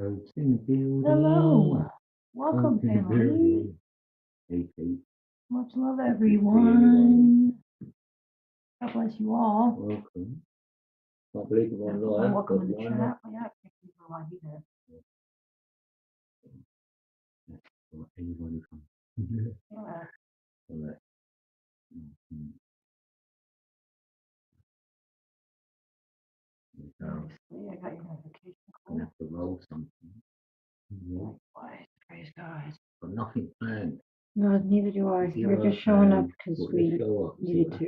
Folks in the building. Hello. Welcome, Folks in the family. building. Hey, Pete. Much love, everyone. God bless you all. Welcome. Can't believe I'm on live. Welcome in the but chat. why not? Yeah, I can't believe we're live either. Or anyone who comes. Yeah. Alright. Mhm. There we go. Obviously, I got your notification. Gonna have to roll something. Yeah. Likewise. Praise God. Got nothing planned. No, neither do I. Zero We're just showing up planned. because Thought let's we show up, see needed what to.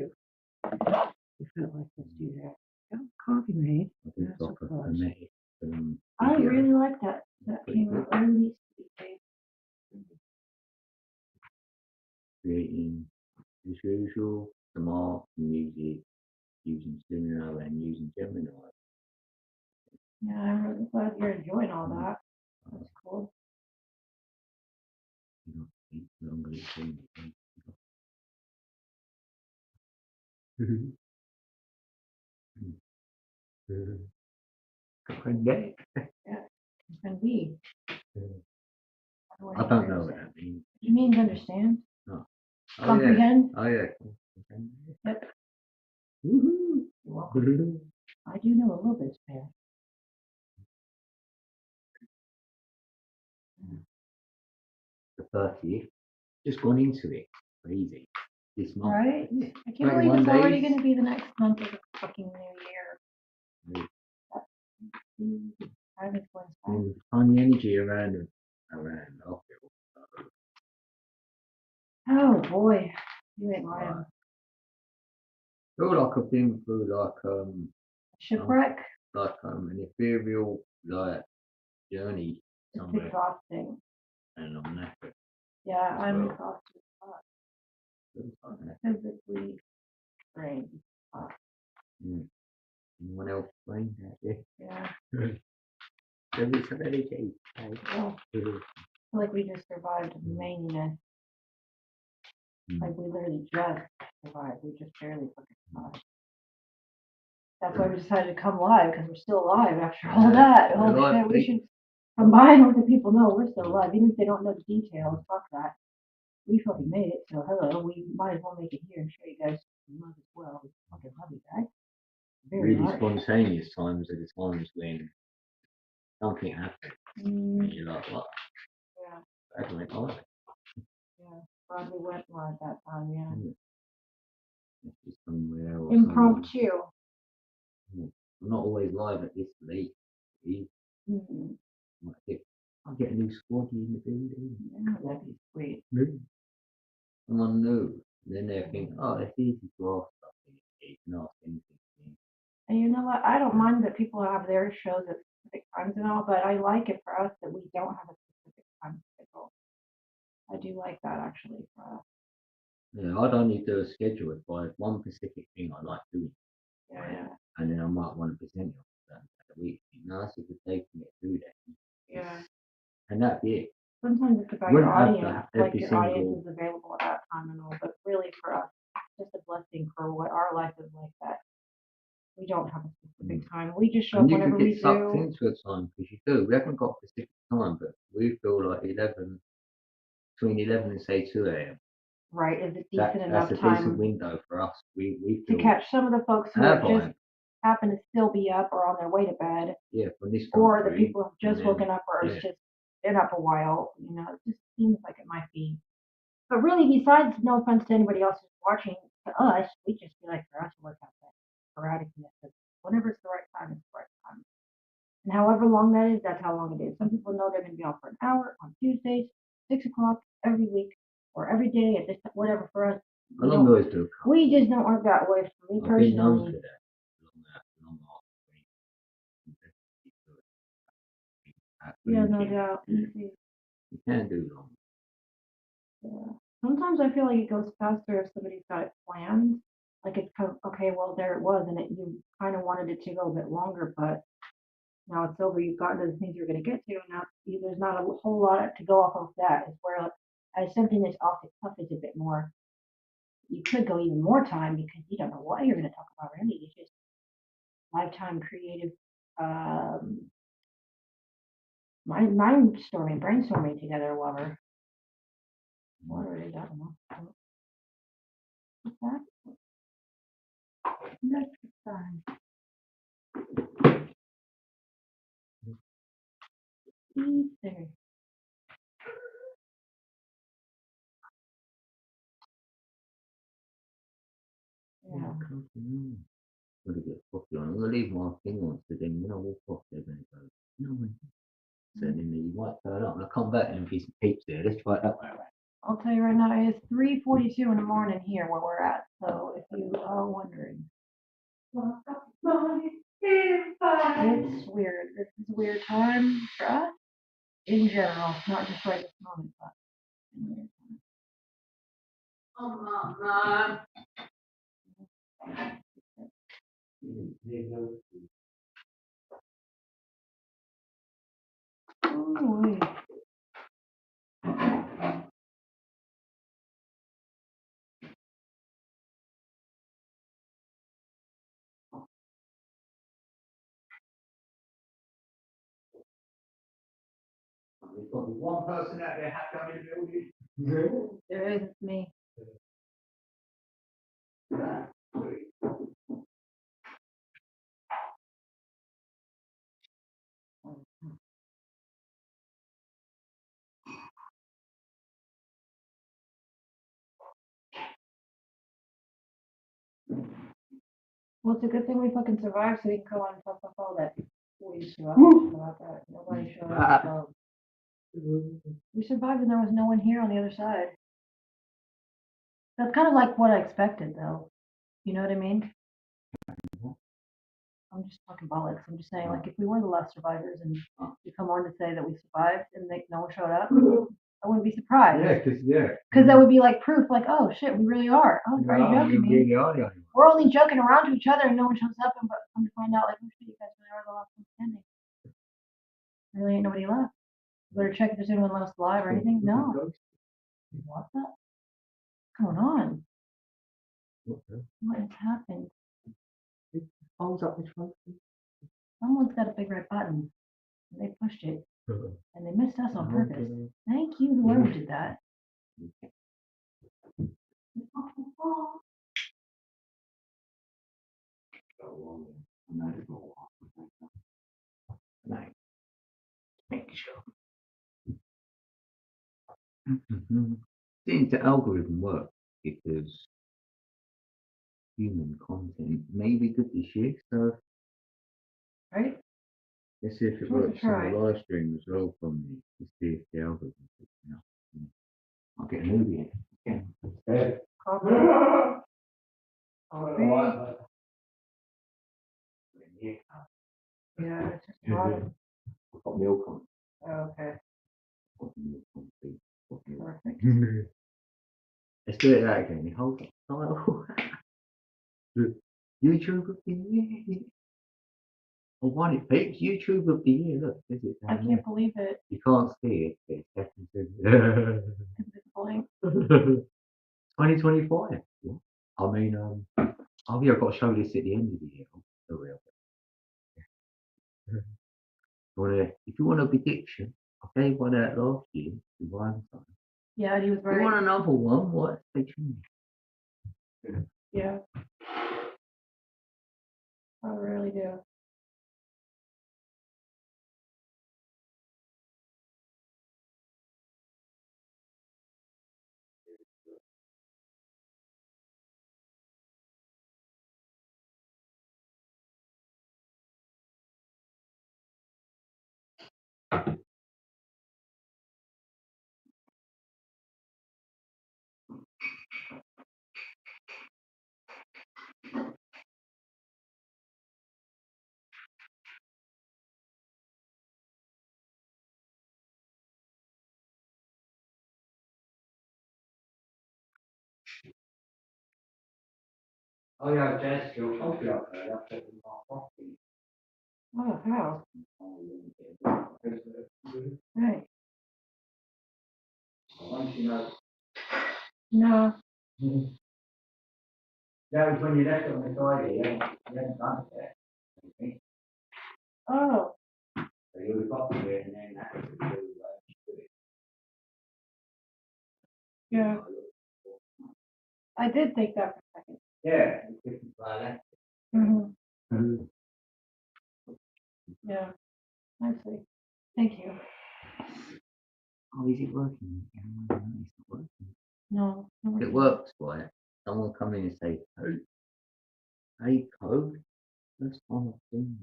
We felt like let's do that. Oh, coffee made. I think That's it's like a a plus. hermetic I video. really like that. That Pretty came good. out really sweet. Creating, as usual, some art, music, using Suno and using Gemini. Yeah, I'm really glad you're enjoying all that. That's cool. You know, eat longer than Day. Yeah, it's gonna be. I don't know what that means. You mean to understand? No. Comprehend? Oh yeah. Yep. Woohoo! You're welcome. I do know a little bit of Spanish. The 30th. Just gone into it. Crazy. This month. Right? I can't believe 21 it's already days. going to be the next month of the fucking new year. Time is going fast. And find the energy around it. I feel. Oh boy, you ain't lying. Feel like I've been through Shipwreck. An ethereal journey It's somewhere, exhausting. and I'm knackered. Yeah, I'm exhausted. Feels like that. Physically drained. Anyone else playing that? Yeah. There is some energy. Yeah. I feel like we just survived maininess. Like we literally just survived. We just barely fucking survived. That's why we decided to come live, because we're still alive after all that. Holy shit, we should combine with the people know we're still alive, even if they don't know the details. Fuck that. We fucking made it, so hello. We might as well make it here and show you guys some love as well. We fucking love you guys. Very Really much. spontaneous times are the times when something happens. And you're like, what? Yeah. That went live. Yeah. Probably went live that time, yeah. It's just somewhere else. Impromptu. I'm not always live at this late. I'll get a new squaddy in the building. Yeah, that'd be sweet. Someone new. And then they think, oh, it's easy to ask stuff. You can ask anything. And you know what? I don't mind that people have their shows at specific times and all, but I like it for us that we don't have a specific time schedule. I do like that actually for us. Yeah, I'd only do a schedule if I had one specific thing I like doing. Yeah. And then I might want to present it on that week. It'd be nice if they can get through that. Yeah. And that'd be it. Sometimes it's about your audience, like your audience is available at that time and all, but really for us, it's just a blessing for what our life is like that. We don't have a specific time. We just show up whenever we do. You can get sucked into a time because you do. We haven't got a specific time, but we feel like between 11 and say 2 a.m. Right, is it decent enough time? That's a decent window for us. We feel to catch some of the folks who are just happen to still be up or on their way to bed. Yeah, from this country. Or the people who've just woken up or it's just been up a while. You know, it just seems like it might be. But really, besides, no offense to anybody else who's watching, to us, we just feel like for us it works out that sporadicness. Whenever it's the right time, it's the right time. And however long that is, that's how long it is. Some people know they're going to be on for an hour on Tuesdays, 6 o'clock every week or every day at this whatever for us. We just don't work that way. For me personally. Yeah, no doubt. You can do long. Yeah. Sometimes I feel like it goes faster if somebody's got it planned. Like it's okay, well there it was, and you kind of wanted it to go a bit longer, but now it's over. You've gotten to the things you're going to get to, and now there's not a whole lot to go off of that. It's where as something that's off the cuff is a bit more. You could go even more time because you don't know what you're going to talk about. Really, it's just lifetime creative brainstorming together, lover. Water is, I don't know. What's that? Next time. Ether. Yeah. I'm gonna get coffee on. I'm gonna leave my thing on, so then when I walk off, they're gonna go, no one. So then you might turn up, and I come back and there'll be some peeps there. Let's try it that way around. I'll tell you right now, it's 3:42 in the morning here where we're at. So if you are wondering, it's weird. This is a weird time for us in general, not just right this moment, but in weird time. Oh, wait. There's got to be one person out there happy I'm in the building. There is, it's me. Well, it's a good thing we fucking survived so we can go on and talk about all that. We survived about that. Nobody showed up. So. We survived and there was no one here on the other side. That's kind of like what I expected, though. You know what I mean? I'm just talking bollocks. I'm just saying, like, if we were the last survivors and you come on to say that we survived and no one showed up, I wouldn't be surprised. Because that would be like proof, like, oh shit, we really are. Oh, are you joking me? We're only joking around to each other and no one shows up, and but come to find out, like, oh shit, you guys really are the last one standing. There really ain't nobody left. Better check if there's anyone else alive or anything. No. What's that? What's going on? What has happened? Holds up the trophy. Someone's got a big red button. And they pushed it. And they missed us on purpose. Thank you, whoever did that. Seems the algorithm works because human content may be good this year, so right? Let's see if it works on the live stream as well from me. Let's see if the algorithm picks me up. I'll get a movie in. Yeah. Yeah, it's just hard. I've got milk on. Oh, okay. Perfect. Let's do it that again. You hold up title. YouTube of the year. I want it picked YouTube of the year. Look, is it? I can't believe it. You can't see it, but it's definitely. It's blank. 2025. I mean, oh yeah, I've got to show this at the end of the year. Oh, real. If you want a prediction, I gave one out last year. Yeah, he was right. You want another one? What? Yeah. I really do. Oh yeah, Jess, your coffee up there. That's it. Coffee. Oh, how? Right. Once you know. No. That was when you left on the Friday. You haven't done it yet. Oh. So you would copy it and then that would do it. Yeah. I did think that for a second. Yeah, you could buy that. Yeah. I see. Thank you. Oh, is it working? No, it's not working. No. It works, right? Someone come in and say, hey, code, that's on the thing.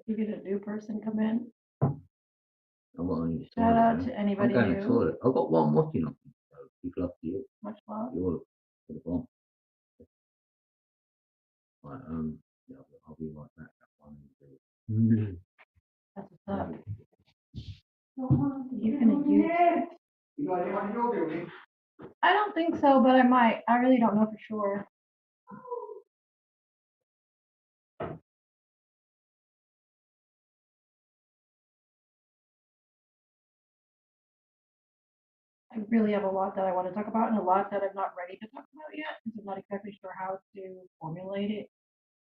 You get a new person come in. I'm going to Shout out to anybody I'm going to new. toilet. I've got one watching on me, so people up to you. Much love. You're for the bomb. Right, yeah, I'll be right back. That's what's up. You're gonna use it. You got anyone in your building? I don't think so, but I might. I really don't know for sure. I really have a lot that I want to talk about and a lot that I'm not ready to talk about yet because I'm not exactly sure how to formulate it,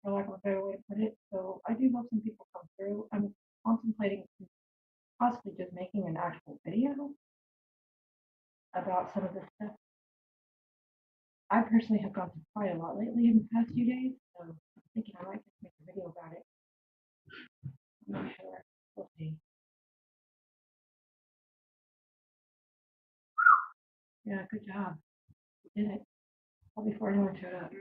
for lack of a better way to put it. So I do hope some people come through. I'm contemplating possibly just making an actual video about some of this stuff. I personally have gone through quite a lot lately in the past few days, so I'm thinking I might just make a video about it. I'm not sure. We'll see. Yeah, good job. You did it. Well, before anyone showed up.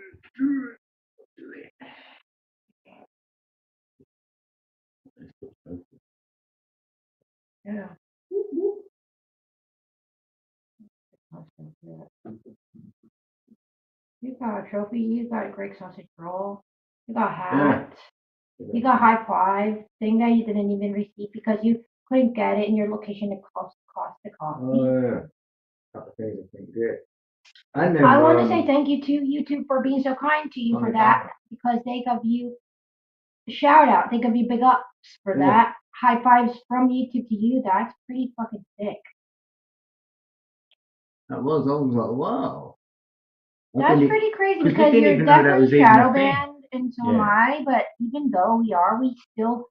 Yeah. You got a trophy. You got a Greek sausage roll. You got a hat. You got high five thing that you didn't even receive because you couldn't get it in your location to cost the coffee. Oh, yeah. Couple of things I think good. And then, I want to say thank you to YouTube for being so kind to you for that because they gave you a shout out. They give you big ups for that. High fives from YouTube to you. That's pretty fucking sick. That was, I was like, wow. That's pretty crazy because you're definitely shadow banned and so am I, but even though we are, we still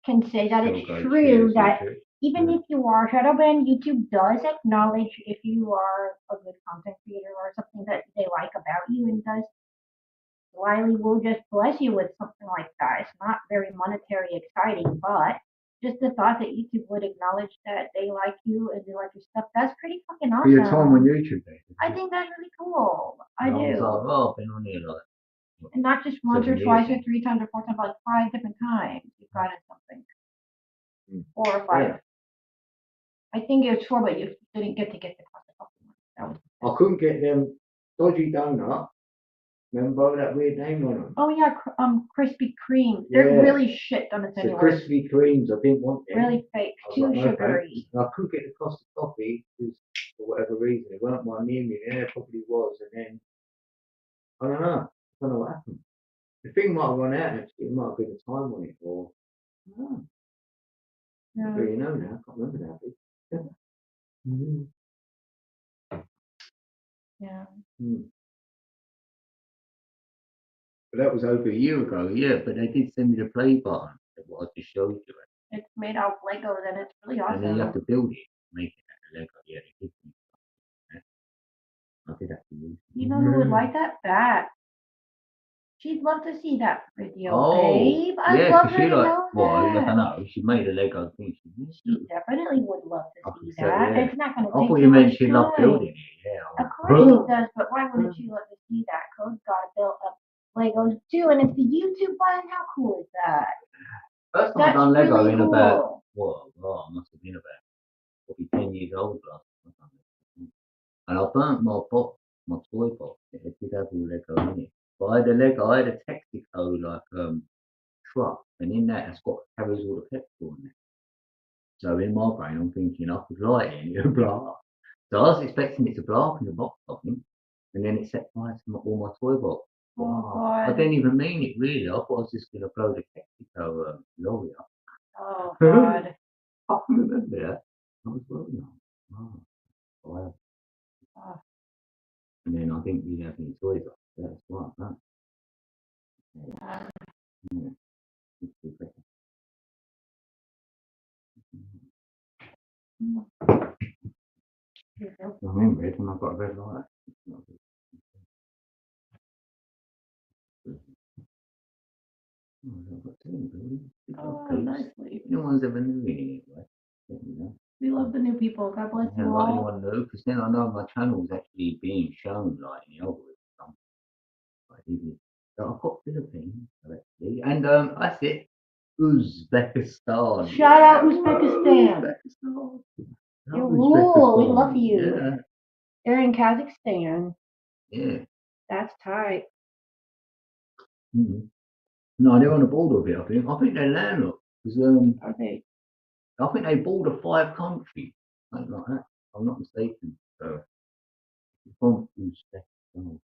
can say that it's true that even if you are shadow banned, YouTube does acknowledge if you are a good content creator or something that they like about you and does slyly will just bless you with something like that. It's not very monetary exciting, but just the thought that YouTube would acknowledge that they like you and they like your stuff, that's pretty fucking awesome. For your time on YouTube, I think that's really cool. I do. I was like, oh, I've been on here like. And not just once or twice or 3 times or 4 times, like 5 different times. You've gotten something. 4 or 5. Yeah. I think it was 4, but you didn't get to get the cost. I couldn't get them dodgy donut. Remember that weird name on them? Oh yeah, Krispy Kreme. They're really shit donuts anyway. The Krispy Kremes, I didn't want them. Really fake, too sugary. I couldn't get the cost of coffee because for whatever reason it weren't one near me. There probably was, and then I don't know. I don't know what happened. The thing might have run out actually. It might have been a time on it, or I don't know. Yeah. I don't really know now. I can't remember now. Yeah. But that was over a year ago, yeah. But they did send me the play button. What I just showed you. It's made out of Legos and it's really awesome. And then you have to build it, make it out of Lego. Yeah, they did. I did have to use it. You know who would like that? Bat. She'd love to see that video, babe. I'd love her to know that. Well, I don't know. She made a Lego thing. She definitely would love to see that. Yeah. It's not going to take I thought you meant she loved building it. Yeah. Of course she does, but why wouldn't she love to see that? Code's got to build up Legos too, and it's the YouTube button. How cool is that? First time I've done Lego really in about, I must have been about probably 10 years old last time. And I burnt my box, my toy box. It did have all Lego in it. But I had a Texaco like truck, and in that it's got carries all the petrol in it. So in my brain I'm thinking I could light it and it would blow up. So I was expecting it to blow up in the box, I think. And then it set fire to all my toy box. Wow. I didn't even mean it really. I thought I was just gonna blow the Texaco lorry up. Oh God. I can remember that. I was well young. Wow. And then I didn't really have any toys up. That's smart, huh? Yeah. Here you go. I'm in red and I've got a red light. I've got two, really. Oh, nicely. No one's ever knew anyway. You know. We love the new people. God bless Yeah, you like all. anyone new, because then I know my channel's actually being shown like in the algorithm. Like, even, so I've got Philippines actually, and that's it. Uzbekistan. Shout out Uzbekistan. Uzbekistan. You rule. We love you. Yeah. They're in Kazakhstan. Yeah. That's tight. Mm-hmm. No, they're on the border of it. I think they're landlocked. Are they? I think they border 5 countries, something like that. If I'm not mistaken. So from Uzbekistan.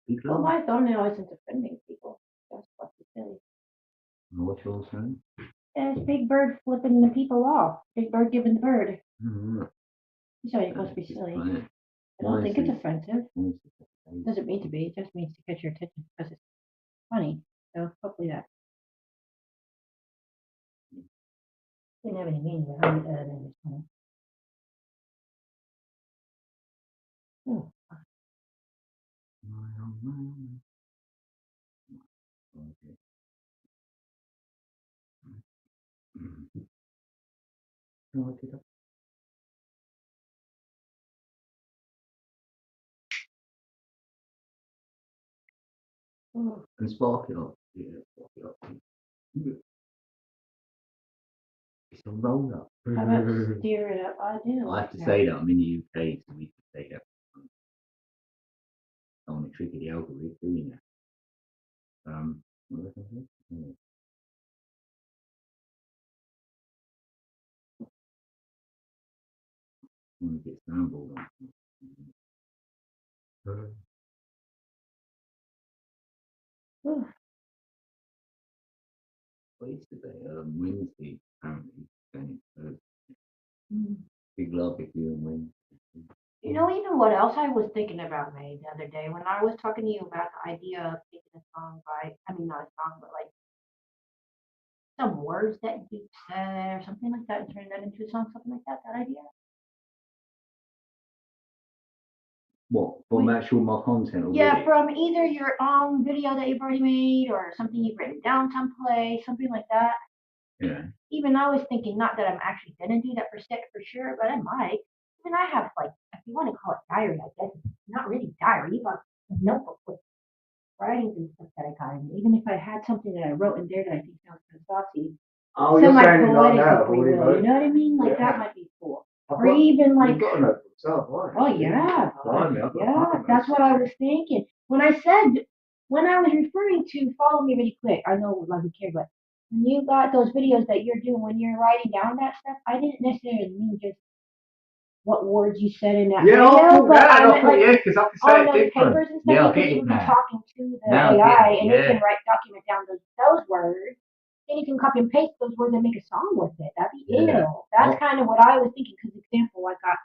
Big Well, love. my thumbnail isn't offending people. That's fucking silly. What's yours saying? And it's Big Bird flipping the people off. Big Bird giving the bird. Mm-hmm. So it must be silly. I don't think it's offensive. It doesn't mean to be. It just means to catch your attention because it's funny. So hopefully that didn't have any meaning behind it other than it's funny. Oh. Oh. And spark it up. Yeah, spark it up. It's a roll up. How about steer it up? I do. I have to say that I'm in the UK, so we can say that. I want to trick the algorithm doing that. What was I saying? Yeah. I want to get sampled on. What is today? Wednesday, apparently. Big love if you're on Wednesday. You know, even what else I was thinking about, May, the other day when I was talking to you about the idea of taking a song by, I mean, not a song, but like some words that you said or something like that and turn that into a song, something like that, that idea? What? From actual my content already? Yeah, from either your own video that you've already made or something you've written down someplace, something like that. Yeah. Even I was thinking, not that I'm actually gonna do that for sure, but I might. I mean, I have like, if you want to call it diary, I guess it's not really diary, but a notebook with writings and stuff that I got in. Even if I had something that I wrote in there that I think sounds kind of saucy, semi-poetic, you know what I mean? Like that might be cool. Or even like, You've got a notebook yourself, right? oh yeah, Blimey, that's what I was thinking. When I was referring to follow me really quick, I know it wasn't care, but when you got those videos that you're doing when you're writing down that stuff, I didn't necessarily mean just what words you said in that video, but I meant like because I can say on it those different. papers and stuff, Yeah, because you would be talking to the AI and it can document down those words. Then you can copy and paste those words and make a song with it. That'd be ill. That's kind of what I was thinking. Because example, I got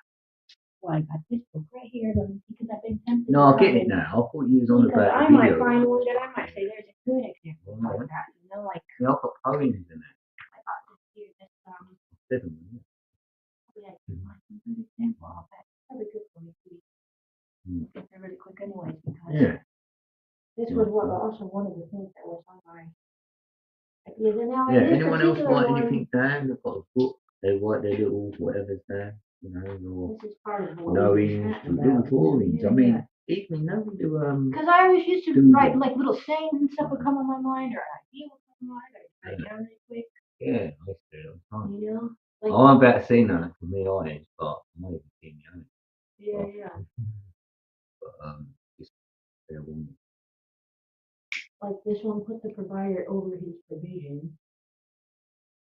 this book right here because I've been tempted. No, I get it now. I thought you was on about the I video. might find one that I might say there's a good example like that. You know, like yeah, I've got poems in it. I got this here. Seven. Yeah, a good example of that. Probably good for me to get there really quick, anyways. Because this was also one of the things that was on my ideas. And now anyone else write anything down? They've got a book. They write their little whatever's there. You know, or this is part of what knowing little drawings. I mean, even now we do because I always used to write like little sayings and stuff would come on my mind, or an idea would come on my mind, I'd write it down really quick. Yeah, I used to do it. You know, like I'm about to see that for me eyes, but I'm not even seeing the eyes. Yeah. But just fair warning. Like this one, put the provider over his provision.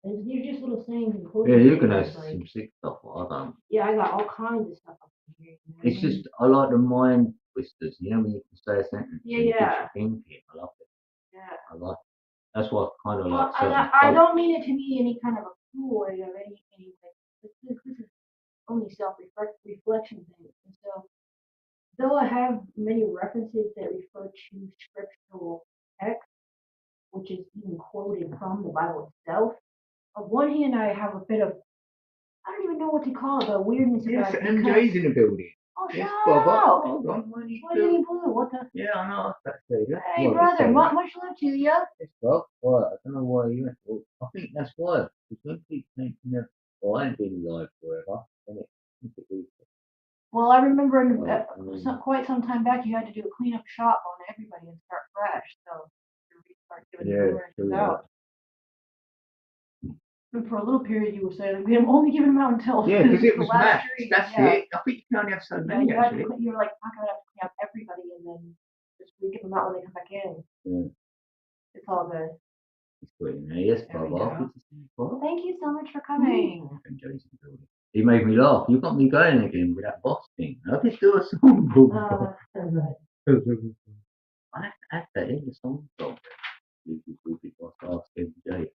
And these are just little sayings and quotes. Yeah, you can have some sick stuff. I don't. Yeah, I got all kinds of stuff up here. It's just I like the mind twisters. You know when you can say a sentence. Yeah. Think it. I love it. Yeah. I like. That's what I kind of like. I don't mean it to be any kind of a cool way of any way. This is only self-reflection thing. And so, though I have many references that refer to scriptural text, which is even quoted from the Bible itself, on one hand, I have a bit of I don't even know what to call it, the weirdness Yes, about it. MJ's in the building. Oh, Yes, shut brother. up. Hold on, what do What do you mean blue? What the? Yeah, I know. That's it. Hey, brother, much love to you. Yes, bro. What? I don't know why you went. Well, I think that's why. Because when people think, well, I ain't been alive forever. And Well, I remember quite some time back, you had to do a clean up shop on everybody and start fresh. So you restart giving the out. And for a little period, you were saying we only giving them out until because it was last matched. That's it. I think you can only have so many. You were like, I'm gonna have to clean up everybody and then just give them out when they come back in. Yeah. It's all good. It's good. Yes, brother. Thank you so much for coming. He made me laugh. You got me going again with that boss thing. I did do a song. I had that in the song. Boss asked MJ.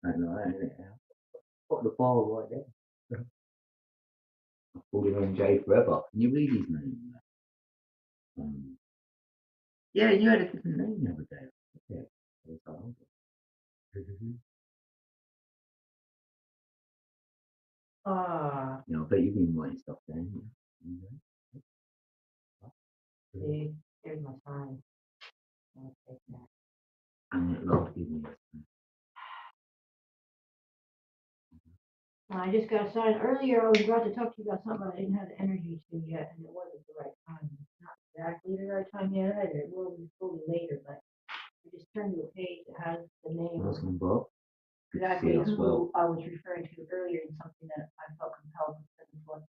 I know, got the bar right there. I called him MJ forever. Can you read his name? Yeah, you had a different name the other day. Yeah. I bet you've been writing stuff down. See, here's my sign. I'll take that. And it loved you. I just got a sign earlier. I was about to talk to you about something I didn't have the energy to yet, and it wasn't the right time. Not exactly the right time yet either. It will be fully later, but I just turned to a page that has the name of exactly who I was referring to earlier in something that I felt compelled to send to.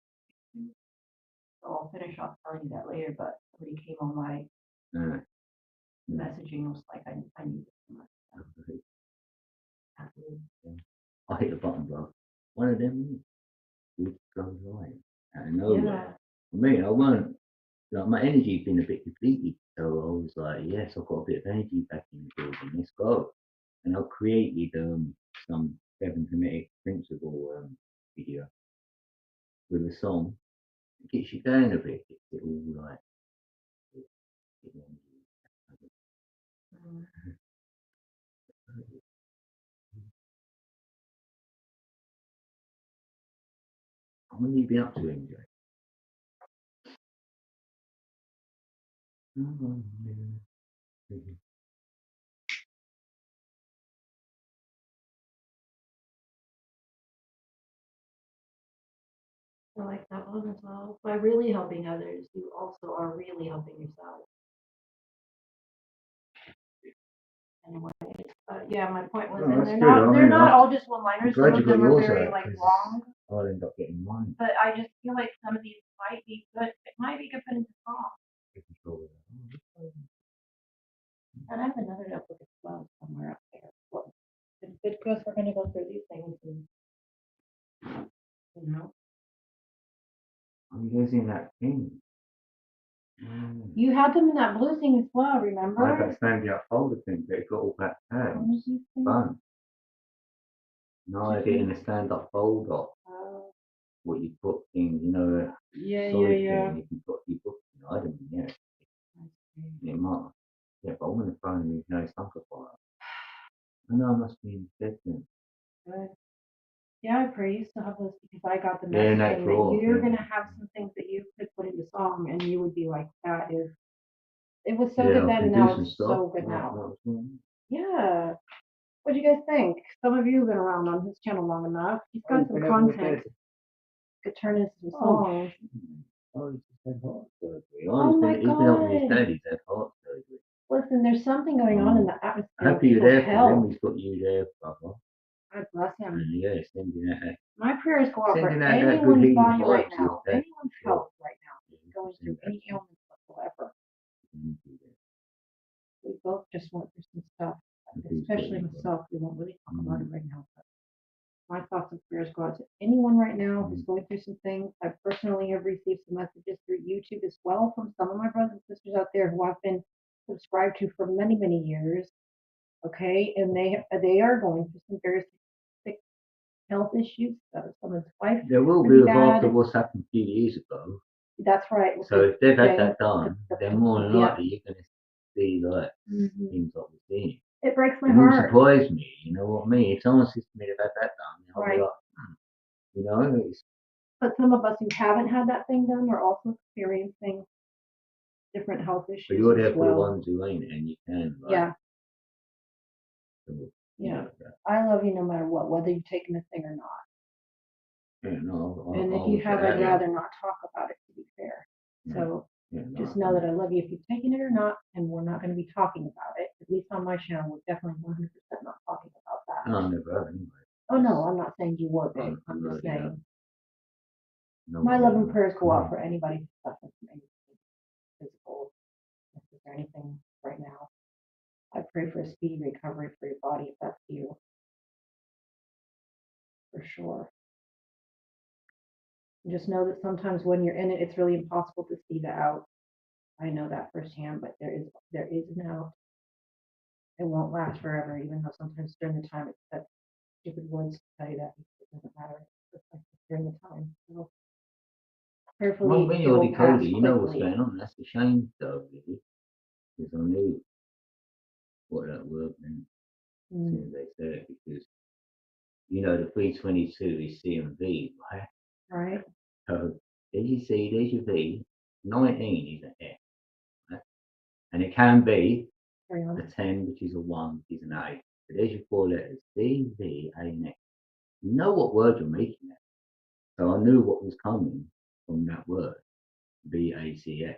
So I'll finish off telling you that later, but somebody came on my messaging was like, I need this so much. I'll hit the button, bro. One of them would go live. I know. Yeah. For me, I weren't. Like, my energy's been a bit depleted, so I was like, yes, I've got a bit of energy back in the building. Let's go. And I created some 7 Hermetic Principle video with a song. It gets you going a bit. Gets it all like. What have you been up to, MJ? I like that one as well. By really helping others, you also are really helping yourself. Anyway, yeah, my point was, and they're not all just one-liners. Some of them are very long. I'll end up getting mine. But I just feel like some of these might be good. It might be good put into song. And I have another notebook as well somewhere up there. Well, it's good because we're gonna go through these things and I'm using that thing. You had them in that blue thing as well, remember? I got standing up folder thing, but it got all that fun. No, I did in a stand-up folder. What you put things, Yeah. You can put your book, I don't know. Yeah, might. Yeah, but I'm on the phone with no Spotify. I know I must be in business. Good. Yeah, I pray you still have those because I got the message that you're gonna have some things that you could put into song and you would be like, that is. It was so good then and now it's so good now. Yeah. What do you guys think? Some of you have been around on his channel long enough. He's got some content. Could turn into some songs. Oh, he's had heart surgery. Oh my God. His dad, he's had heart surgery. Listen, there's something going on in the atmosphere. Happy you're there for him. He's got you there, brother. God bless him. And yeah, sending that. My prayers go out for anyone's body right now, anyone's health right now, going through any ailments whatsoever. We both just went through some stuff, especially myself. We won't really talk about it right now. But my thoughts and prayers go out to anyone right now who's going through some things. I personally have received some messages through YouTube as well from some of my brothers and sisters out there who I've been subscribed to for many, many years. Okay, and they are going through some very sick health issues. Someone's wife. There will be after what's happened a few years ago. That's right. So if they've had that done, then more than likely you're going to see like things like we're seeing. It breaks my heart. It won't surprise me, you know what I mean? If someone says to me they've had that done, I'll be like, You know, But some of us who haven't had that thing done are also experiencing different health but issues you're as there for the well. ones who ain't, and you can, like, Yeah, sort of, yeah. that. I love you no matter what, whether you've taken the thing or not. Yeah, no, And I if you was have, at I'd that rather not talk about it, to be fair. yeah, So yeah, no, just know that I love you if you've taken it or not, and we're not going to be talking about it. At least on my channel, we're definitely 100% not talking about that. no, I never have anyway. Oh no, I'm not saying you were big. I'm I'm just not, saying no, my I love and don't. prayers go out for anybody who's suffering from anything physical or anything right now. I pray for a speedy recovery for your body if that's you, for sure. Just know that sometimes when you're in it, it's really impossible to see the out. I know that firsthand, but there is an out. It won't last forever, even though sometimes during the time it's that stupid words to tell you that it doesn't matter. It's like during the time. So Well, prayerfully when it you're will pass decoded, you know what's quickly. going on. That's a shame, though, really, because I knew what that word meant as soon as they said it, because you know the 322 is C and V, right? Right? So there's your C, there's your V. 19 is an F, right? And it can be Carry a on. 10, which is a 1, which is an A. So there's your four letters: C, V, A, and X. You know what word you're making there. So I knew what was coming from that word, VACX.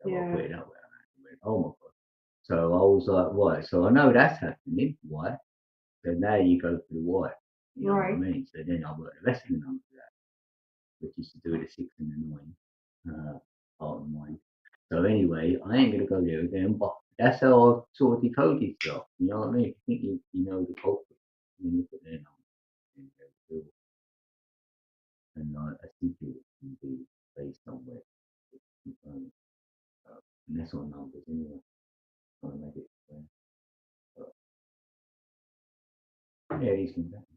So I put it that way. I went, oh my God. So I was like, right, so I know that's happening. Why? So now you go for the why. You know what I Right. mean? So then I work the rest of the numbers out, which is to do with the 6 and the 9 part of the mind. So anyway, I ain't gonna go there again, but that's how I sort of decoded stuff. You know what I mean? I think you know the culprit when you put their numbers in there. And I think it can be based on where it's confirmed. And that's on numbers anyway. Trying to make it clear. But yeah, these things happen.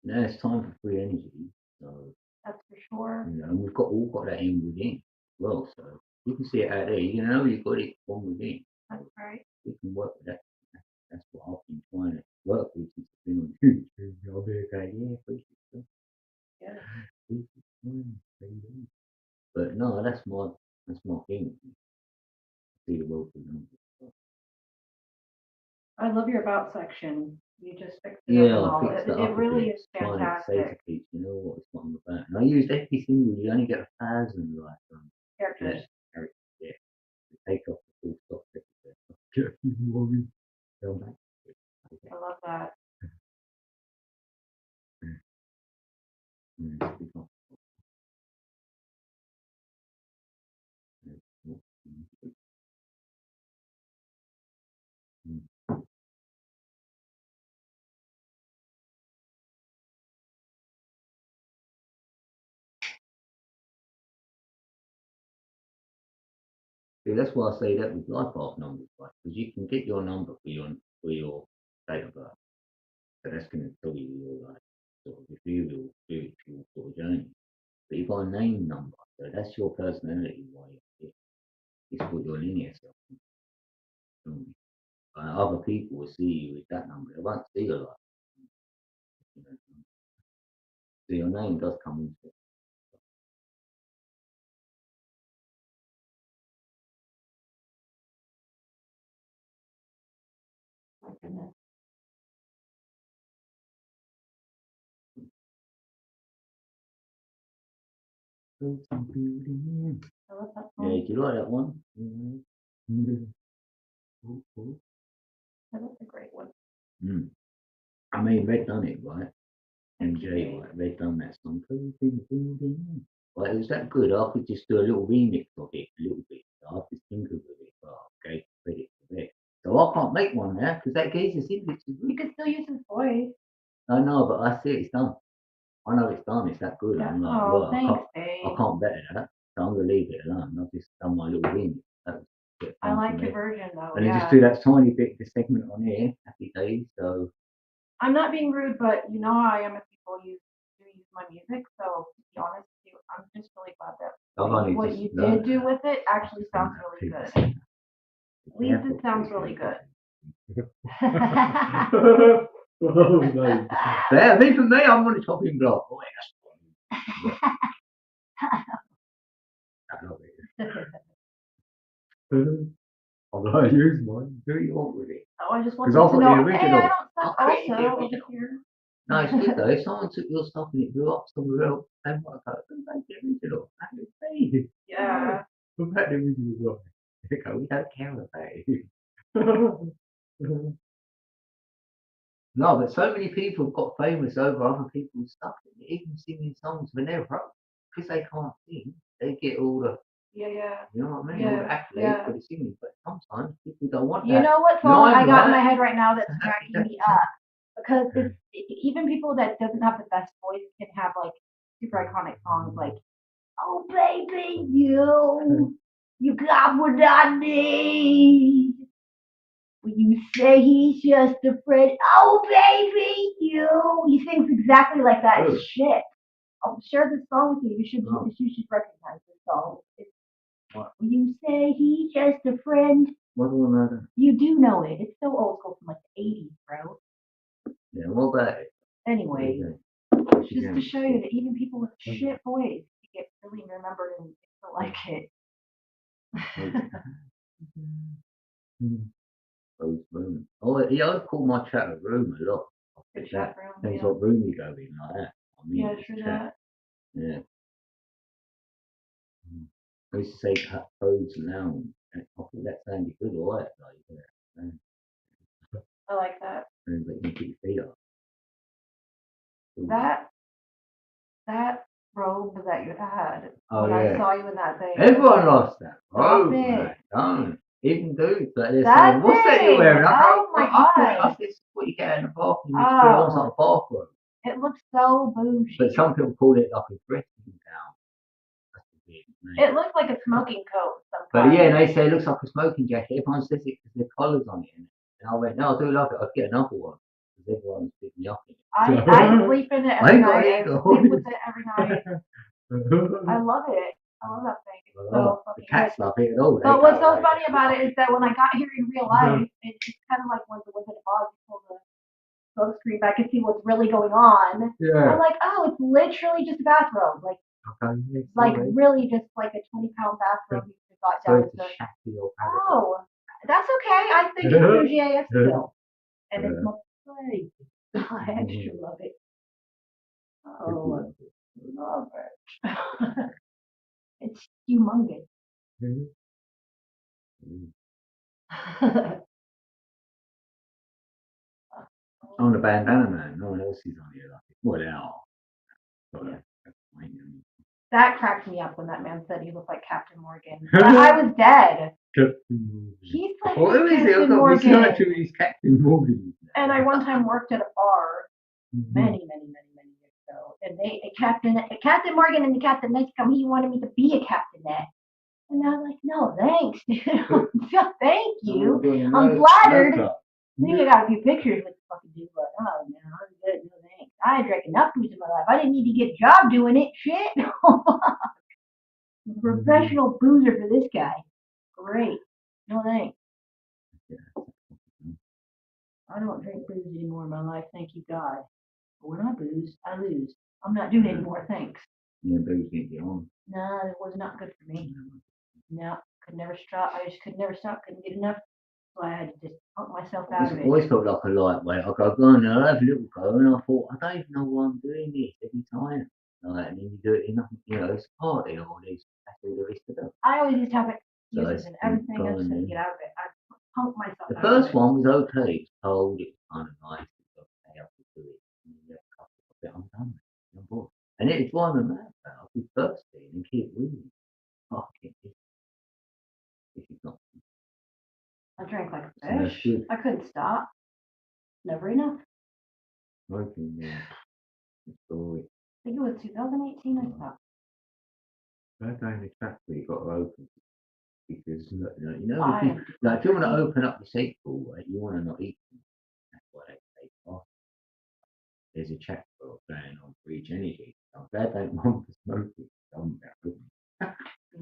Now it's time for free energy. So That's for sure. you know, and we've all got that in within as well. So you can see it out there. You know you've got it from within. That's right. You can work with that. That's what I've been trying to work with since I've been on YouTube. I'll be okay, yeah, appreciate it. Yeah. But no, that's my thing. See the world through numbers. I love your about section. You just fixed it up Yeah, and I all. fixed it It up a really bit, is trying to say to fantastic. people, you know what, it's not on the back. And I used every single, you only get 1,000 like Characters. characters, yeah. To take off the full stop picture. Go back. I love that. Speak off. See, that's why I say that with life path numbers, right? Because you can get your number for your date of birth. So that's going to tell you your like sort of ethereal, spiritual sort of journey. But you've got a name number, so that's your personality. Why you're here. It's what your linear self. Other people will see you with that number. They won't see you like you know. So your name does come into it. My goodness. Some beauty. I love that Yeah, song. do you like that one? That's a great one. I mean, they've done it, right? Thank you, MJ, babe. right? They've done that song. Like, it was that good. I could just do a little remix of it, a little bit. I could think of it, but I gave credit for that. So I can't make one now because that geezer's in it. You can still use his voice. I know, but I see it's done. I know it's done. It's that good. Yeah. I'm like, Oh, well, thanks, I babe. can't better that. So I'm gonna leave it alone. I've just done my little remix. That was a bit of I fun for like your me. version though. And then just Yeah. do that tiny bit, the segment on here, happy days. So I'm not being rude, but you know how I am if people use my music. So to be honest with you, I'm just really glad that I've only what just you learned did do that. with it actually sounds really good. At least it sounds really good. Oh, no. Yeah, I mean, for me, I'm on the chopping block. Oh, that's funny. I love it. I'm going to use mine. Do you want with it? Oh, I just want Because you I've to got know. the Hey, original. I don't suck also over here. No, it's good though. If someone took your stuff and it blew up somewhere else, they might go, who made the original? And it's me. Yeah. Who made the original? They go, we don't care about it. No, but so many people have got famous over other people's stuff, even singing songs when they're broke. Because they can't sing, they get all the, Yeah. you know what I mean? All the accolades for the singing. But sometimes people don't want that. You know what song I got in my head right now that's cracking me up? Because even people that doesn't have the best voice can have like super iconic songs like, "Oh baby, you got what I need. When you say he's just a friend, oh baby, he sings exactly like that. It's shit. I'll share this song with you. You should recognize this song. It's, when you say he's just a friend, what do I know? You do know it. It's so old school from like the 80s, bro. Yeah, what about it? Anyway, just to show you that even people with shit voice get really remembered and still like it. Oh, yeah, I call my chat a room a lot. The chat room. Depends what room you go in, like that. I mean, Yeah, true that. Yeah. I used to say cut codes now. I thought that sounded good, alright. I like that. And like you keep your feet up. That robe that you had when I saw you in that thing. Everyone lost that robe, man. Don't. Even dudes, but they're That saying, what's that you're wearing? Oh my god. This is what you get in the bathroom. You put it on like a bathroom. It looks so bougie. But some people call it like a dressing gown. It looks like a smoking coat sometimes. But yeah, they say it looks like a smoking jacket. Everyone says it because there's collars on it. And I went, no, I do love it. I'd get another one. Because everyone's picking me up in it. I sleep in it every night. I sleep with it every night. I love it. I love that thing. It's so fucking the cats love it and all. But what's so funny about it is that when I got here in real life, it's kind of like when the Wizard of Oz pulled the smoke screen back and see what's really going on. Yeah. I'm like, oh, it's literally just a bathrobe. Like really just like a 20-pound bathrobe you just got down to the. Oh, that's okay. I think it's bougie AF still. And it's my place. I actually love it. Oh, love it. It's humongous. On the bandana man, no one else is on here. What else? That cracked me up when that man said he looked like Captain Morgan. I was dead. Captain Morgan. He's like who is it? I've got research who is Captain Morgan. And I one time worked at a bar many years ago, and Captain Morgan and the Captainette come. He wanted me to be a Captainette, and I was like, no, thanks, thank you. I'm flattered. I think I got a few pictures with the fucking dude, but oh no, I'm good, no thanks. I drank enough booze in my life. I didn't need to get a job doing it. Shit. I'm a professional boozer for this guy. Great. No thanks. I don't drink booze anymore in my life, thank you God. But when I booze, I lose. I'm not doing it anymore, thanks. Yeah, booze get you on. No, it was not good for me. No, could never stop. I just could never stop. Couldn't get enough. So I had to just pump myself out of it. I always felt like a lightweight. I go, go on, I'll have a little go. And I thought, I don't even know why I'm doing this every time. Like, and then you do it enough, it's a party or this, that's all there is to do. I always used to have excuses and everything. I just had to get out of it. I pump myself out of it. The first one was okay. It's cold, it's kind of nice. It's okay, I could do it. And then you have a couple of it, I'm done with it. I'm bored. And it's why I'm mad about. I'll be thirsty and keep reading. This is not. I drank like a fish. I couldn't stop. Never enough. Smoking, yeah. Story. I think it was 2018 I stopped. That day in the factory got to open because if you want to open up the sequel, right, you want to not eat them. That's why they take off. There's a chat book going on for each energy. I'm glad they don't want to smoke it. I'm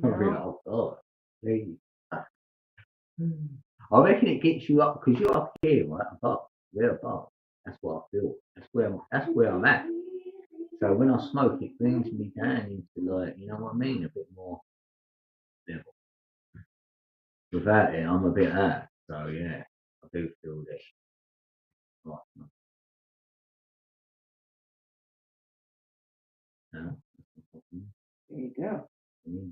like, oh God, please. I reckon it gets you up because you're up here, right? Above. We're above. That's what I where I'm at. So when I smoke, it brings me down into like, you know what I mean, a bit more level. Without it, I'm a bit out. So yeah, I do feel this. Right. No, There you go. mm.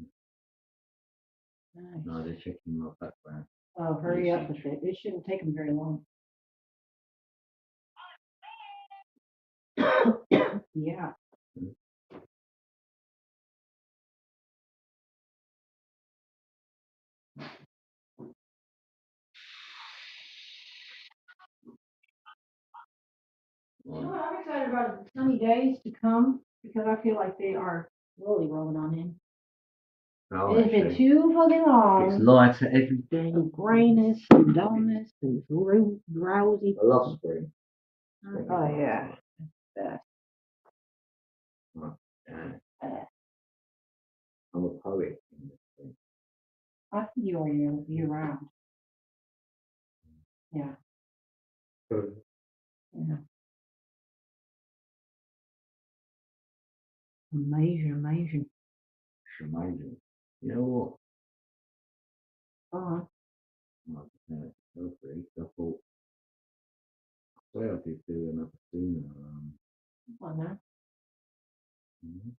Nice. No, they're checking my background. Oh, hurry up with it. It shouldn't take them very long. Yeah. You know what I'm excited about? The sunny days to come because I feel like they are slowly rolling on in. Oh, It's been actually, too fucking it's long. lighter every day. Some grayness, some dullness, and drowsy. I love spring. Oh yeah. Best. Yeah. I'm a poet. I think you are year round. Yeah. Yeah. Amazing. It's amazing. You know what? Uh-huh. I thought, I swear I did do another sooner. Oh no. Mhm.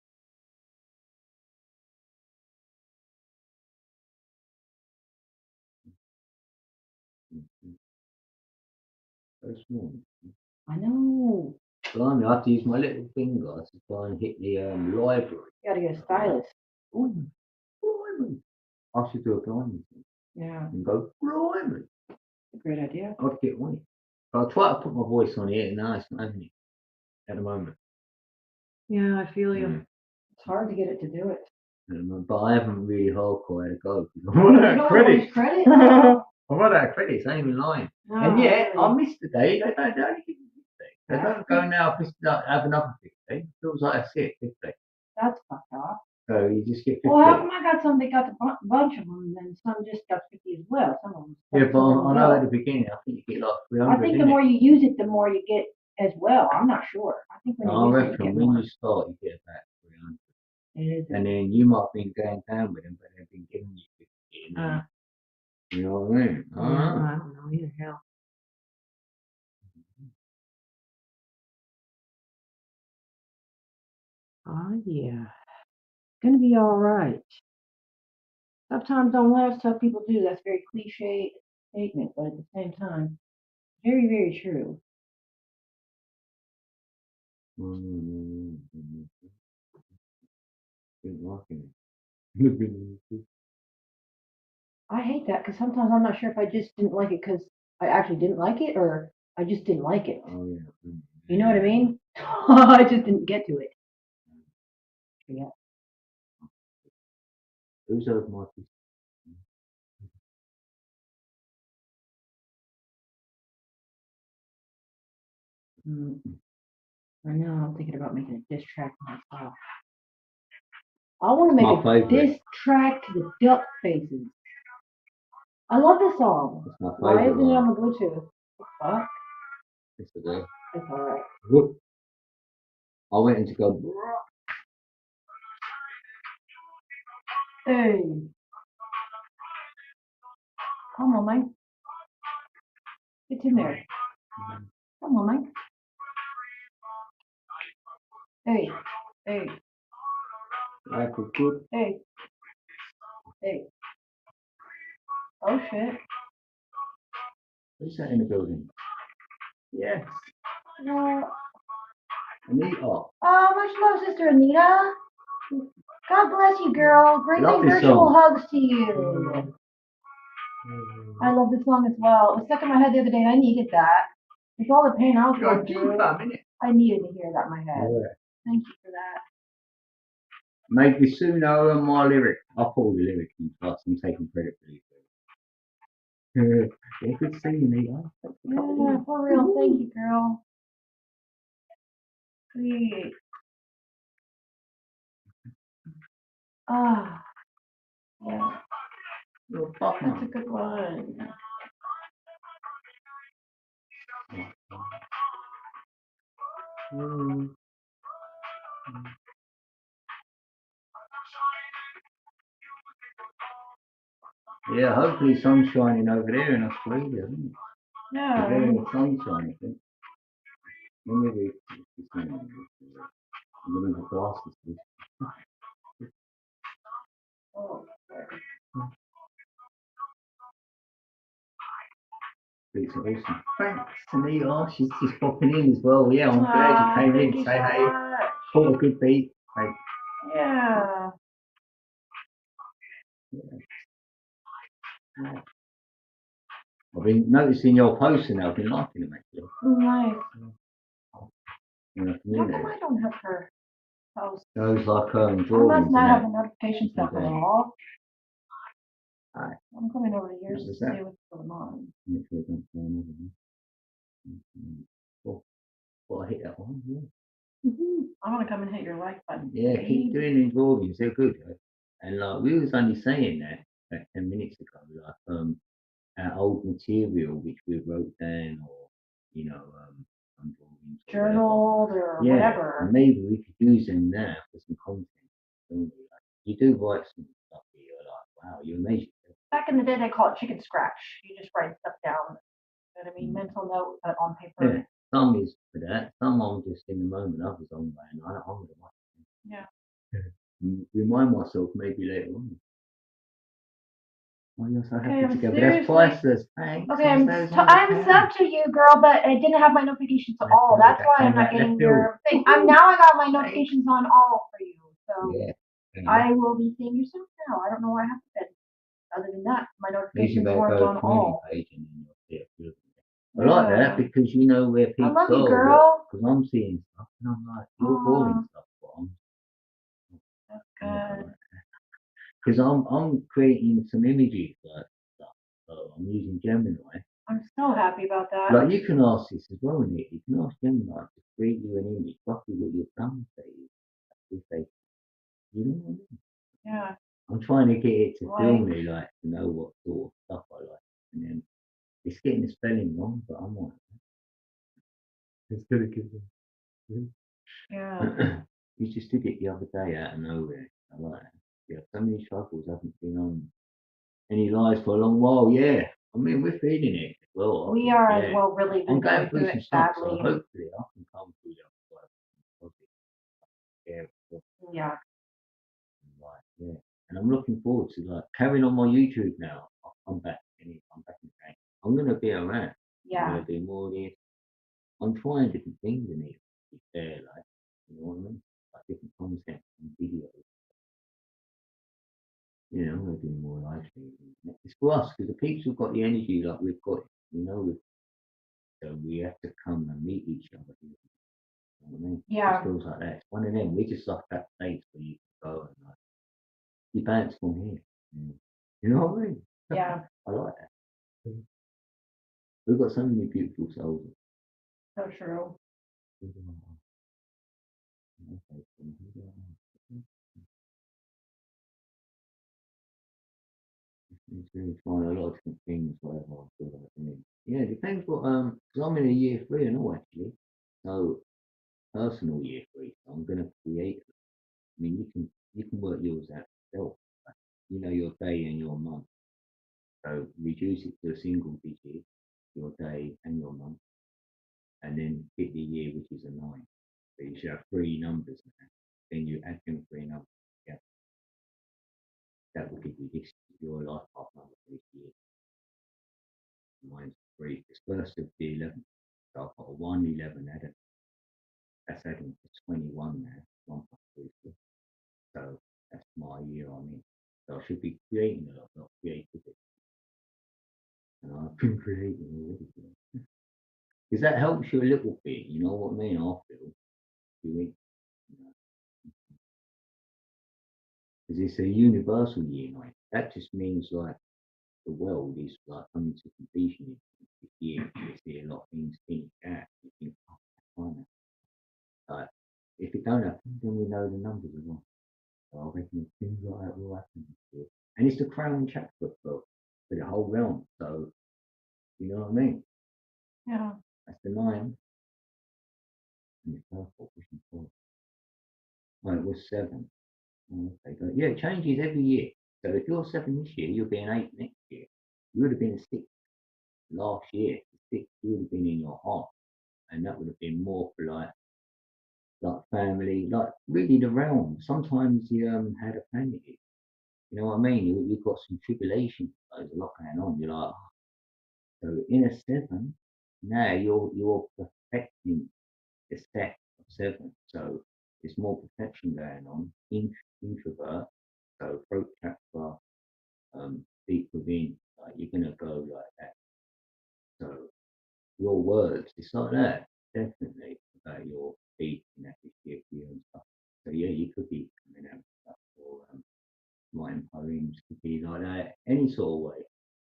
So small. I know. Blimey, I have to use my little finger to try and hit the library. You gotta get a stylus. Blimey. Blimey. I should do a blimey thing Yeah. and go, blimey. Great idea. I'd get on it. But I try to put my voice on it, and now it's not having it at the moment. Yeah, I feel you. Mm. It's hard to get it to do it. But I haven't really hardcore had a go. You don't want credit? I've run out of credits, I ain't even lying. No, And yet, really. I missed the day. They don't give me 50. They don't go now, have another 50. It feels like that's it, 50. That's fucked off. So you just get 50. Well, how come I got some that got a bunch of them, and then some just got 50 as well? Some of them. Yeah, but I know at the beginning, I think you get like 300. I think the more you use it, the more you get as well. I'm not sure. I think when you use it, you get when more. you start, you get about 300. It is. And then you might have been going down with them, but they've been giving you 50. And then, you know what I mean? I don't know either. Hell. Oh yeah. Gonna be all right. Sometimes don't laugh, some people do. That's a very cliche statement, but at the same time, very, very true. Good walking. Oh I hate that because sometimes I'm not sure if I just didn't like it because I actually didn't like it or I just didn't like it. yeah. You know what I mean? I just didn't get to it. Yeah. Those are my Mm. I know. I'm thinking about making a diss track myself. I want to make a diss track to the Duck Faces. I love this song. Why isn't it on the Bluetooth? Fuck. It's okay. It's alright. I went in to go. Hey. Come on, man. Get in there. Come on, man. Hey. Hey. Hey. Hey. Oh shit. Who's that in the building? Yes. Anita. Oh, much love, Sister Anita. God bless you, girl. Great big virtual hugs to you. I love this song as well. It was stuck in my head the other day, and I needed that. With all the pain I was going through, I needed to hear that in my head. Yeah. Thank you for that. Maybe sooner than my lyric. I pulled the lyric in plus. I'm taking credit for these. Yeah, good to see you, Anita. Yeah, for real. Thank you, girl. Sweet. Ah. Yeah. That's a good one. Mm. Yeah, hopefully sun's shining over there in Australia, isn't it? Yeah. There in the sunshine, I think. Maybe it's I'm going to glasses. Oh, It's awesome. Thanks, Anita. She's just popping in as well. Yeah, I'm glad you came in. Say hey. Caught a good beat. Hey. Yeah. Yeah. I've been noticing your posts and I've been liking them actually. Nice. Yeah, How come I don't have her post? those like I must drawings not and have that. the notification stuff at all. Aye. I'm coming over to yours to What was see that? what's going on. Make sure I don't fall over there. Oh, well, I hit that one. Yeah. I want to come and hit your like button. Yeah, keep doing these drawings. They're good. And like we was only saying that like 10 minutes ago, like our old material which we wrote down, or you know, some drawings or Journaled or yeah, whatever. and maybe we could use them now for some content. Don't we? Like, you do write some stuff here, you're like, wow, you're amazing. Back in the day, they call it chicken scratch. You just write stuff down. You know what I mean? Mental note, but on paper. Yeah, some is for that. Some I'm just in the moment. Others I'm going, I'm going to watch. Yeah. Remind myself maybe later on. Oh, you're so happy I'm together. seriously- That's priceless. Thanks. Okay, I'm sub to you, girl, but I didn't have my notifications That's all. right, That's that why I'm came not out getting left your thing. Now I got my notifications on all for you. So Yeah. I will be seeing you soon now. I don't know why I have to bed. Other than that, my Usually notifications they weren't go on community all. page and then you'll see it. I like that because you know where people love you, are. girl. Because I'm seeing stuff and I'm like, you're Aw. calling stuff, but That's good. because I'm creating some images like stuff. So I'm using Gemini. I'm so happy about that. Like you can ask this as well, Nick. You can ask Gemini to create you an image, roughly what your thumb says. If they, you know what I mean? Yeah. I'm trying to get it to feel Like- me, like to know what sort of stuff I like, and then it's getting the spelling wrong, but I'm on it. It's gonna give them. Yeah. You just did it the other day out of nowhere. I like that. Yeah, so many struggles haven't been on any lives for a long while. Yeah, I mean we're feeling it as well. We are as well really I'm been going going through through some it stuff, so badly. hopefully I can come through the other side. Yeah, Yeah. right, yeah. And I'm looking forward to like carrying on my YouTube now. I'm back in the game. I'm gonna be around. I'm Yeah. gonna do more of this. I'm trying different things in it. To be fair, like you know what I mean? Like different content and videos. Yeah, I'm gonna do more live streaming. It's for us because the people who've got the energy like we've got, you know, so we have to come and meet each other. You know what I mean? Yeah. It feels like that. It's one of them. We're just like that place where you can go and like you bounce from here. You know what I mean? Yeah. I like that. We've got so many beautiful souls. So true. It's really trying a lot of different things, whatever I feel like doing. Yeah, it depends what because I'm in a year 3 and all actually. So personal year 3, so I'm gonna create. I mean you can work yours out yourself. You know your day and your month. So reduce it to a single digit, your day and your month, and then hit the year which is a 9. So you should have 3 numbers now. Then you add them 3 numbers. Yeah. That will give you this your life path number for this year. Mine's 3. It's first of the 11th. So I've got a 1, 11 added. That's adding to 21 now. 1 plus 3 is 2. So that's my year I'm in. So I should be creating a lot of creativity. And I've been creating already. Because that helps you a little bit, you know what I mean? I feel. Doing, you know. Because it's a universal year, mate. That just means like the world is like coming to completion this year. You see a lot of things finish out. You think, oh, that's fine. Like, if it don't happen, then we know the numbers are wrong. So I reckon things like that will happen this year. And it's the crown chakra for the whole realm. So, you know what I mean? Yeah. That's the 9. And it's purple, pushing forward. Oh, it was 7. Oh, okay, good. Yeah, it changes every year. So if you're 7 this year, you'll be an 8 next year. You would have been a 6 last year. The 6 you would have been in your heart, and that would have been more for like family, like really the realm. Sometimes you had a planet. You know what I mean? You've got some tribulation. There's a lot going on. You're like, oh. So in a 7, now you're perfecting the set of 7. So there's more perfection going on. Introvert, so throat chakra, deep within, like you're gonna go like that. So your words, it's like that, definitely about your speech and that this year for you and stuff. So yeah, you could be coming out with stuff or writing poems, could be like that, any sort of way.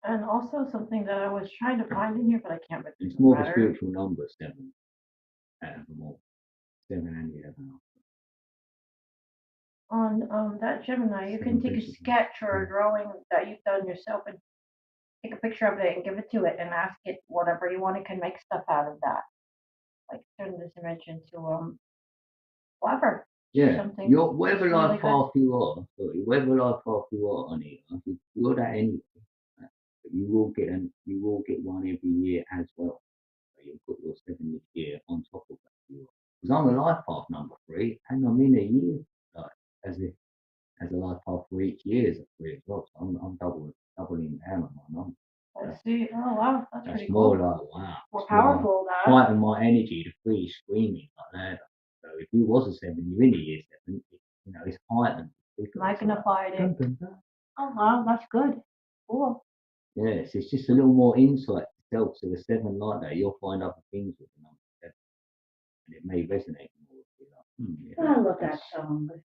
And also something that I was trying to find in here, but I can't. But It's more of a spiritual number, 7 out of them all. 7 and 11. On that Gemini, you can take a sketch or a drawing that you've done yourself and take a picture of it and give it to it and ask it whatever you want. It can make stuff out of that, like turn this image into whatever. Yeah, Something you're whatever really life good. path you are, sorry, whatever life path you are on it, you're that anyway. But you will get one every year as well. So you've got your 7 this year on top of that. Because I'm a life path number 3, and I'm in a year like as a life path for each year as a 3 as well. So I'm doubling down on my number. Let's see. Oh wow, that's That's pretty more cool. like wow. More It's powerful that. fighting my energy, the 3 screaming like that. So if you was a 7, you're in a year 7. It's heightened. Magnified it. Dun, dun, dun. Oh wow, that's good. Cool. Yes, it's just a little more insight to self. So the 7 like that, you'll find other things with the number 7, and it may resonate more with you. Like, I love that song. It's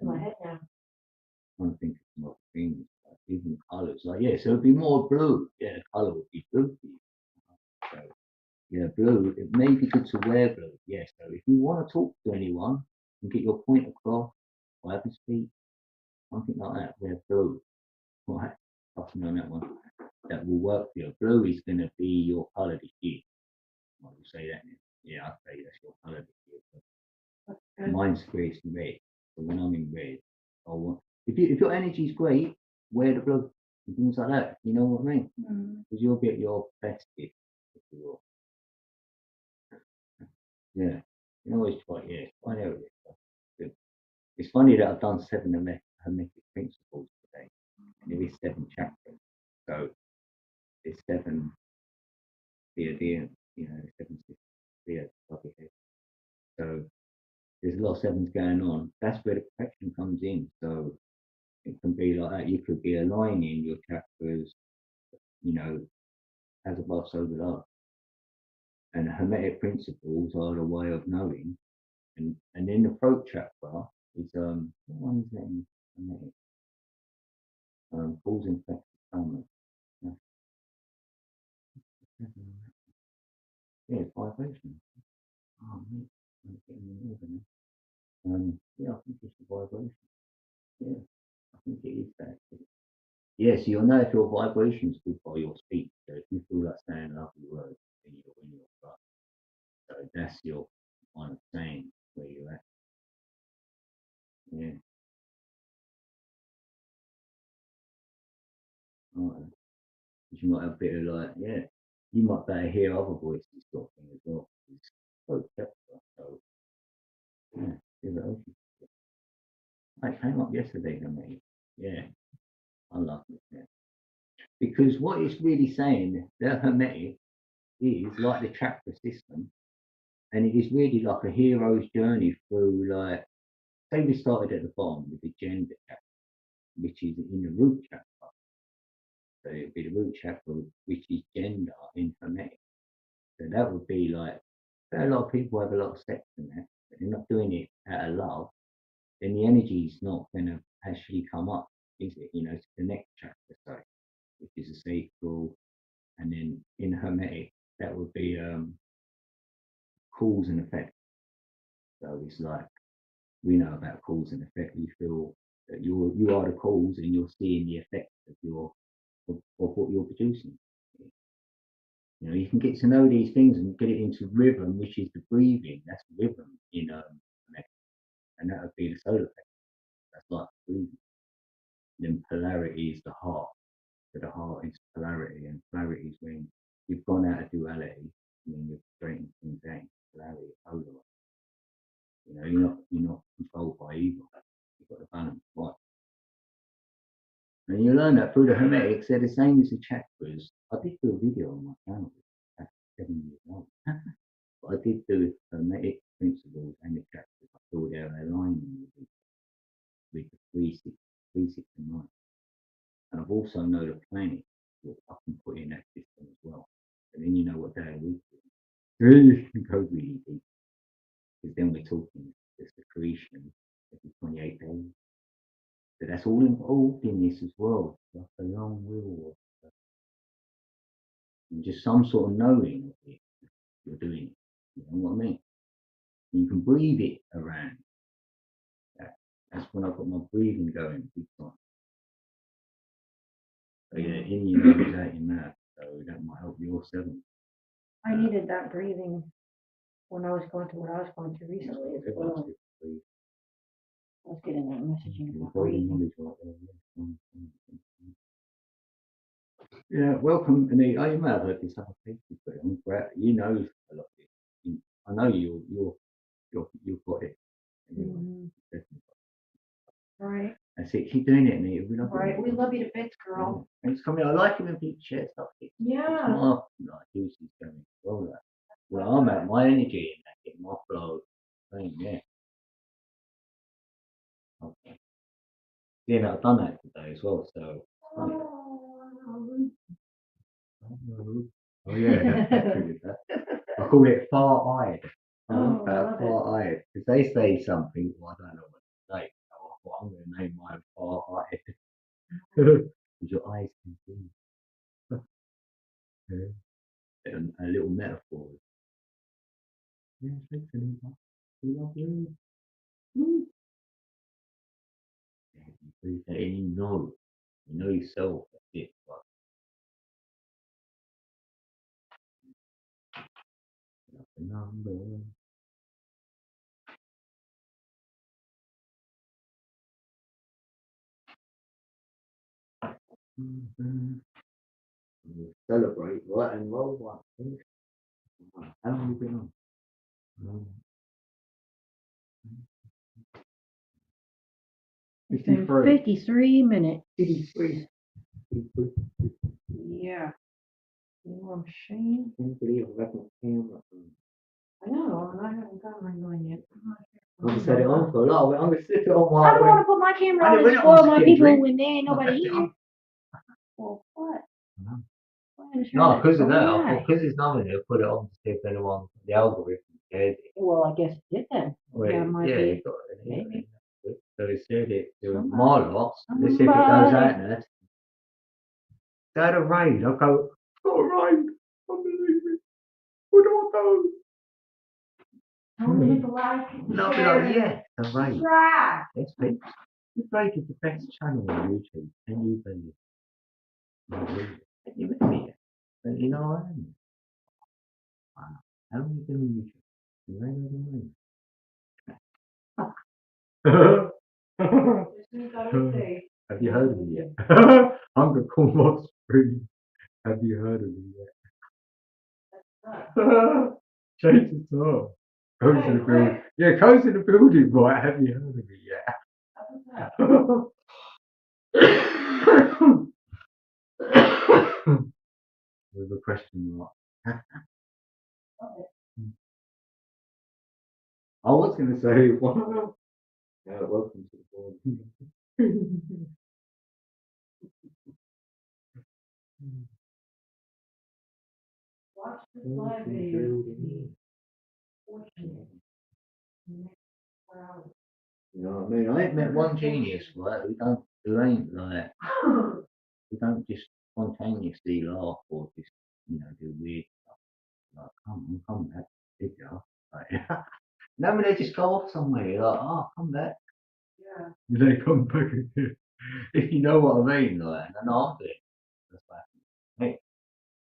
in my head now. trying to think of some other things, like even colours. Like yeah, so it'd be more blue. Yeah, the colour would be blue for you. So yeah, blue. It may be good to wear blue. Yeah. So if you want to talk to anyone and get your point across, or have a speech, something like that, wear blue. Right. Something on that one that will work for you. Blue is going to be your colour this year. I will say that now. Yeah, I'll say that's your colour this year. Mine's fiercely red. So when I'm in red, I want. If your energy's great, wear the blue and things like that. You know what I mean? Because you'll get your best gift if you will. Yeah. You can always try. Yeah, find out this stuff. Good. It's funny that I've done 7 hermetic principles today, and there is 7 chapters. So it's 7 the 7 sisters above your head. So there's a lot of 7s going on. That's where the perfection comes in. So it can be like that. You could be aligning your chakras, you know, as above, so below. And the hermetic principles are the way of knowing. And then the throat chakra is what one is that in hermetic? Cause infected stomach. Yeah, it's vibration. Oh, mate, I'm getting the order now. Yeah, I think it's the vibration. Yeah, I think it is that. Yeah, so you'll know if your vibration's good by your speech. So if you feel like saying lovely words, then you're in your gut. So that's your kind of saying where you're at. Yeah. Right. Because you might have a bit of like, yeah, you might better hear other voices sort of thing as well. It's so separate. So yeah, give it open. I came up yesterday to me. Yeah, I love it. Yeah. Because what it's really saying, the hermetic is like the chakra system, and it is really like a hero's journey through like say we started at the bottom with the gender chakra, which is in the root chakra. So it'd be the root chakra, which is gender in hermetic. So that would be like a lot of people have a lot of sex in that, but they're not doing it out of love, then the energy is not gonna actually come up, is it? It's the next chakra, sorry, which is a sacral, and then in hermetic, that would be cause and effect. So it's like we know about cause and effect. You feel that you are the cause and you're seeing the effect of what you're producing. You know, you can get to know these things and get it into rhythm, which is the breathing. That's rhythm, and that would be the solar plexus. That's like breathing. Then polarity is the heart. So the heart is polarity, and polarity is when you've gone out of duality, and then you're straightening things out into polarity, polar. You know, you're not controlled by either. You've got the balance right. And you learn that through the Hermetics. They're the same as the chakras. I did do a video on my channel at 7 years old. But I did do Hermetic principles and the chakras. I feel they're aligning with the 3, 6, and 9. And I've also know the planet that I can put in that system as well. And then you know what day of the week it is. You can go really deep. Because then we're talking the secretion every 28 days. So that's all involved in this as well. Like a long wheel of and just some sort of knowing of it. You're doing it. You know what I mean? You can breathe it around. That's when I've got my breathing going big time. So yeah, in your nose, out your mouth. So that might help your 7. I needed that breathing when I was going through what I was going through recently as well. I was getting that messaging about breathing. Yeah, welcome, Anita. You may have heard this other piece, but you know a lot of it. I know you've got it. Right. That's it. Keep doing it, Anita. We love right. We love you to bits, girl. Yeah. Thanks for coming. I like it when people share stuff. Yeah. It's not like Lucy's going well. Well, I'm at my energy and that, getting my flow. Yeah. Okay. Yeah, I've done that today as well. So. Oh yeah, that's pretty good. I call it far-eyed. Far-eyed. Because they say something, well, I don't know what to say. So I thought I'm going to name mine far-eyed. Because your eyes can see. A little metaphor. Yeah, thanks, Anita. We love you. Yeah, you know yourself. That's it. But, number. Celebrate, right? And roll one. How long have you been on? It's been 53 minutes. 53. Yeah. You know what I'm saying? I can't believe I've got my camera. I know, and I haven't got mine going yet. I'm going to set it on for a lot. I'm going to slip it on while I don't want to put my camera on and spoil my people when there ain't nobody here. Well, what? No, because of that. Because there's nothing there, put it on to see if anyone, the algorithm cares. Well, I guess it did then. Well, yeah, might be. Got it. Maybe. So they said it to my lots. Let's see if it goes out there. They had a raid. I go, it's got a raid. Unbelievable. Where do I go? Hit the like. And I'll be like, yeah, the raid. Subscribe. Yes, please. The raid is the best channel on YouTube. Can you believe it? Can you believe it? But you know what I mean? How long have you been on YouTube? The raid of the raid. Have you heard of me yet? I'm gonna call my screen. Have you heard of me yet? Change the top. Co's in the building. Yeah, Co's in the building, right? Have you heard of me yet? With a question mark. I was gonna say, well, welcome to the board. Watch this live video. You know what I mean? I ain't met one genius, right? Who ain't like, we don't just spontaneously laugh or just, do weird stuff. Like, come back, did you? Like, no, but they just go off somewhere. You're like, oh, come back. Yeah. They come back again. If you know what I mean, like, and I'm doing. That's like, hey,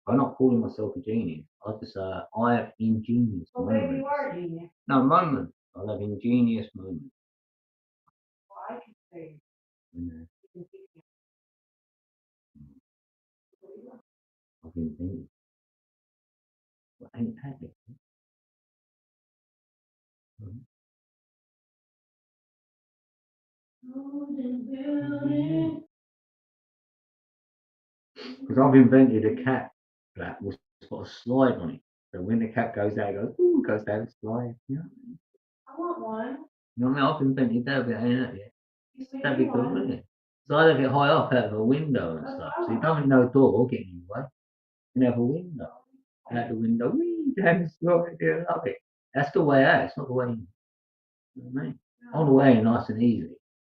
I'm not calling myself a genius. I just I have ingenious Well, maybe moments. you are a genius. No, moments. I have ingenious moments. Well, I can say You know, you can teach me. I've invented. Well, ain't that it? Because I've invented a cat that was got a slide on it. So when the cat goes out, it goes, ooh, goes down the slide. You know? I want one. You know what I mean? I've invented that, but ain't that yet? You That'd be good, wouldn't it? So I'd have it high up out of a window and stuff. So you don't need no door getting in the way. You can have a window. Out the window, wee, down the slide. Yeah, I love it. That's the way out. It's not the way in. You know what I mean? On the way in, nice and easy.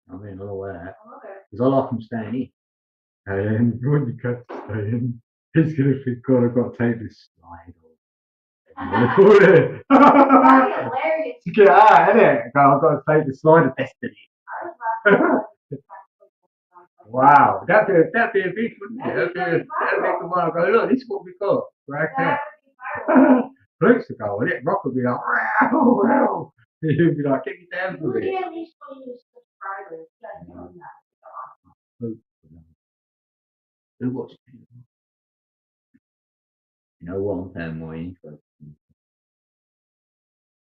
I mean, on the way out. Because I like them staying in. And when the cat's staying, he's going to think, God, I've got to take this slide off. That's hilarious. To get out, innit? I've got to take the slide of destiny. Wow, that'd be a big one. That'd be a good one. I go, look, this is what we got. Right there. Police would go on it. Rock would be like, wow, wow. He'd be like, get me down for it. You at least want your subscribers. You know that. Who watches it? You know what? I'm paying more intro.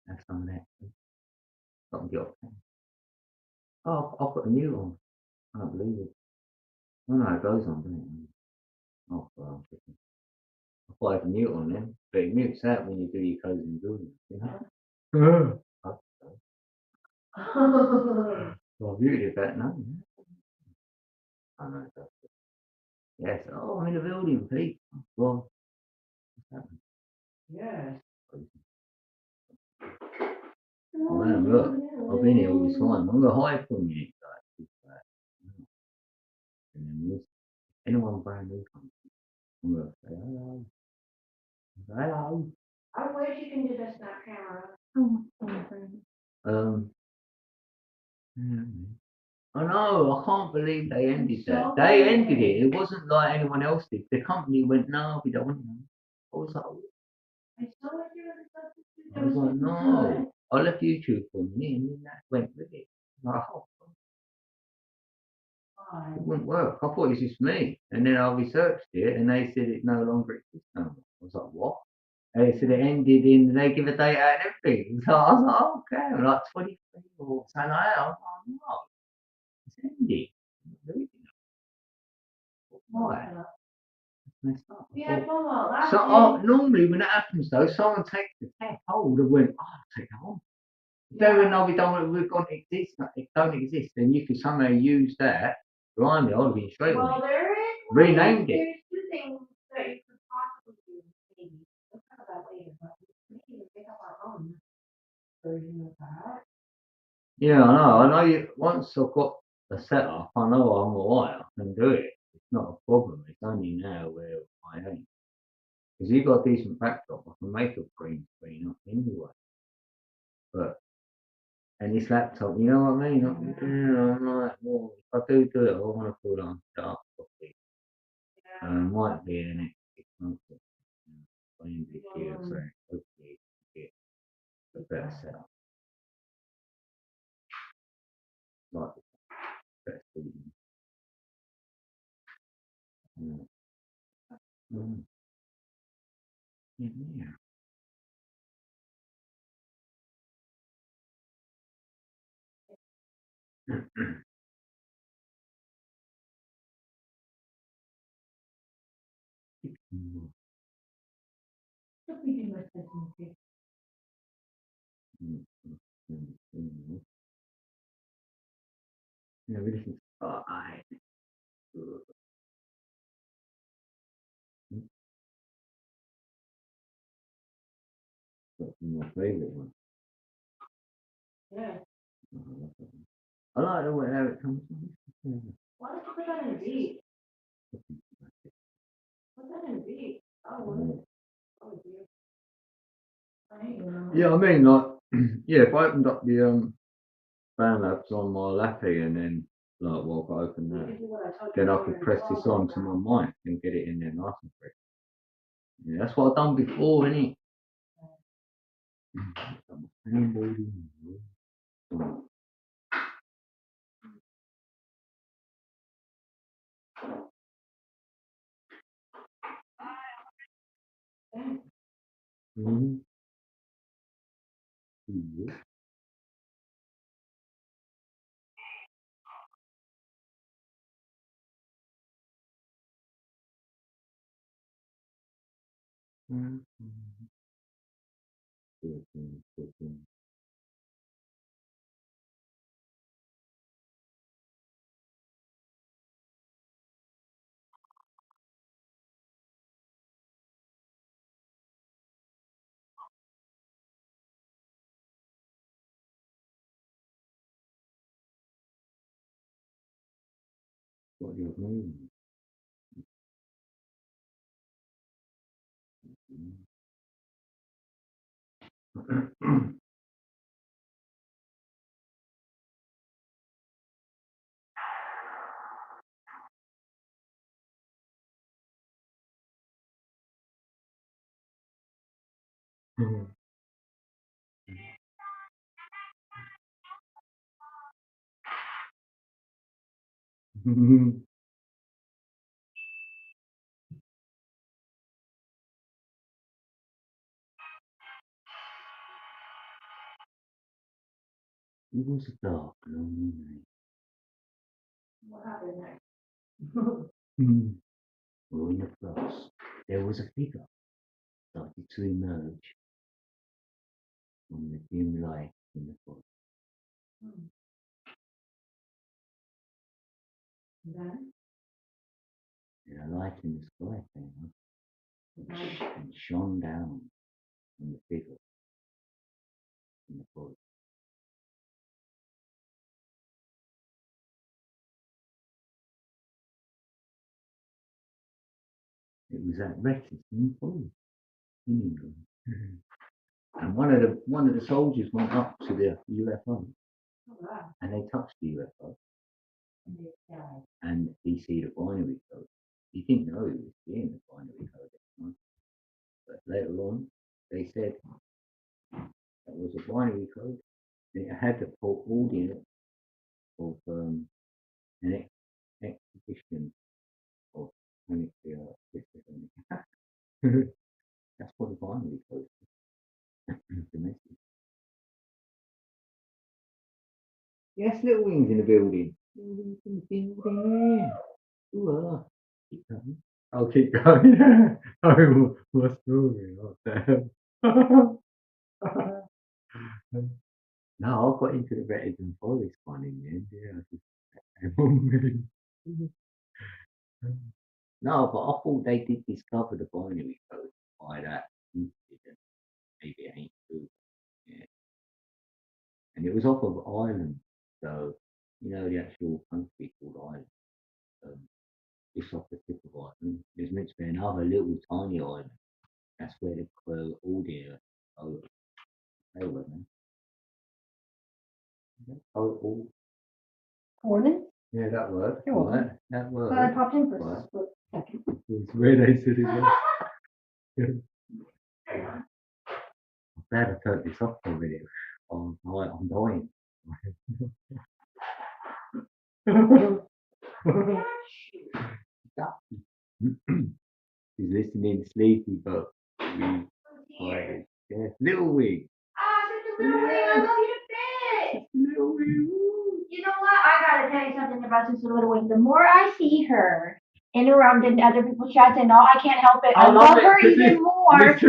That's some of that. Got to get off. Oh, I've got a new one. I don't believe it. Oh no, it goes on, doesn't it? Oh, well, I thought I had a mute on then, but it mutes out when you do your codes and buildings. You know? Well, I muted that now. I know it does. Yes. Oh, I'm in a building, Pete. Well, what's happening? Yes. Oh, man, look, I've been here all this time. I'm going to hide for a minute, guys. And then this, anyone brand new comes, I'm going to say hello. Hello. I wish you can do the snap camera. I know, I can't believe they ended that. They ended it. It wasn't like anyone else did. The company went, no, we don't want them. I was like, no. I left YouTube for a minute and then that went with it. Like, oh, it wouldn't work. I thought it was just me. And then I researched it and they said it no longer exists no more. I was like, what? And they said it ended in, they give a date out and everything. So I was like, oh, okay, I'm like 23 or something like that. I was like, no, it's ending. Why? Messed up. Yeah, So normally when that happens though, someone takes the tech hold and went, oh, take that on. Then we know we don't exist, it don't exist, then you could somehow use that. Blimey, I'd have been straight on it. there is Renamed it. There's two things that you could possibly do, maybe. We'll talk about later, but we can make up our own version of that. Yeah, I know you once I've got a setup, I know I'm alright, I can do it. It's not a problem. It's only now where I ain't. Because you've got a decent backdrop, I can make a green screen up anyway. But and this laptop, you know what I mean? I'm like, well, if I do it, I want to feel like I'm set up properly. Might be in the next 6 months or something, this year, so hopefully get a better setup. Like better seating. Yeah. Yeah, we listen. Oh, that's my favourite one. Yeah. I like the way how it comes from. Why don't you put that in a beat? Put that in a beat. Oh, dear. Yeah, I mean, like, yeah, if I opened up the Labs on my lappy and then, like, well, if I open that, then I could press this on to my mic and get it in there nice and quick. Yeah, that's what I've done before, innit? Mm-hmm. What do you mean? It was a dark, lonely night. What happened next? Well, in the grass, there was a figure started to emerge from the dim light in the forest. Then? And a light in the sky came up and shone down on the figure in the forest. It was at Wrexham Forest in England. And one of the soldiers went up to the UFO and they touched the UFO and he see the binary code. He didn't know he was seeing the binary code at the time. But later on, they said that was a binary code. And it had the full audience of an exhibition of nuclear system. That's what the binary code is. The message. Yes, little wings in the building. Little wings in the building. Ooh, keep going. I'll keep going. Oh, what's story? Oh, damn. No, I got into the Wrexham Forest one in the end. Yeah, I just came on me. No, but I thought they did discover the binary code by that incident. Maybe it ain't true. Yeah. And it was off of Ireland. So, you know, the actual country called Ireland. Um, just off the tip of Ireland. There's meant to be another little tiny island. That's where the all the they were, man. Oh, Gordon? yeah, that word. You're welcome. Right, that word. I popped in for Right. a split second. It's where they said it was. I'm glad I turned this off already. I'm dying. He's listening sleepy, but we, yeah, little wig. Sister Little Wing, I love you to bits. Little wig. You know what? I gotta tell you something about Sister Little Wing. The more I see her interrupting other people's chats and all, I can't help it. I love her even more. And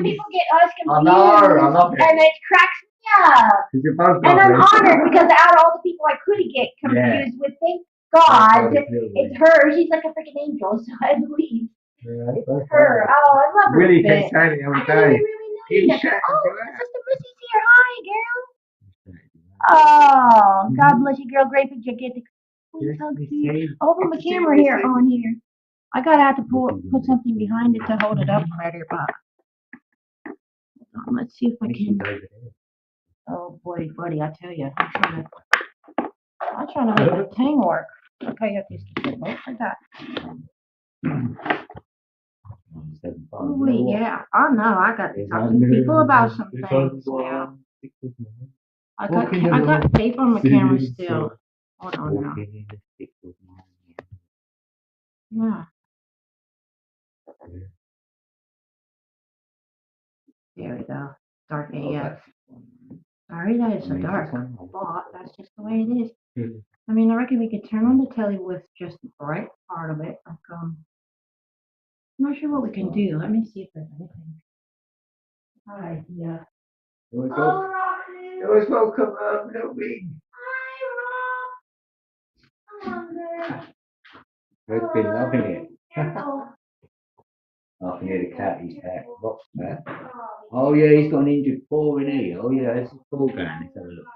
people get us confused. I love it. And it cracks me up. And I'm honored because out of all the people I could get confused with, thank God it's her. She's like a freaking angel, so at least. Yeah, it's her. Oh, I love her. Really kept saying it every day. Oh, Sister Missy's here. Hi, girl. Oh, God bless you, girl. Great picture. Get the please hug you. I'll put my camera here on here. I gotta have to put something behind it to hold it up better, but let's see if I can. Oh boy, buddy, I tell you, I'm trying to make the thing work. Okay, you have to stick it like that. I'm just having fun. Oh, yeah. I know. I got to talk to people about some things now. I got tape on my camera still. Hold on now. Yeah. There we go. Dark AF. Sorry that it's so dark, but that's just the way it is. I mean, I reckon we could turn on the telly with just the bright part of it. Like, I'm not sure what we can do. Let me see if there's anything. Idea. You're always welcome, little big. Red's been loving it. I can hear the cat, he's back. Rock's back. Oh yeah, he's got an injured paw, isn't he? Oh yeah, there's his paw going. Let's have a look.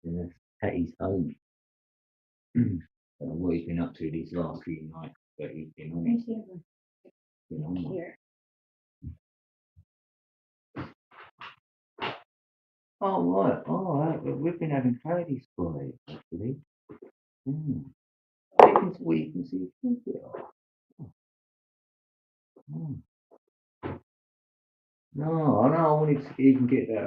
Yeah, Patty's home. I don't know what he's been up to these last few nights, but he's been on it. Been on it. Oh right, we've been having Patty's Friday actually. You can see it. Oh. No, I know. I wanted to even get that.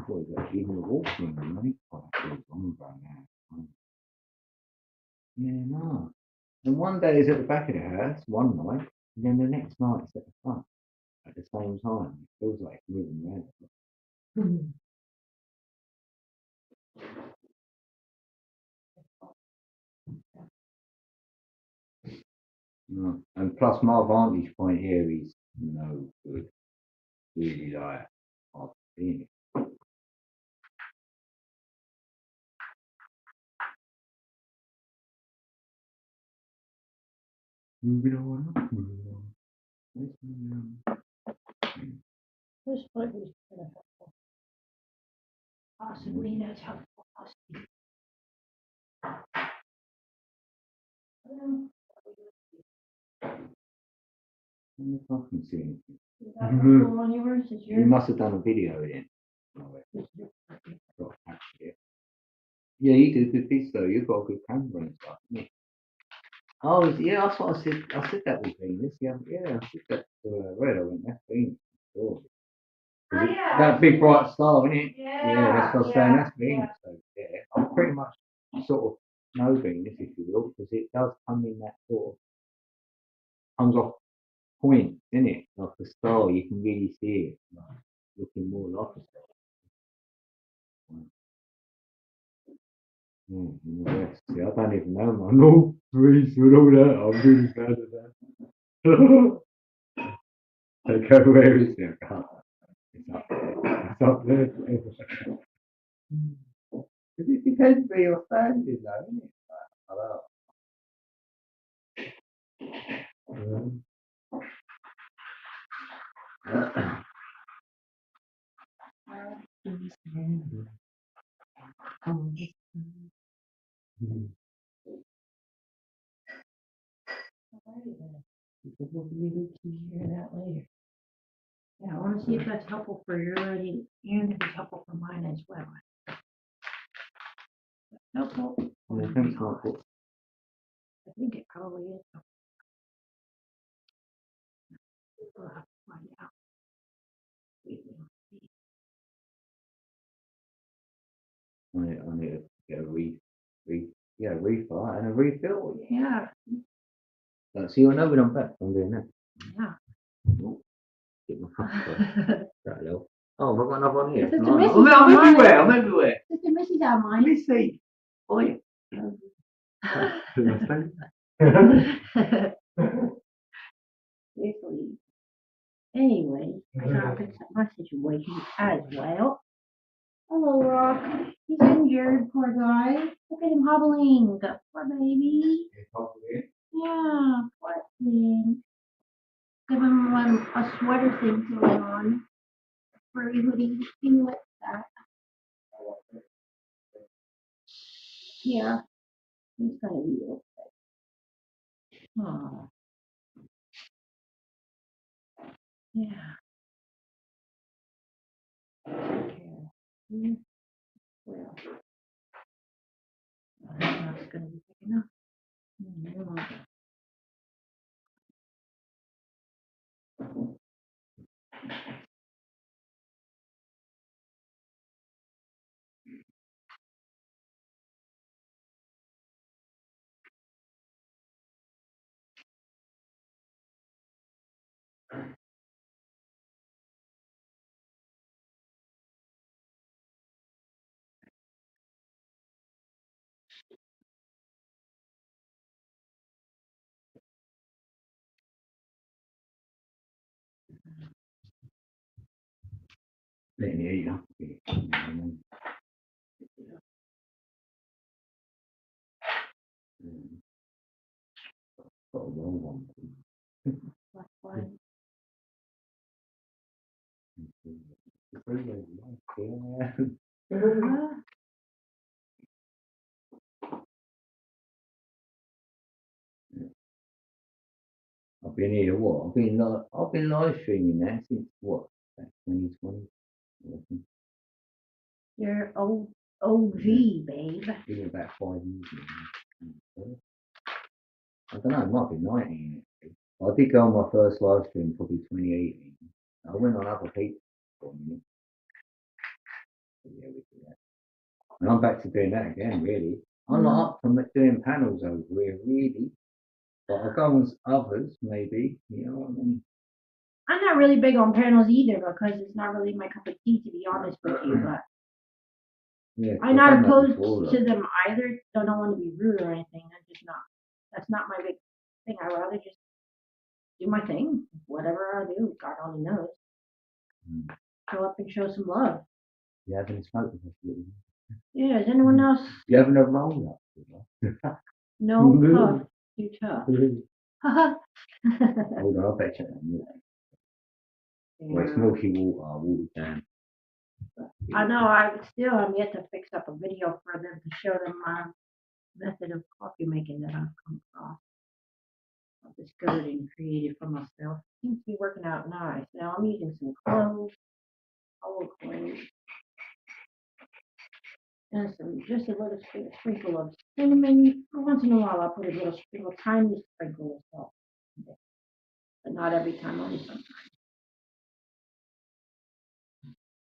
What is that? Even the walking money. Oh, that's on about now. Yeah, no. And one day it's at the back of the house, one night, and then the next night it's at the front at the same time. It feels like moving around. No. And plus, my vantage point here is no good. Really, like I've seen it. Moving on. This foot is helpful. Possibly that's helpful. Possibly. I can see anything. Is that helpful on yours? Is You yours? must have done a video in it. Yeah, you do good bits though. You've got a good camera and stuff. Yeah. Oh yeah, that's what I said. I said that with Venus. Yeah, I said that to Red. I went, that's Venus. Sure. That big bright star, isn't it? Yeah, that's what I was saying. That's Venus. So yeah, I pretty much sort of know Venus, if you will, because it does come in that sort of comes off point, isn't it? Like a star, you can really see it, like, looking more like a star. And the rest. See, I don't even know my North Greece and all that. I'm really bad at that. They go, where is it? I can't. It's up there. It's up there. Because it depends where you're standing, though, isn't it? Hello. Hear that later. Yeah, I want to see if that's helpful for your reading and if it's helpful for mine as well. Helpful. Yeah, thanks, Michael. I think it probably is helpful. We'll have to find out. We will see. I need to get a refill and a refill. Yeah. See, I know when I'm back, I'm doing that. Yeah. Oh, get my phone. That little. Oh, I've got another one here. Sister No, Missy's I'm on everywhere. mine. I'm everywhere. Sister Missy's on mine. Missy. Oi. Seriously. Anyway, I gotta fix up my situation as well. Hello, Rock. He's injured, poor guy. Look at him hobbling. Poor baby. Yeah, what thing? Give him a sweater thing going on. Furry hoodie. He likes that. Yeah, he's gonna be okay. Oh, yeah. Okay. Well, that's gonna be big enough. Mm. There you go. Got a long one. What one? I've been here what? I've been live streaming now since what? 2020. You're OG, babe. Been about 5 years now. I don't know, it might be 19 actually. I did go on my first live stream probably 2018. I went on other people for a minute. But yeah, we do that. And I'm back to doing that again, really. I'm not up for doing panels over here, really. But I'll go on others, maybe. You know what I mean? I'm not really big on panels either because it's not really my cup of tea, to be honest with you. But Yeah, I'm not opposed to them either. So I don't want to be rude or anything. I'm just not. That's not my big thing. I'd rather just do my thing. Whatever I do, God only knows. Show up and show some love. You haven't spoken to us. Yeah, is anyone else? You haven't a roll up. No, tough. Too tough. Hold on, I'll bet you that. Well, it's milky water down. I know. I'm yet to fix up a video for them to show them my method of coffee making that I've come across. I've discovered and created for myself. Seems to be working out nice. Now I'm using some cloves, olive oil, and just a little sprinkle of cinnamon. Once in a while, I'll put a little tiny sprinkle of salt, but not every time. Only sometimes.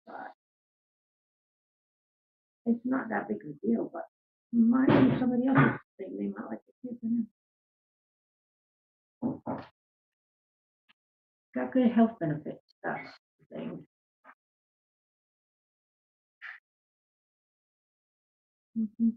But it's not that big of a deal. But might be somebody else think they might like it too. Got good health benefits. That's the thing. Mm-hmm.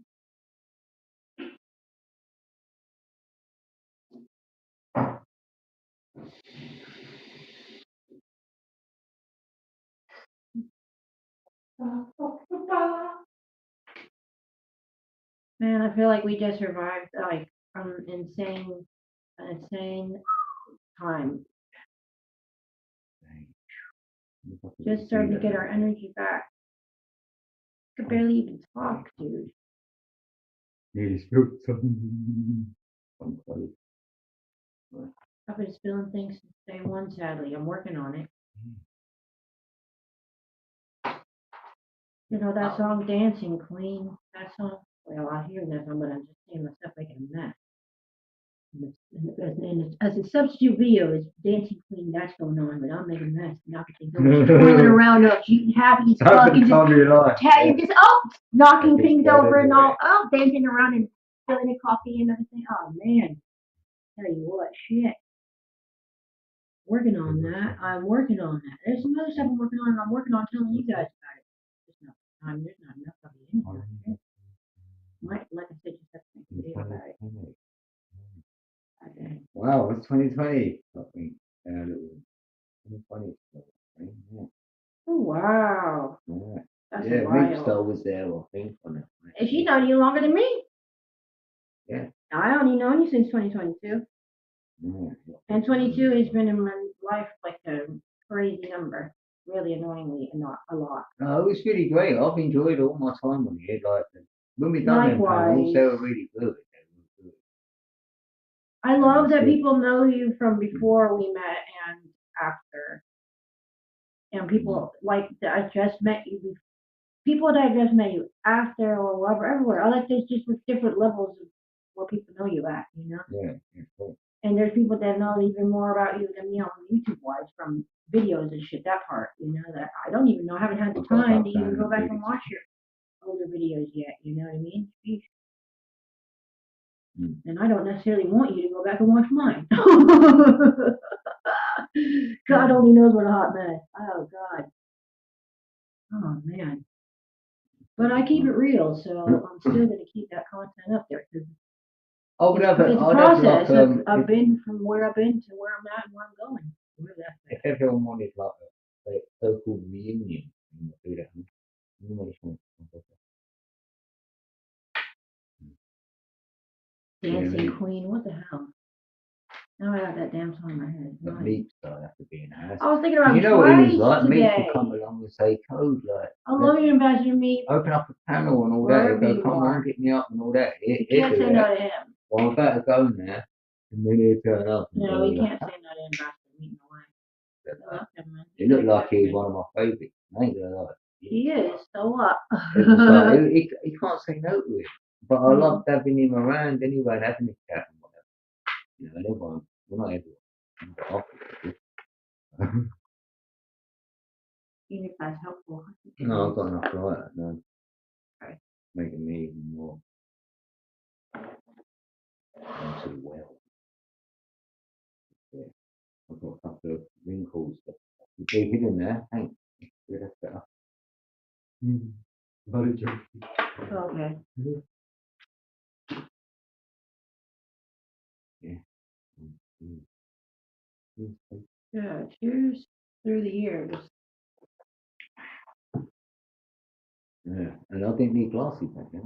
Man, I feel like we just survived like an insane time. Just starting to get our energy back. Could barely even talk, dude. Nearly spilled something. I've been spilling things since day one, sadly. I'm working on it. You know that song, Dancing Queen? That song? Well, I hear that song, but I'm just seeing myself making a mess. And as a substitute video is Dancing Queen, that's going on, but I'm making a mess. Knocking things over, twirling around, shooting happy, fucking just knocking things over and all, dancing around and spilling the coffee and everything. Oh man, tell you what, shit. Working on that. I'm working on that. There's some other stuff I'm working on, and I'm working on telling you guys about it. There's not time. There's not enough of it anymore. Might, like I said, just have to make a video about it. Wow, it's 2020. I think. 2020. Yeah. Oh wow. Yeah. That's Yeah, wild. Meat Star was there, I think, on it. Is she known you longer than me? Yeah. I only known you since 2022. And 22 has been in my life like a crazy number. Really annoyingly, not a lot. No, it was really great. I've enjoyed all my time on here. Like when we done them panels, they were really good. I love that people know you from before we met and after. And people like that I just met you. People that I just met you after or whatever, everywhere. I like there's just with different levels of where people know you at, you know? Yeah, cool. And there's people that know even more about you than me on YouTube wise from videos and shit, that part, you know, that I don't even know, I haven't had the time to even go back and watch your older videos yet, you know what I mean? And I don't necessarily want you to go back and watch mine. God only knows what a hot mess. Oh, God. Oh, man. But I keep it real, so I'm still going to keep that content up there because it's a process. I've been from where I've been to where I'm at and where I'm going. If everyone wanted like a so-called reunion, do that. Dancing Queen, what the hell? Now I got that damn song in my head. But Meek started have to be an ass. I was thinking about you know what he was like? today. Meek would come along and say code like. I love you, Ambassador Meek. Open up a panel and all that. He'd go, come on, get me up and all that. You can't say no to him. Well, I'm about to go now. And then he'd turn up. No, we can't say no to Ambassador Meek, no way. He looked like he's one of my favourites. I ain't gonna lie. He is, so what? He can't say no to it. But I loved having him around anyway and having a chat and whatever. You know, and everyone, well, not everyone. Even if that's helpful. No, I've got enough like that, no. Okay. Making me even more into the well. Yeah. I've got a couple of wrinkles that they're hidden there. Thanks. Yeah, that's better. Okay. Yeah. Yeah, cheers through the years. Yeah, and I didn't need glasses back then.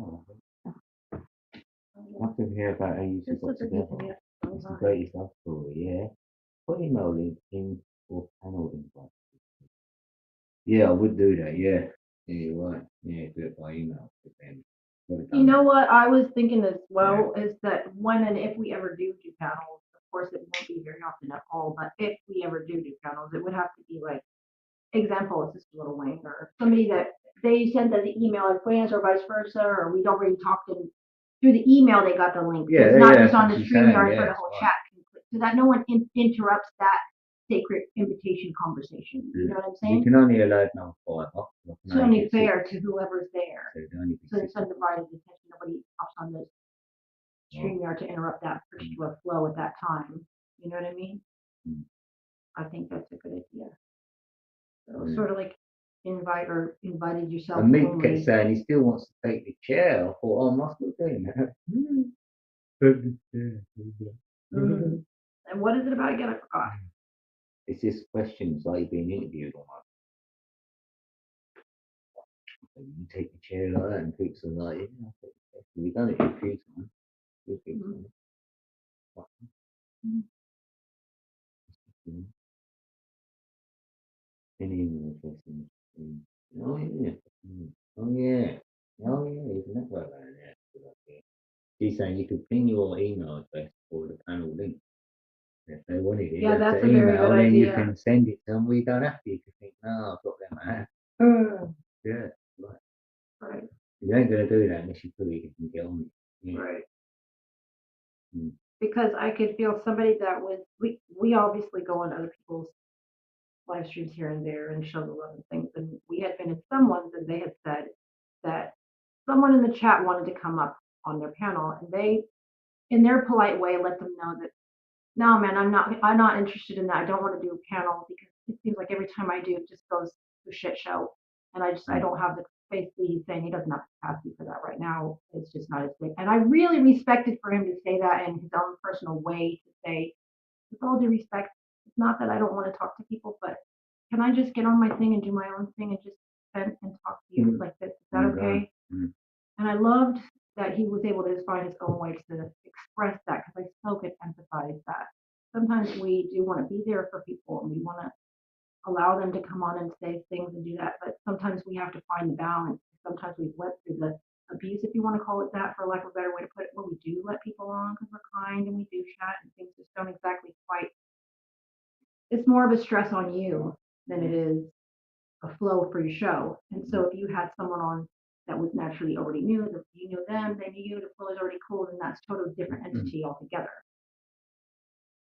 Nothing here about how you two got together. It's the greatest love story, yeah. Put email link in or panel invite. Yeah, I would do that, yeah. Yeah, you're right. Yeah, do it by email. You know what I was thinking as well is that when and if we ever do panels, of course it won't be very often at all, but if we ever do panels, it would have to be like, example, it's just Little Wayne or somebody that they send us the email in France or vice versa, or we'd already talked in through the email they got the link. Yeah, it's not just on the StreamYard for the whole chat, so that no one interrupts that sacred invitation conversation. You know what I'm saying? You can only allow number 5. It's only fair to whoever's there. So it's undivided attention. Nobody pops on the StreamYard to interrupt that particular flow at that time. You know what I mean? I think that's a good idea. So sort of like invited yourself. And Mick kept saying he still wants to take the chair. I thought, oh, I must be doing that. And what is it about again? I forgot. It's just questions like being interviewed on. You take the chair like that and people are like, yeah, we've done it a few times. Any more questions? Oh yeah. Oh yeah. Oh yeah, isn't that right there? She's saying you could pin your email address for the panel link. If they wanted it, yeah, that's a very good then idea. you can send it to them. We don't have to. You can think, no, I've got them out. Yeah, right. You ain't gonna do that unless you feel you can get on it. Yeah. Right. Because I could feel somebody that was we obviously go on other people's live streams here and there and show the love and things, and we had been in someone's and they had said that someone in the chat wanted to come up on their panel, and they, in their polite way, let them know that no, man, I'm not interested in that. I don't want to do a panel because it seems like every time I do, it just goes to a shit show, and I don't have the basically he's saying he doesn't have capacity for that right now. It's just not his thing. And I really respected for him to say that in his own personal way, to say, with all due respect, it's not that I don't want to talk to people, but can I just get on my thing and do my own thing and just vent and talk to you like this? Is that okay? And I loved that he was able to just find his own way to express that because I so could empathize that. Sometimes we do want to be there for people and we want to allow them to come on and say things and do that, but sometimes we have to find the balance. Sometimes we've went through the abuse, if you want to call it that, for lack of a better way to put it, where we do let people on because we're kind and we do chat and things just don't exactly quite. It's more of a stress on you than it is a flow for your show. And so if you had someone on that was naturally already knew, that you knew them, they knew you, the flow is already cool, then that's a totally different entity altogether.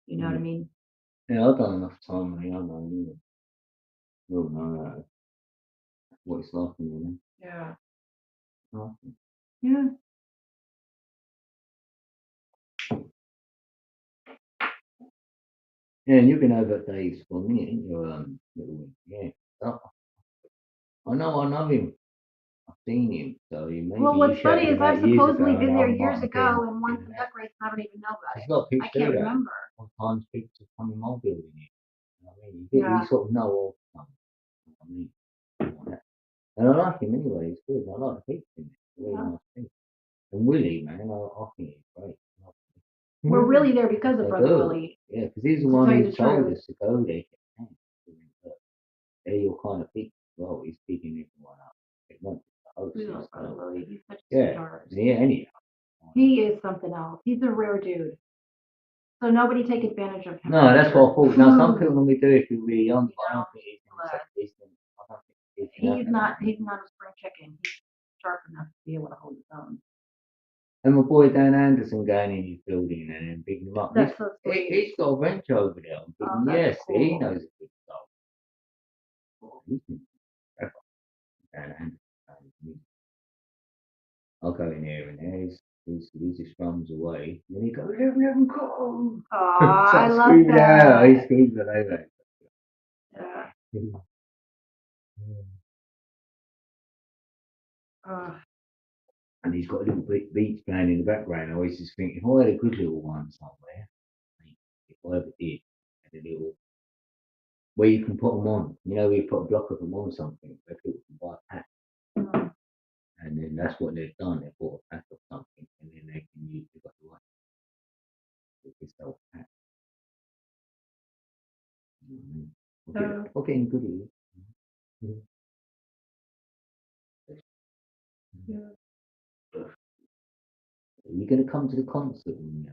You know what I mean? Yeah, I've done enough time, I know, you'll know what it's like, Yeah. Oh. Yeah. Yeah, and you've been over at Dave's for me, ain't you? Little yeah. I know him. I've seen him, so maybe Well, what's you funny shouted is I've about years supposedly ago, been and there I years might have ago been and won in some that. decorations. I don't even know about There's it. a lot of people I can't do that. remember. Sometimes people just come in my building here. You know what I mean? Yeah. You sort of know all of them. You know what I mean? And I like him anyway, he's good. I like the people in it. It's a really nice thing. And Willie, man, I think he's great. We're really there because of I Brother do. Willie. Yeah, because he's the To one tell you who the told truth. us to go there. They're your kind of people. Well, he's picking everyone up. It won't be the host, We love so- Brother Willie. He's such a Yeah, sweetheart. yeah, anyhow. He is something else. He's a rare dude. So nobody take advantage of him. No, that's what I thought. Now, some people normally do if you're really young, but I don't think he's going to take this. I don't think He's not a spring chicken. He's sharp enough to be able to hold his own. And my boy Dan Anderson going in his building and then picking him up. That's so sweet. He's got a bench over there. I'm thinking, that's yes, cool. he knows a good stuff. He's been forever. Dan Anderson. I'll go in here and he just runs away. And then he goes, we haven't got him. Aw, I love screaming that. out. He screams at over. Yeah. And he's got a little beats playing in the background. I always just think, if I had a good little one somewhere, if I ever did, had a little, where you can put them on. You know, you put a block of them on something, where people can buy a pack. And then that's what they've done. They bought a pack of something, and then they can use it like what? They sell pack. Okay, good here. Yeah. Are you going to come to the concert with me?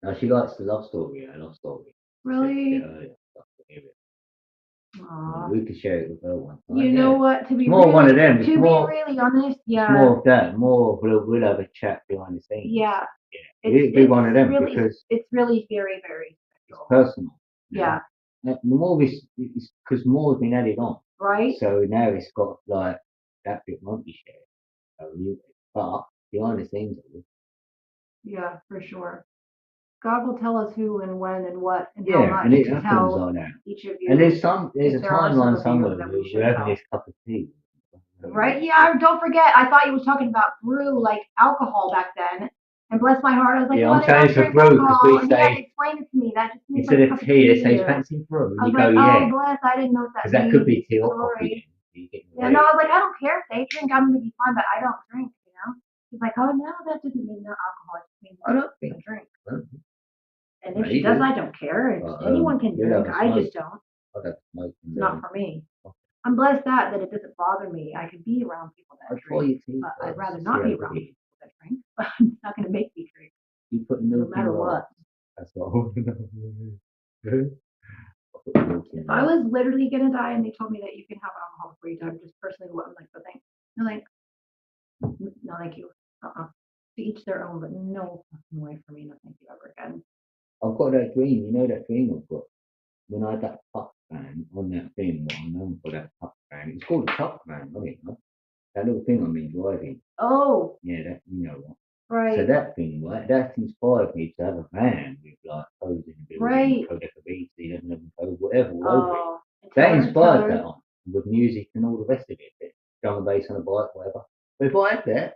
No, she likes the love story. Love story. Really? We could share it with her one time. You know what? To be more really, one of them. To be really honest, yeah. It's more of that. More we'll have a chat behind the scenes. Yeah. It'll be one of them really, because it's really very, very it's personal. Yeah. The more it's because more has been added on. Right. So now it's got like that bit won't be shared. But behind the scenes. Yeah, for sure. God will tell us who and when and what and how much and it to happens tell like that. each of you. And there's a timeline somewhere that we're having this cup of tea. Right? Yeah, don't forget, I thought you were talking about brew, like alcohol back then. And bless my heart, I was like, I'm saying for brew because we say, explain it to me. That just means instead like of tea, they say fancy brew. I was like, oh, bless, I didn't know what that because that could be tea or coffee. Yeah, no, I was like, I don't care if they drink, I'm gonna be fine, but I don't drink, you know? He's like, oh no, that doesn't mean no alcohol, it just means I don't think drink. And No, if she does, I don't care. If anyone can drink, I just don't. It's not for me. I'm blessed that it doesn't bother me. I can be around people that drink, but I'd rather not be around people that drink. But it's not going to make me drink. You put milk no matter what. That's all. If I was literally going to die and they told me that you can have alcohol before you die, I'm just personally what I'm like, but thanks. I'm like, no, thank you. To each their own, but no fucking way for me. No, thank you ever again. I've got that dream. You know that dream I've got. When I had that puck van on that thing, what I'm known for that puck van. It's called a puck van, isn't it? That little thing I've been driving. Oh. Yeah, that you know what. Right. So that thing, right, that inspired me to have a van with like codes in the building, right. code FB, 11 code, whatever, all over it. That inspired that on with music and all the rest of it. Drum and bass on a bike, whatever. But if I had that,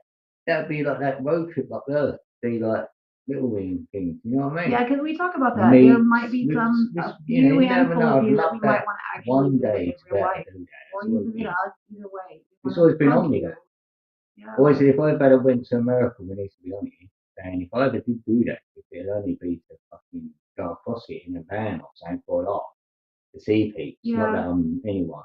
that'd be like that road trip up there. Be like little wing things, you know what I mean? Yeah, because we talk about that. There might be some you never know. I'd love that might want to actually one day in real life. Or you visit us either way. It's always been on me that. Always, if I ever went to America, we need to be honest, and if I ever did do that, if it'd only be to fucking go across it in a van or something for a lot to see peeps. Not that I'm anyone,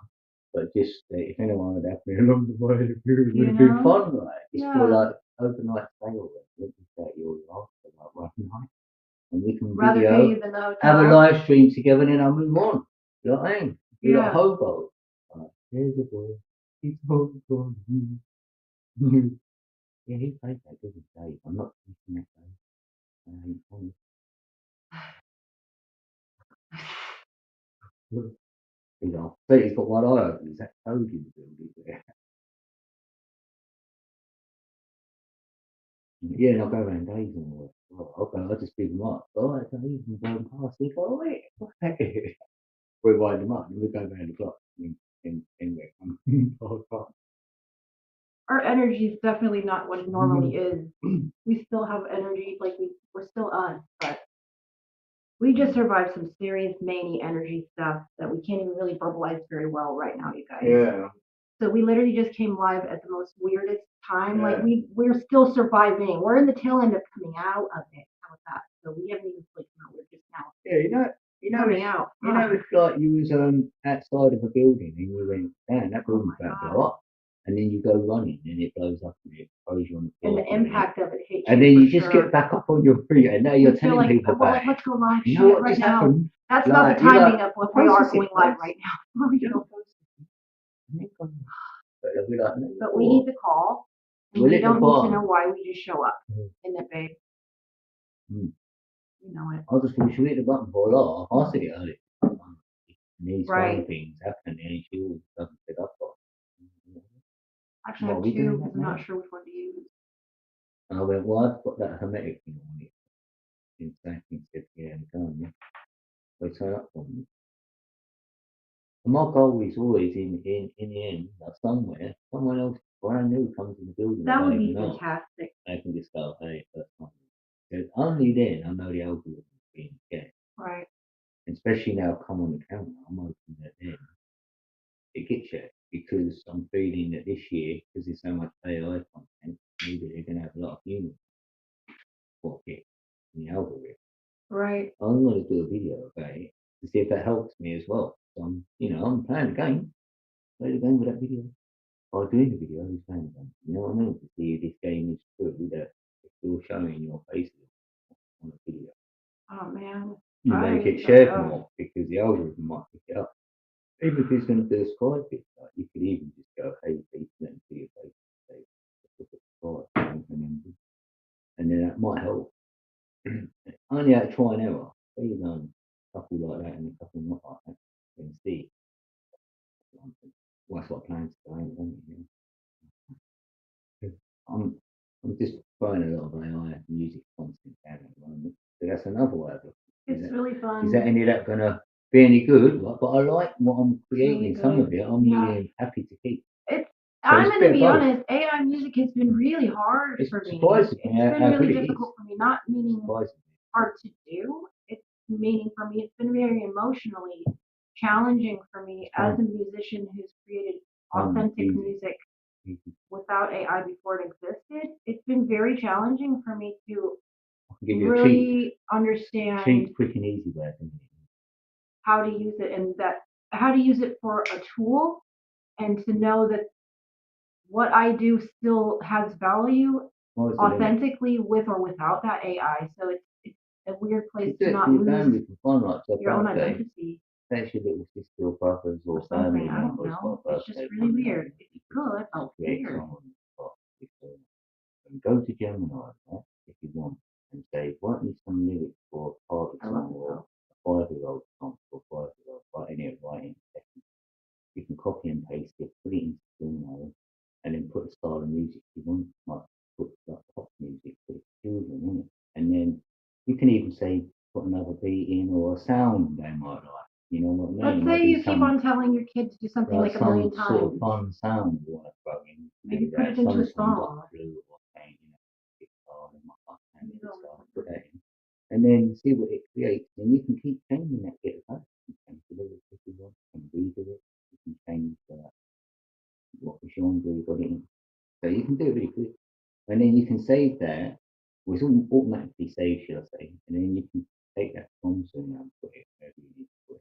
but just if anyone would have me along the way, it would have been fun, right? Just for like overnight stay or whatever, just that you're after like one night, and we can video, have a live stream together, and then I'll move on. You know what I mean? Be like hobo. There's a boy. He's hobo. Yeah, he played that, didn't he? I'm not thinking that game. You know, but he's got one eye open. Is that Toad in the building there? Yeah, and I'll go around days and all that. Okay, I'll just pick them up. All right, so he's been going past. They go, wait, we wind them up and we go around the block anyway. Our energy is definitely not what it normally is. We still have energy, like we're still us, but we just survived some serious mania energy stuff that we can't even really verbalize very well right now, you guys. Yeah. So we literally just came live at the most weirdest time. Like we're still surviving. We're in the tail end of coming out of it. How about that? So we haven't even like we're just now. Yeah, coming out. It's like you was outside of a building and you went, man, that building's about to blow up. And then you go running and it blows up and it throws you on the floor. And the impact of it hits you. And then you just get back up on your feet and now you're telling people about it. Let's go live. You know what right just now. happened? That's not the timing of what we are going live right now. But we need to call. And we don't need to know why. We just show up. Isn't it, babe? You know it. I'll just wish we hit the button for a lot. I'll see it early. These phone things happen and she always doesn't pick up on. Actually, I have two because I'm not sure which one to use. I went, well, I've got that hermetic thing on it. In fact, he said, yeah, go on, yeah. They turn up for me. And my goal is always in the end, like somewhere, someone else brand new comes in the building. That would be fantastic. I can just go, hey, that's fine. Because only then I know the algorithm is being checked. Right. Especially now, come on the camera, I'm hoping that then it gets checked because I'm feeling that this year, because there's so much AI content, maybe they're going to have a lot of humans in the algorithm. Right. I'm going to do a video about it to see if that helps me as well. So I'm playing the game. Play the game with that video. Or doing the video, who's playing the game. You know what I mean? To see if this game is true, that it's still showing your faces on the video. Oh, man. You may get shared more because the algorithm might pick it up. Even if it's going to do a sky picture, you could even just go, hey, please let me see your face. Say, look at the sky. And then that might help. Only out of try and error. You've done a couple like that and a couple not like that. And see. Well, that's what plans to do, isn't it? I'm just throwing a lot of AI music content down at the moment. So that's another way of it. It's really fun. Is that any of that going to be any good? But I like what I'm creating. Really some of it I'm really happy to keep. I'm going to be honest, AI music has been really hard for me. It's been really difficult for me, not meaning hard to do. It's meaning for me, it's been very emotionally challenging for me as a musician who's created authentic music without AI before it existed. It's been very challenging for me to really understand cheap, quick and easy way how to use it and how to use it for a tool and to know that what I do still has value authentically with or without that AI. So it's a weird place to not lose your own identity. That's your little sister or brothers or family. I don't know. It's just really weird. It's good, but weird. Go to Gemini, right, if you want, and say, write me some lyrics for a party song or a 5-year-old song for a 5-year-old, writing. You can copy and paste it, put it into Gemini, and then put a style of music you want, like put like pop music, put children in it, and then you can even say put another beat in or a sound they might like. You know what I mean? Let's say you keep on telling your kids to do something like a million times. Some sort of fun sound you want to throw in. Maybe put it into a song. Put that in, and then see what it creates, and you can keep changing that bit of that. You can change the lyrics if you want, you can redo it, you can change what genre you got it in. So you can do it really quick. And then you can save that. Well, it's all automatically saved, shall I say. And then you can take that console now and put it wherever you need to put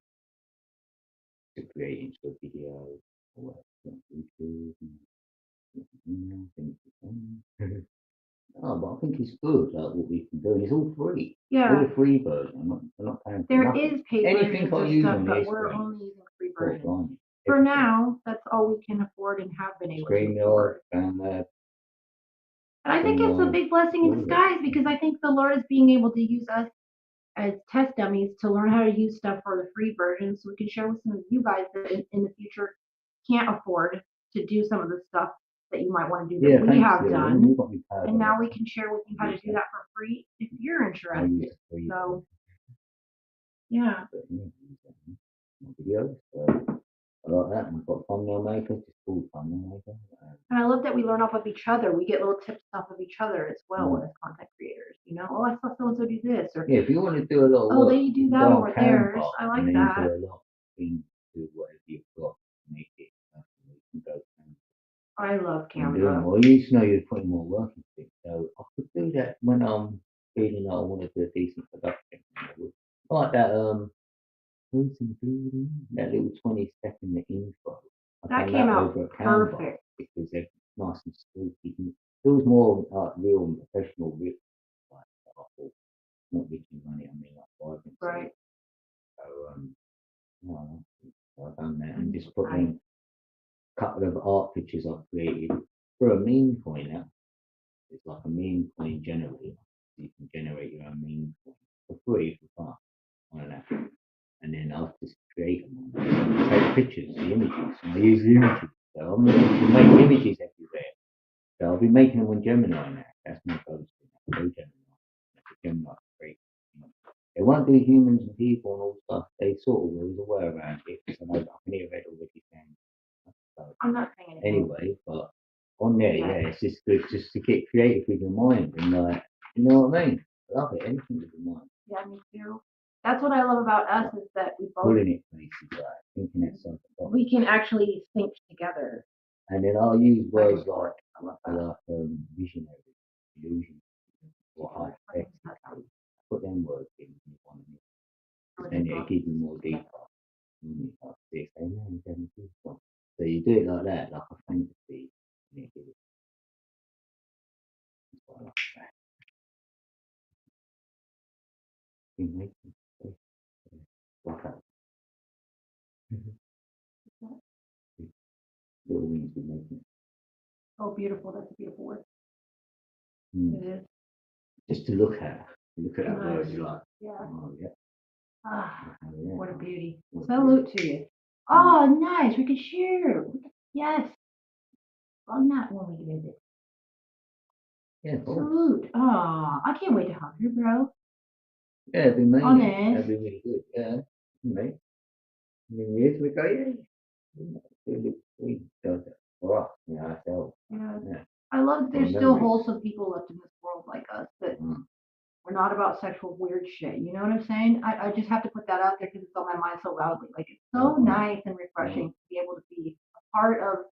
it to create into a video or whatever, like YouTube and email, things like that. Oh, but I think it's good, like what we can do, and it's all free. Yeah. All the free version. I'm not paying for There nothing. is paid Anything versions I of use stuff, on but this we're screen, only using free oh, versions. blimey. For Everything. now, that's all we can afford and have been able to StreamYard, afford. FanLab, And I think it's a big blessing in disguise because I think the Lord is being able to use us as test dummies to learn how to use stuff for the free version so we can share with some of you guys that in the future can't afford to do some of the stuff that you might want to do that we have done. And now we can share with you how to do that for free if you're interested. So, yeah. Videos. I like that. We've got thumbnail maker, just called thumbnail maker. And I love that we learn off of each other. We get little tips off of each other as well as content creators. You know, oh, I saw so and so do this, or yeah, if you want to do a lot of oh, work, they do that over theirs. I like that. Do a lot into whatever you've got to make it. You can go I love Canva. Well, you used to know you're putting more work into it, so I could do that when I'm feeling like I want to do a decent production. I like that that little 20-second intro. That came out perfect because they're nice and spooky. It feels more like real and professional, like not making money. I mean, like vibrancy. Right. So no, I've done that and just put in a couple of art pictures I've created for a meme coin. It's like a meme coin generator. You can generate your own meme coin for free for fun on an app. And then I'll just create them. Take pictures, the images. And I use the images. So I'm going to make images everywhere. So I'll be making them on Gemini now. That's my goal. Gemini great. They won't do humans and people and all stuff. They sort of will. There's a way around it. So I can hear it already saying. So, I'm not saying anything. Anyway, but on there, yeah, it's just good just to get creative with your mind and like, you know what I mean? I love it. Anything with your mind. Yeah, me too. That's what I love about us is that we both putting it places, right? Thinking outside the box. We can actually think together. And then I'll use words like visionary, illusion, or high tech. Put them words in if you want to. Then it gives you more detail. So you do it like that, like a fantasy. And it gives little wings we make. Oh, beautiful! That's a beautiful word. It is. Just to look at that word, you're like, yeah. Oh yeah. Ah, what a beauty! Salute to you. Oh, nice. We can share. Yes. On that when we visit. Yeah. Salute. Oh, I can't wait to hug you, bro. Yeah, it'd be amazing. Honest. That'd be really good. Yeah. Mate. Yes, we go, Yeah. I love that there's still wholesome people left in this world like us that we're not about sexual weird shit. You know what I'm saying? I just have to put that out there because it's on my mind so loudly. Like it's so nice and refreshing to be able to be a part of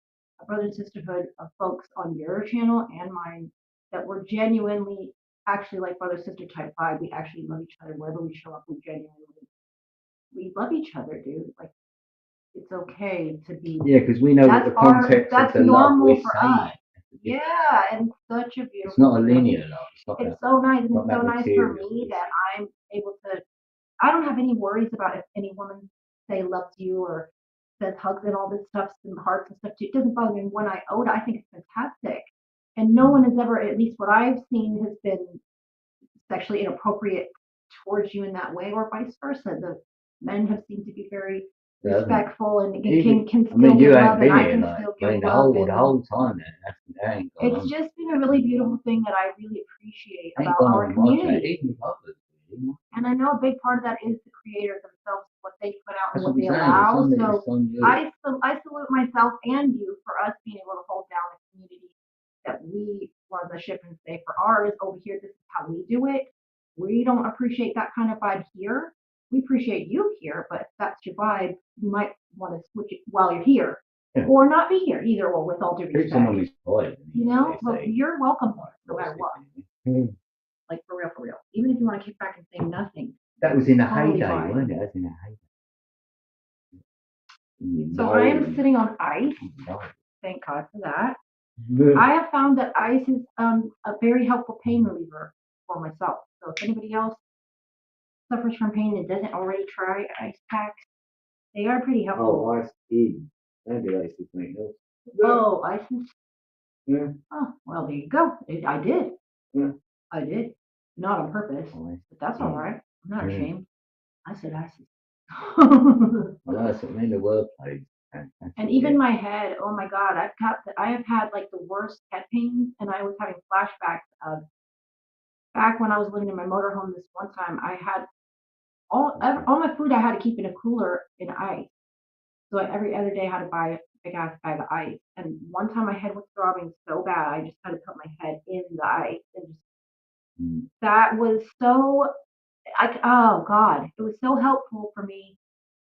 a brother and sisterhood of folks on your channel and mine that we're genuinely actually like brother sister type vibe. We actually love each other wherever we show up. We love each other, dude. Like it's okay to be. Yeah, because we know the context that's of the normal love for saying. us. Yeah, and such a beautiful. It's not a linear love. It's so nice, and it's so nice for me that I'm able to. I don't have any worries about if any woman say loves you or says hugs and all this stuff and hearts and stuff too. It doesn't bother me one iota. I think it's fantastic, and no one has ever, at least what I've seen, has been sexually inappropriate towards you in that way, or vice versa. The men have seemed to be very respectful and can still give love, and I can still give love. The whole time, it's just been a really beautiful thing that I really appreciate about our community. And I know a big part of that is the creators themselves, what they put out and what they allow. So I salute myself and you for us being able to hold down a community that we run the ship and say for ours over here. This is how we do it. We don't appreciate that kind of vibe here. We appreciate you here, but if that's your vibe, you might want to switch it while you're here. or not be here, either or, with all due Pizza on respect. his side. You know, well, you're welcome, no matter what. Like for real. Even if you want to kick back and say nothing. That was in a Totally heyday, fine. wasn't it? That was in a heyday. So I am sitting on ice. Thank God for that. I have found that ice is a very helpful pain reliever for myself. So if anybody else suffers from pain and doesn't already try ice packs, they are pretty helpful. Oh, ice in. That'd be ice something else. Oh, ice is. Yeah. Oh, well, there you go. I did. Yeah. I did. Not on purpose, but that's all right. I'm not ashamed. I said ice. Well, that's what I mean. The wordplay. And even my head, oh my God, I have had like the worst head pains, and I was having flashbacks of back when I was living in my motorhome. This one time, I had all my food I had to keep in a cooler in ice. So every other day I had to buy a big ass bag of ice. And one time my head was throbbing so bad, I just had to put my head in the ice, and just that was so. Oh God, it was so helpful for me.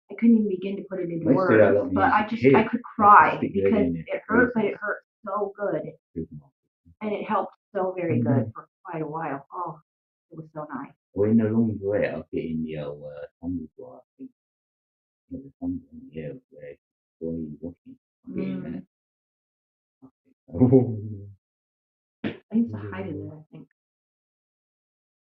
I couldn't even begin to put it into words, but I could cry because it hurt, but it hurt so good, and it helped so very good for quite a while. Oh, it was so nice. Well, in the long way, I'll get in the old tumble dryer, I think. Yeah, where you watching? I'll get in there. I used to hide in there, I think.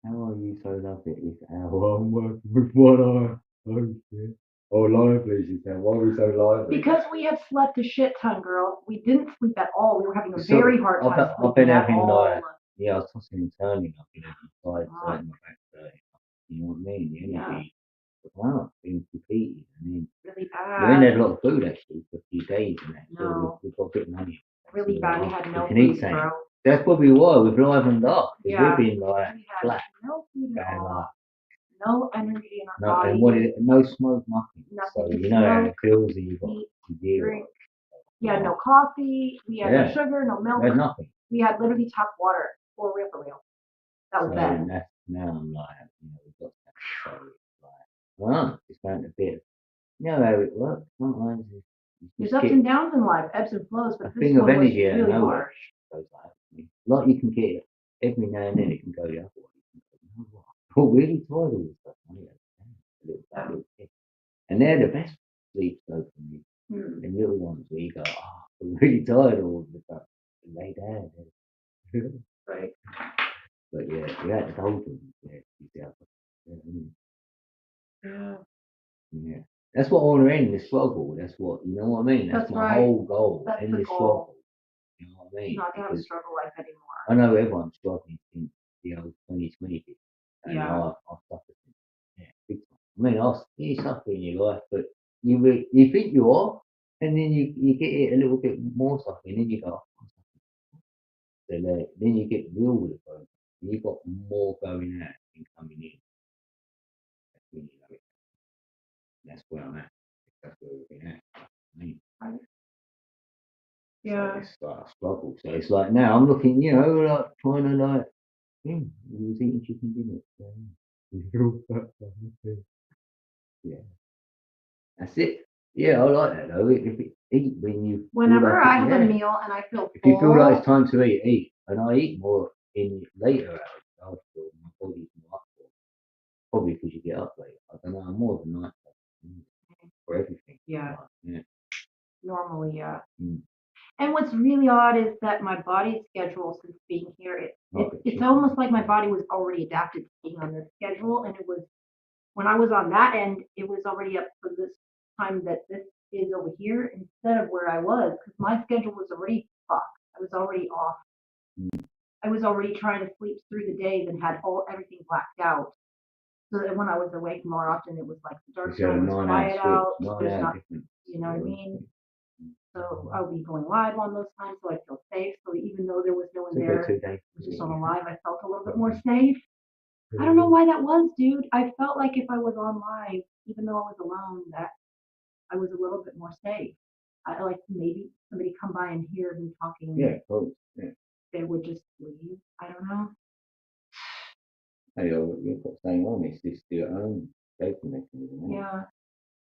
How are you so lovely? It's how I'm working with one eye. Oh shit. Oh, lively, she said. Why are we so lively? Because we had slept a shit ton, girl. We didn't sleep at all. We were having a very hard time I've been sleeping at having all. I was tossing and turning. I've been having side, my back side. You know what I mean? The energy. Wow, being depleted. I mean, really we bad. hadn't had a lot of food actually for a few days and that. No. So we've got a bit of money. Really bad. We had no can food, eat something. bro. That's probably why we've livened up. Yeah. We've been like We had flat. no food at all. No energy in our body. And what is it? No smoke, nothing. Nothing. So you know how it feels that you've got to drink. We had no coffee. We had no sugar, no milk. We had nothing. We had literally tap water. For real. That was bad. Now I'm like, we've got that. So like, it's going to be. You know how it works. Sometimes there's ups and downs in life, ebbs and flows, but this one was really harsh. Like you can get it every now and then, it can go the other way. I'm really tired of this stuff. And they're the best sleep though for me. The little ones where you go, I'm really tired of all this stuff. And lay down. Right. But yeah, you had to hold them. Yeah. That's what I want to end the struggle. That's what, you know what I mean? That's my whole goal. End the struggle. You know what I mean? Not to have a struggle life anymore. I know everyone's struggling in the old 2020 bit. And I've suffered. Yeah, big time. I mean, you suffer in your life, but you think you are, and then you get it a little bit more suffering, and then you go, so then you get real with it, bro. You've got more going out than coming in. That's when you know it. That's where I'm at. That's where we've been at. I mean, so it's like a struggle. So it's like now I'm looking, like trying to like, we was eating chicken dinner. Yeah. That's it. Yeah, I like that though. If it eat when you. Whenever I have a meal and I feel full. If you feel like it's time to eat. And I eat more in later hours. I feel my body's more up for it. Probably because you get up later. I don't know. I'm more of a night person for everything. Yeah. Yeah. Normally, yeah. And what's really odd is that my body's schedule since being here, it's almost like my body was already adapted to being on this schedule, and it was when I was on that end, it was already up for this time that this is over here instead of where I was, because my schedule was already fucked. I was already off. I was already trying to sleep through the days and had everything blacked out. So that when I was awake more often, it was like the dark time was quiet out. There's not, you know what I mean? So I would be going live on those times, so I feel safe. So even though there was no one there, it was just on a live, I felt a little bit more safe. I don't know why that was, dude. I felt like if I was on live, even though I was alone, that I was a little bit more safe. I like maybe somebody come by and hear me talking. Yeah, of course. Yeah. They would just leave. I don't know. Hey, you've got saying on it's just your own safety mechanism. Yeah.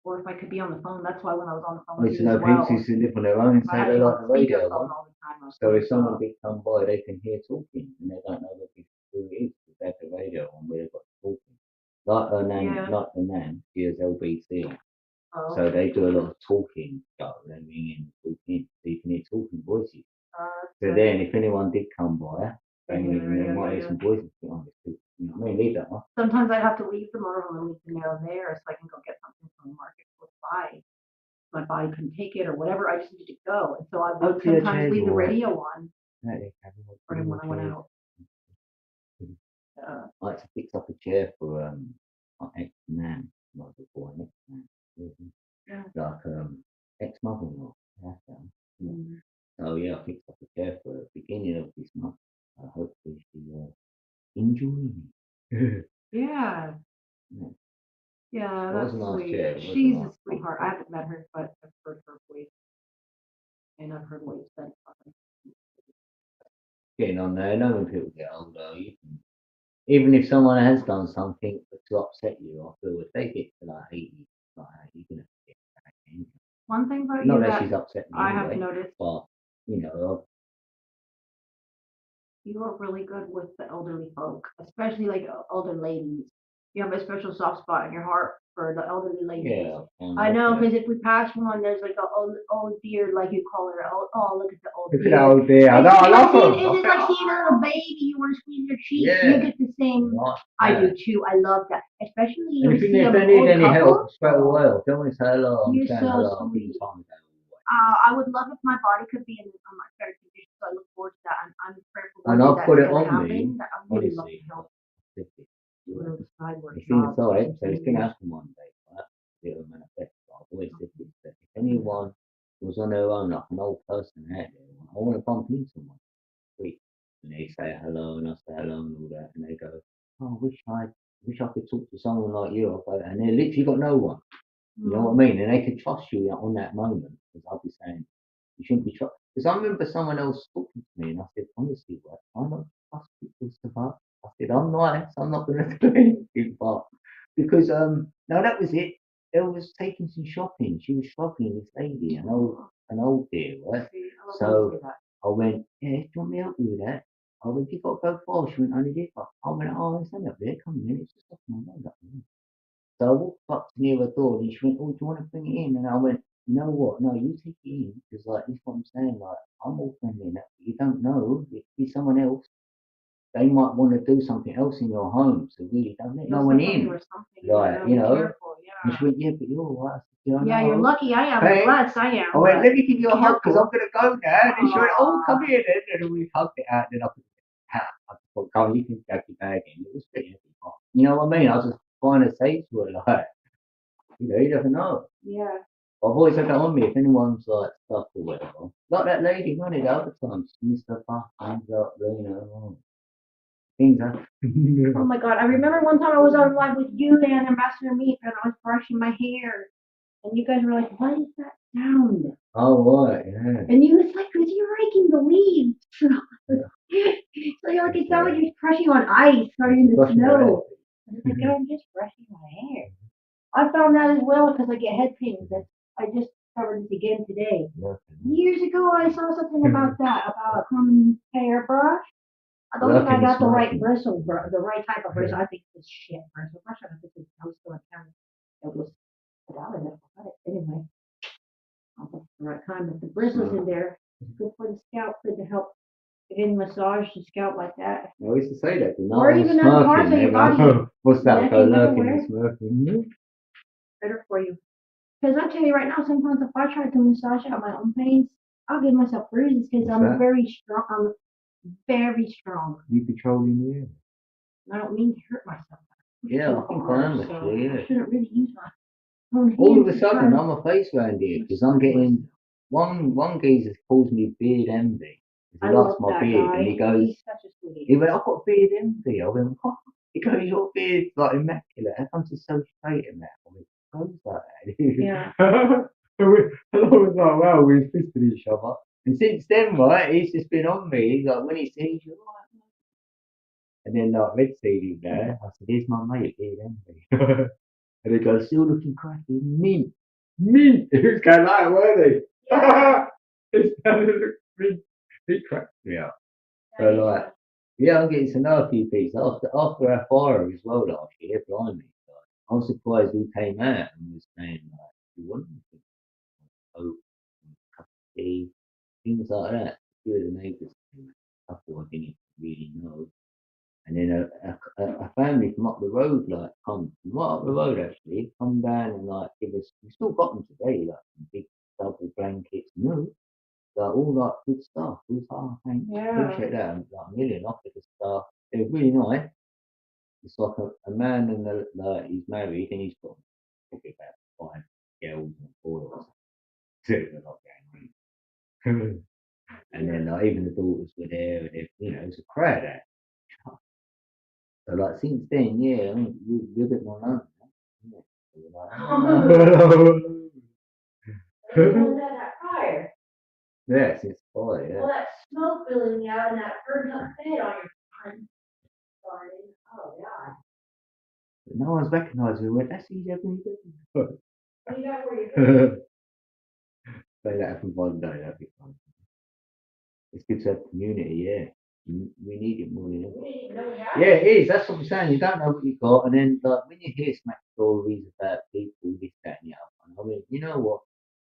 or if I could be on the phone. That's why when I was on the phone I with used to you know as well, people used to live on their own and I say had they you like on the radio speakerphone one. all the time. I was So doing if someone stuff. did come by, they can hear talking and they don't know who it is because they have the radio on where they've got talking. Like her name, Yeah. like the name, she is LBC. Oh. So they do a lot of talking stuff. They ring in talking, so you can hear talking voices. So then, if anyone did come by, they might hear some voices. You know what I mean? Leave that one. Sometimes I have to leave the motorhome and leave the nail there so I can go get something from the market close by. My body couldn't take it or whatever. I just need to go, and so I would sometimes leave the radio on. Or when I went out. I like to fix up a chair for my ex-man, not before an ex-man. Like ex-mother-in-law. So yeah, I fixed up a chair for the beginning of this month. Hopefully she enjoying it. Yeah. Yeah, that's sweet. She's a sweetheart. I haven't met her, but I've heard her voice, and I've heard what you said. Getting on there, know when people get older, you can, even if someone has done something to upset you, I feel if they get to like 80, like you're gonna get back in. One thing about Not you that she's upset me I anyway, have noticed, but you know, you are really good with the elderly folk, especially like older ladies. You have a special soft spot in your heart for the elderly ladies. yeah. I know, because if we pass one, there's like a old dear, like you call her. Oh, look at the old Look dear. at the old dear. I love her. It's like seeing a little baby. You want to squeeze their cheek. Yeah. You get the same. Right. I do too. I love that, especially And you if see they an need old any couple. help straight away, I'll tell me say hello. I'm You're saying so hello. I'll sweet. give you time to go. I would love if my body could be in a much better condition, so I look forward to that. I'm prayerful. And I'll put it on me. me. I really love Honestly, to help. it's It's inside, so it's gonna happen one day. Right? It'll manifest. I've always said this, that if anyone was on their own, like an old person out there, I want to bump into someone. Sweet. And they say hello, and I say hello, and all that, and they go, "Oh, wish I could talk to someone like you." And they literally got no one. You know what I mean? And they could trust you on that moment because I'll be saying you shouldn't be trusted. Because I remember someone else talking to me, and I said, honestly, what? I don't trust people so much. I said, I'm nice. I'm not going to do anything, but because no, that was it. They was taking some shopping. She was shopping. This lady, an old dear, right? So I went, yeah, do you want me to help you with that? I went, you got to go far. She went, only this. I went, oh, it's only up there. Come in, it's just off my road. So I walked up to near the door and she went, oh, do you want to bring it in? And I went, you know what? No, you take it in. Because, like, this is what I'm saying. Like, I'm all friendly and that. But you don't know. If it's someone else, they might want to do something else in your home. So really don't let no one in. Like, you know. Careful, and she went, yeah, but you're all right. Yeah, you're lucky I am. Hey, blessed I am. I went, let me give you a hug because I'm going to go now. And she went, oh, come here then. And we hugged it out. And then I put it out. I thought, oh, you can grab your bag in. It was pretty heavy. You know what I mean? I was just trying to say to her, like, you know, you never know. Yeah. I've always had that on me if anyone's like stuff or whatever. Like that lady running the other time, Mr. Hands up, you know. Things happen. Oh my god, I remember one time I was on live with you and Ambassador Meat and I was brushing my hair. And you guys were like, what is that sound? Oh, right, yeah. And you was like, because you're raking the leaves. So you're like, it sounds like you're crushing on ice or in the snow. I was like, oh, I'm just brushing my hair. I found that as well because I get head pains. I just discovered this again today. Years ago, I saw something about that, about a common hairbrush. I don't think I got the right bristle, the right type of bristle. I think it's shit bristle brush. I think it's toast on camera. It was anyway. I'll put the right time. If the bristles in there, it's good for the scalp, good to help again massage the scalp like that. I used to say that, didn't I? Or even other parts of your body. What's that? Go lurking and smirking. Better for you. Because I tell you right now, sometimes if I try to massage out my own pains, I'll give myself bruises because I'm very strong. I'm very strong. You controlling the air. I don't mean to hurt myself. Yeah, I think I am actually. Yeah. I shouldn't really use my own hands. All of a sudden, I'm a face round here because I'm getting one geezer calls me beard envy. He likes my beard and he goes, he went, I've got beard envy. I went, what? He goes, your beard's like immaculate. How comes it's so straight and that? I went, goes like that. Yeah. I was like, wow, we've fisted each other. And since then, right, he's just been on me. He's like, when he sees you, and then like Red seed him there, I said, here's my mate, beard envy. And they go, still looking cracky, mint, mint. It was going like, weren't they? Yeah. It's mint. It cracked me up. So like, yeah, I'm getting to know a few people after our fire as well last year. Blimey, I was surprised who came out and was saying like, "You want anything? Coke, cup of tea, things like that." A few of the neighbours came out. A couple I didn't really know, and then a family from up the road like come from right up the road actually come down and like give us. We still got them today, like some big double blankets, no, like all like good stuff. We was thank appreciate that, and like a million offered us stuff. It was really nice. It's like a man and like he's married and he's got probably about 5 girls and boys. So there's a lot going on. And then like even the daughters were there, and it was a crowd out. So like since then, yeah, we're a bit more lonely. Yeah. So we're like, that fire. yeah, since fire, yeah. All that smoke billowing out and that burnt up bed on your front garden. Oh God. But no one's recognised me. Went, that's easy, everything. What do you got for your So that happened one day, that'd be fun. It's good to have community, yeah. We need it more than ever. Yeah, it is. That's what I'm saying. You don't know what you got, and then like when you hear smack stories about people, this, that, and the other. I mean, you know what?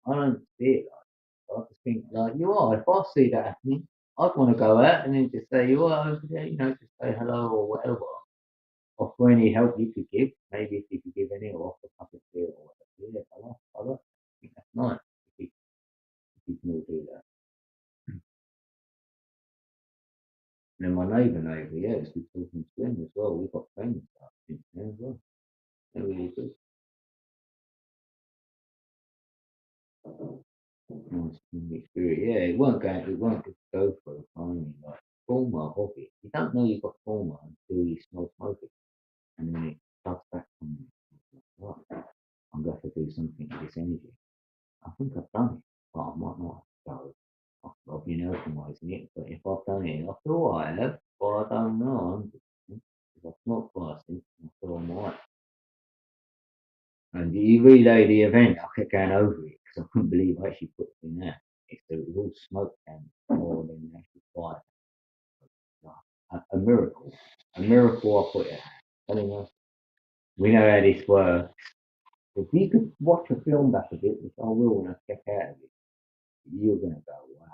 I don't see it like. I just think like you are. If I see that happening, I'd want to go out and then just say you are over there, just say hello or whatever. Offer any help you could give. Maybe if you could give any, or offer a cup of tea or whatever. Yeah, I like. I think that's nice. If you can all do that. And then my neighbour, yeah, it's good talking to him as well. We've got friends stuff since then as well. They're really good. Nice experience. Yeah, it won't just go for a finally like trauma of it. You don't know you've got trauma until you smell smoke it. And then it starts back on you. Right, I'm going to have to do something with this energy. I think I've done it, but I might not. So I've been optimising it. But if I've done it, I feel I have, but I don't know. Because I've not fasting, I feel I'm right. And you relay the event, I kept going over it because I couldn't believe I actually put it in there. It was all smoke and more than actually fire. A miracle. A miracle I put it. Telling us, we know how this works. If you could watch a film back of it, which I will when I check out of it, you're going to go, wow,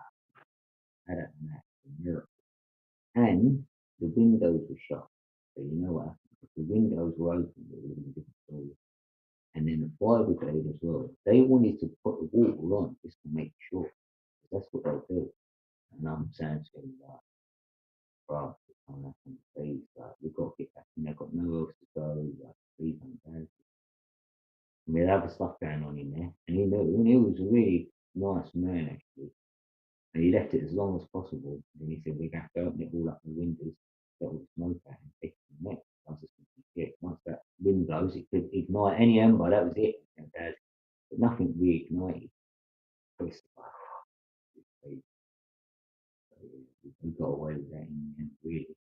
I don't know, that's a miracle. And the windows were shut. So you know what happened? If the windows were open, it would have been a different story. And then the fire brigade as well. They wanted to put the water on just to make sure. That's what they'll do. And I'm saying to them, like, bro, it's on that on the stage, like, we've got to get back in there, got nowhere else to go, like, please don't go. And we had other stuff going on in there. And he knew, and he was a really nice man, actually. And he left it as long as possible. And he said, we're going to open it all up the windows, get all the smoke out and take it from there. I was just thinking, shit, once that windows, it could ignite any ember, that was it. And but nothing reignited. It's like, we got away with that in the end, really.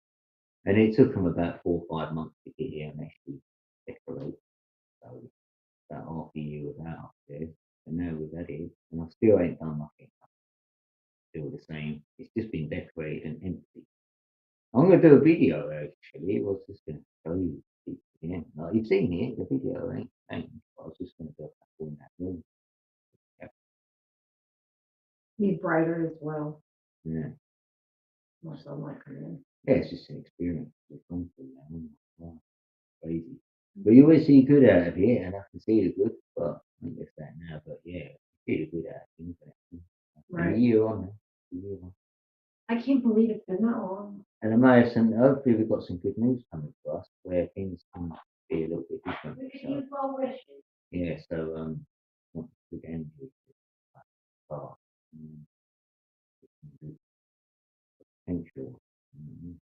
And it took them about 4 or 5 months to get here and actually decorate. So about half a year was out upstairs. And now we've had it, and I still ain't done nothing. Still the same. It's just been decorated and empty. I'm gonna do a video actually. It was just gonna show you yeah. Like, you've seen it, the video ain't I was just gonna go back in that room. Yeah. Be brighter as well. Yeah. More sunlight coming in. Yeah, it's just an experience. We've gone through now. Wow, crazy. But you always see good out of it, and I can see the good, but I think it's that now. But yeah, you see the good out of things. Right. A year on now. A year on. I can't believe it's been that long. And amazing, hopefully we've got some good news coming for us where things can be a little bit different. So, Well wishes. yeah, so not to get into it, but potential. Mm,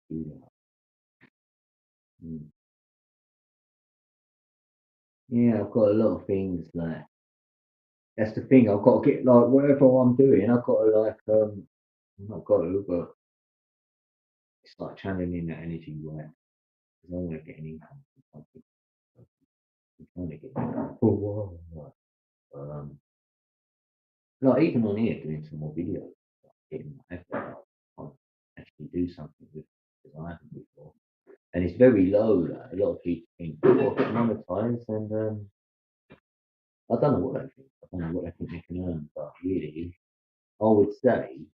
do that. Mm. Yeah, I've got a lot of things like that's the thing. I've got to get like whatever I'm doing. I've got to like not got to, but it's like channeling that energy right. because I want to get an income from something. I'm trying to get income. Oh, whoa. Like even on here, doing some more videos, like getting my effort out, I actually do something with it because I haven't before. And it's very low. Like, a lot of people think, oh, monetize, and I don't know what they think. I don't know what they think they can earn, but really, I would say,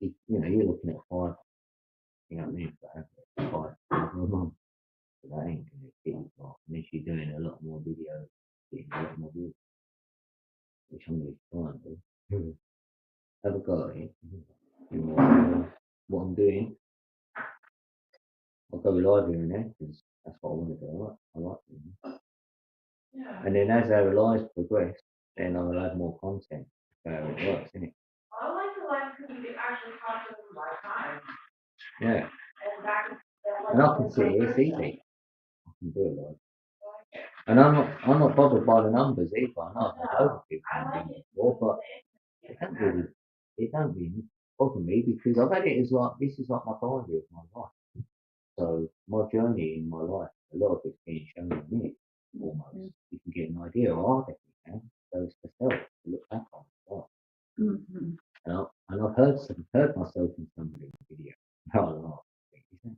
you're looking at five. You know what I mean? For average, five a month. So that ain't gonna get you far. Unless you're doing a lot more videos, getting a lot more views, which I'm really trying to do. Have a go at it. What I'm doing, I'll go live here and there because that's what I want to do. I like doing it. Yeah. And then as our lives progress, then I'll have more content. How it works, isn't it? I like the live because you can actually talk to them live time. Yeah. And I can see it, it's easy. I can do it live. And I'm not bothered by the numbers either. I know I've had over people on before, but it don't really bother me because I've had it as like this is like my diary of my life. So my journey in my life, a lot of it's being shown on me almost. You can get an idea, or I definitely can. So it's for self to look back on as well. And I've heard myself in some of these videos. Oh, isn't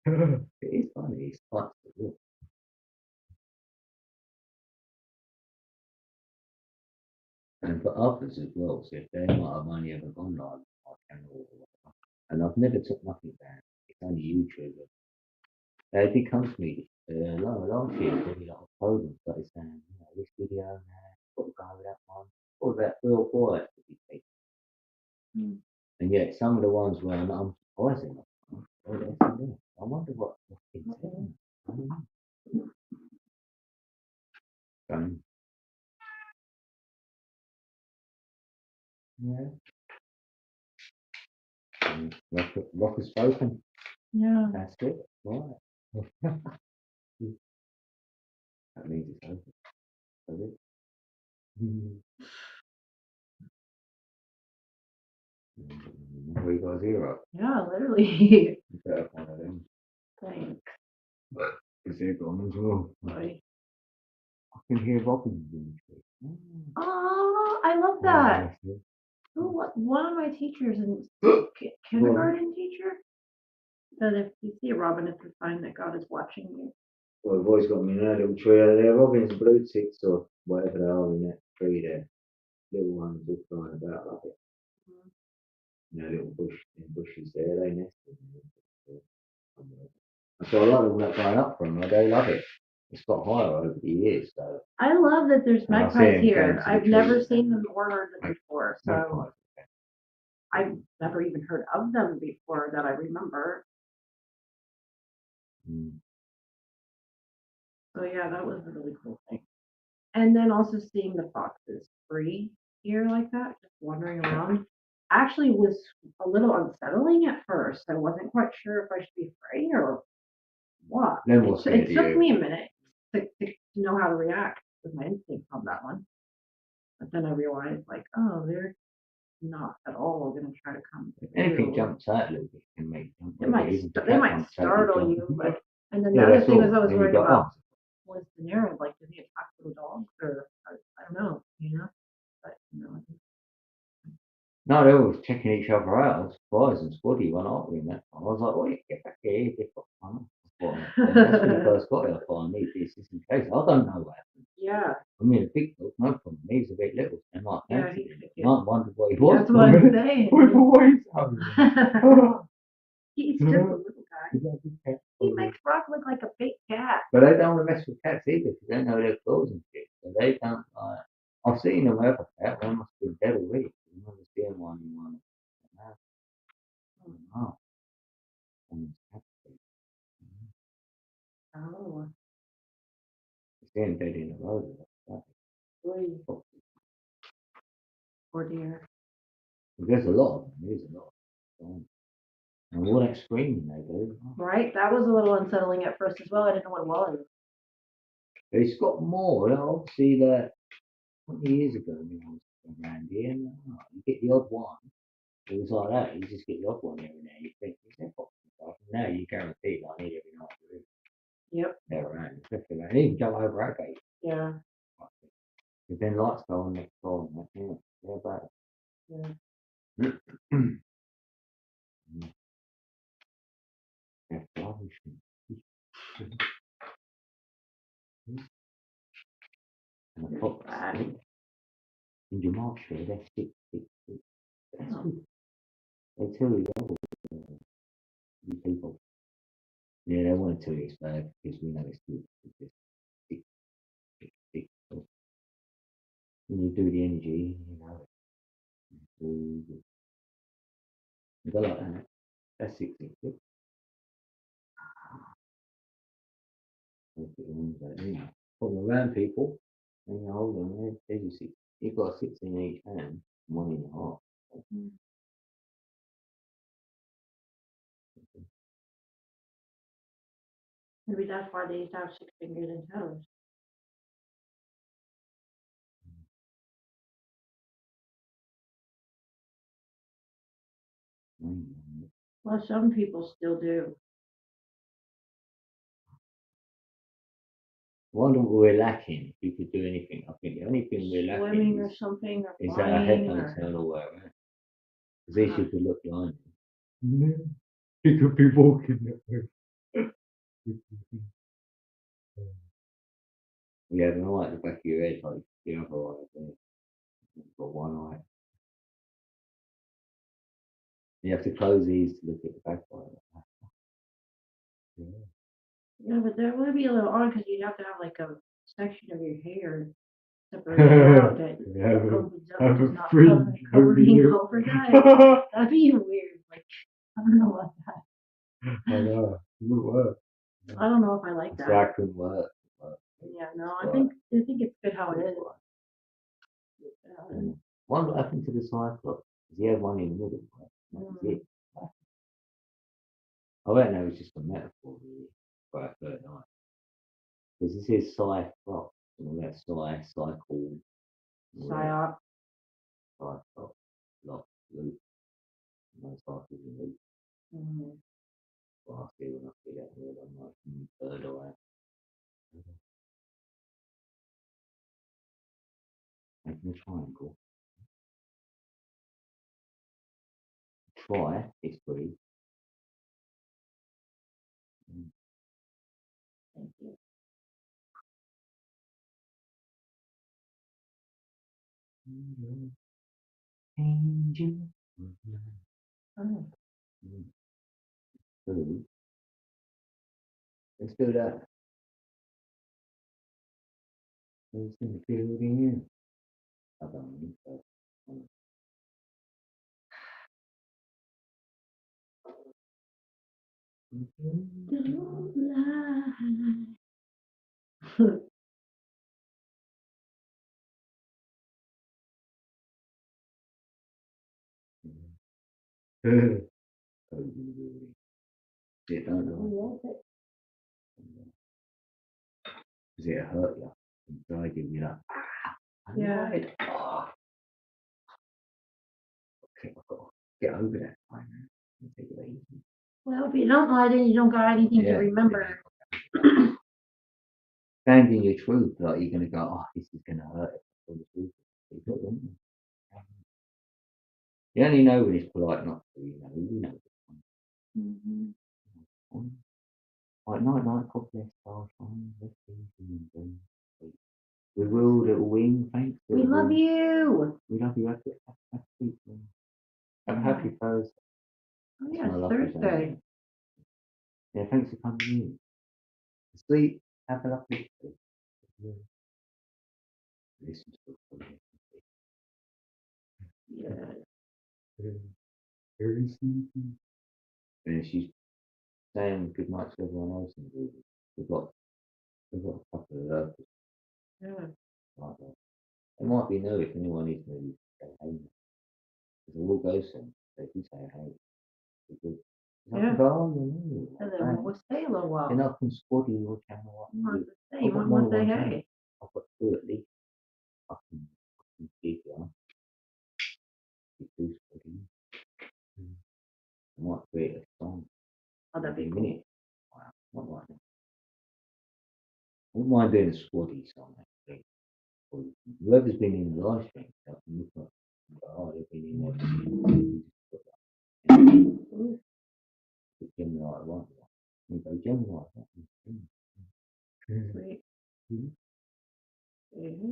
it? It is funny. It's quite good. And for others as well, so if they might have only ever gone live on my channel or whatever, and I've never took nothing down, it's only YouTube. It did come to me last year, probably like October, and started saying, this video now, got to go with that one. What about 3 or 4 to be taken? And yet some of the ones where I'm surprising, I wonder what's been said. I don't know. Yeah. Rock has spoken. Yeah. That's it. Right. That means it's open. Does it? We got 0. Yeah, literally. You better find one of them. Thanks. Is they're gone as well. Boy. I can hear robins in the tree. Oh, I love that. One of my teachers in kindergarten teacher said if you see a robin, it's a sign that God is watching you. Well, the boy's got me in a little tree over there. Robins, blue ticks, or whatever they are in that tree there. Little ones all flying about like it. Little bushes there, they nest in there. So I like all that going up from them. They love it. It's got higher over the years, so. I love that there's magpies here. I've never seen them or heard them before, so I've never even heard of them before that I remember. So yeah, that was a really cool thing. And then also seeing the foxes free here like that, just wandering around, actually was a little unsettling at first. I wasn't quite sure if I should be afraid or what. It took me a minute to know how to react with my instinct on that one. But then I realized, like, oh, they're not at all going to try to come. Anything jumps out a little bit can make they might startle you, but and then the other thing was I was worried about was the narrow, like, did he attack little dogs or I don't know, but No, they were checking each other out. I was surprised and squaddy when I was in that. I was like, wait, get back here, get back on. That's when you first got it. I thought I need this just in case. I don't know what happened. Yeah. I mean, a big dog, no problem. He's a bit little. And like, yeah, I wondered what he was. That's what I'm saying. We've always home. He's just a little guy. He makes Brock look like a big cat. But they don't want to mess with cats either because they know their claws and shit. So they don't like. I've seen them have a cat. They must be dead already. I've never seen one in one. Oh. Oh. See him dead in the road. Poor dear. There's a lot of them. There's a lot of them. And all that screaming they do. Right, that was a little unsettling at first as well. I didn't know what it was. It's got more. Obviously, that 20 years ago, when I was around here, you get the odd one. It was like that. You just get the odd one here and there. You think, is there foxes? Now you guarantee I need every night to Yep. they're around, especially around. Even go over our gate. Yeah. Because then lights go on next door and that, yeah. They're bad. Yeah. That's rubbish. And the fox in Gematria, they're 666. That's good. They tell you these people. Yeah, they want to tell you it's bad because we know it's good. It's just 666. So when you do the energy, you know it's all good. You go like that. That's 666. Put them around people, and you hold them. There's your six. You've got a 6 in each hand, one in the heart. Maybe that's why they used to have 6 fingers and toes. Well, some people still do. One of we're lacking, if you could do anything, I think the only thing we're lacking Swimming or something, or is that our head flying, don't or turn all the way around. Because these you could look behind you. You could be walking that way. You have an eye at the back of your head, like the other eye there. You've got one eye. You have to close these to look at the back eye. yeah, but that would be a little odd because you'd have to have like a section of your hair separated out that opens up, just not covering over that. That'd be weird. Like, I don't know about that. I know. It would work. I don't know if I like that. That could work. Yeah, no, I think it's good how it is. What happened to the Cyclops? Because he had one in the middle. That was it. I reckon that was just a metaphor, really, for our third eye. Because this is Cyclops, and all that cycle, Psyop. Cyclops, lock, loop, no cycles and loop. Well, I see when I see that word, I'm like, third eye. Making a triangle. Try is free. Thank you. Angel. Oh. Let's do that. Let's do the building. I don't need that. Don't lie. It don't know. Does it hurt you? Inside you, you're like, Yeah. Okay, I've got to get over that time, man. Take it easy. Well, if you don't lie, then you don't got anything to remember. Standing your truth, like you're gonna go, oh, this is gonna hurt. You only know when it's polite not to, you know. Like night, God bless Starshine. Let's see you. We will, little wing. Thanks. We love you. We love you. Have a happy Thursday. Oh yeah, it's Thursday. Yeah, thanks for coming in. Sleep. Have a lovely day. Listen to it. Yeah. Very sleepy. And she's saying good night to everyone else in the room. We've got a couple of lurkers. Yeah. Like that. It might be new if anyone needs to say hey. Because we'll go soon. So if you say hey, it's good. Yeah. Oh, And then we'll stay a little while. You're not from Squaddy or channel. You want to say hey. I've got two at least. I can keep you on. Two Squaddy. I might create a song. Oh, that'd be a cool. minute. Wow, not like that. I wouldn't mind doing a squaddy song actually. Or whoever's been in the live stream, so I can look up and go, oh, they've been in there. And just put that. And put Gemini one. And go Gemini. Sweet.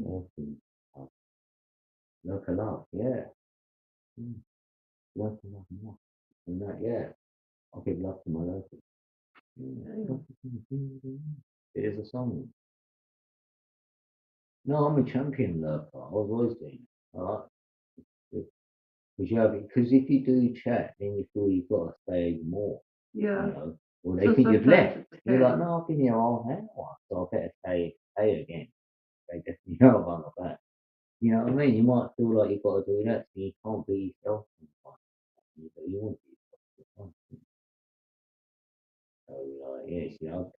Awesome. Look a lot, yeah. Love to love more. And that, yeah. I'll give love to my local. It is a song. No, I'm a champion lover. I've always been. Alright. Because if you do chat, then you feel you've got to stay more. Yeah. You know? Or they think you've sometimes left. it's You're okay. like, no, I've been here all hour, so I better stay again. They definitely know about that. You know what I mean? You might feel like you've got to do that, so you can't be yourself sometimes. You want to be yourself. So, yes, you know.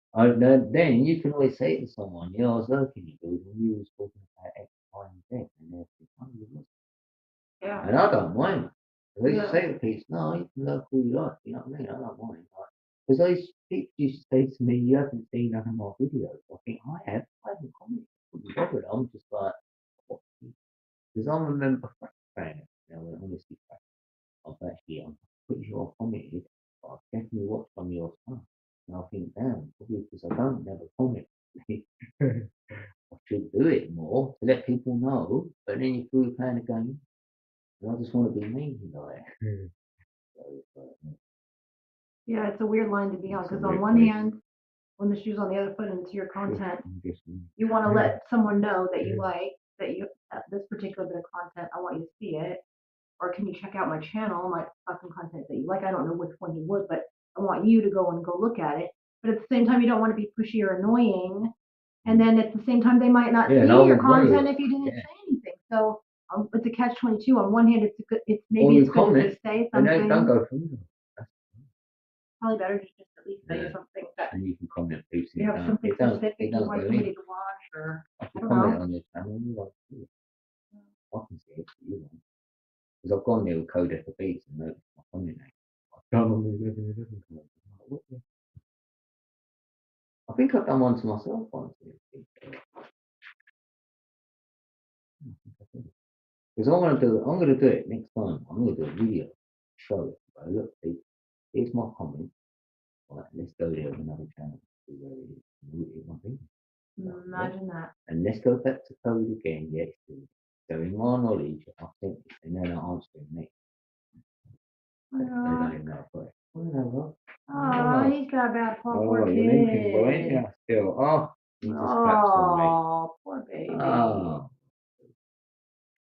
Then you can always say to someone, I was looking at you, and you was talking about X, Y, and Z, and they're like, you was. Yeah. And I don't mind. They Yeah. say to people, no, you can look who you like, you know what I mean? I don't mind. Because those people used to say to me, you haven't seen none of my videos. I think, I haven't commented. I couldn't bother. I'm just like, because I remember saying it, honestly, I'm pretty sure I commented, but I've definitely watched some of your stuff. And I think, damn, probably because I don't never comment. I should do it more to let people know, but then you feel you're playing a game, and I just want to be me, like. Yeah, it's a weird line to be on It's a because on weird one place. hand, when the shoe's on the other foot and it's your content, I'm guessing. you want to let someone know that you like this particular bit of content. I want you to see it, or can you check out my channel, my fucking content that you like? I don't know which one you would, but I want you to go and go look at it. But at the same time, you don't want to be pushy or annoying. And then at the same time, they might not Yeah, see no, your I agree. content if you didn't Yeah. say anything. So it's a catch-22. On one hand, it's Or maybe you it's good to comment, just say and something. then don't go through them. Probably better to just at least say Yeah. something that And you can comment, please. you have something specific you don't want go somebody in. to watch, or I I can don't comment know. on your channel, and you don't see it. I can see it, but you won't. Because I've gone there with code for beats and noticed my comment name. I've done on the 11 comment. I'm like, what the- I think I've done one to myself once. Because I'm gonna do it next time. I'm gonna do a video, show it. Right, look, here's my comment. Right, let's go there with another channel. See where it is. It might be. Imagine that. And let's go back to code again. Yes. So in my knowledge, I think, and then I answer next. They don't even know for it. Oh, he's got a bad poor you're limping, boy, ain't kid. you? Still. Oh, you just collapsed on me. Oh, poor baby. Oh.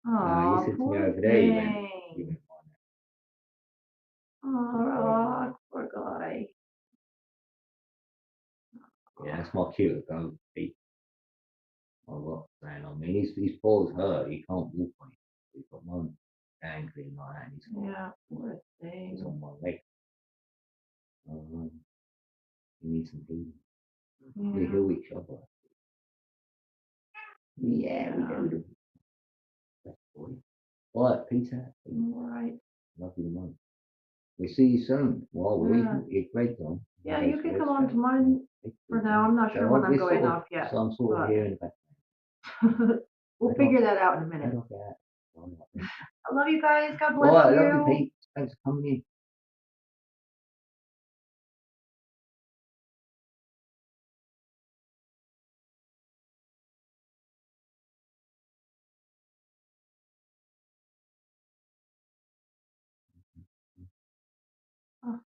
You said to me poor over there, you went thing. fine. Oh, poor guy. Yeah, that's my cue. Go beat. Oh, what's going on? I mean, his paws hurt. He can't walk on it. He's got one dangling like that, and Yeah, poor he's thing. on my leg. He needs some healing. We Yeah. heal each other. Yeah, we do. That's boy. All right, Peter. All right. Love you, man. We'll see you soon. Well, your great on. Yeah, you can come on to mine for now. I'm not sure when I'm going off yet. So I'm sort of here in the background. We'll figure that out in a minute. I love you guys. God bless All right, you. I love you, Pete. Thanks for coming in.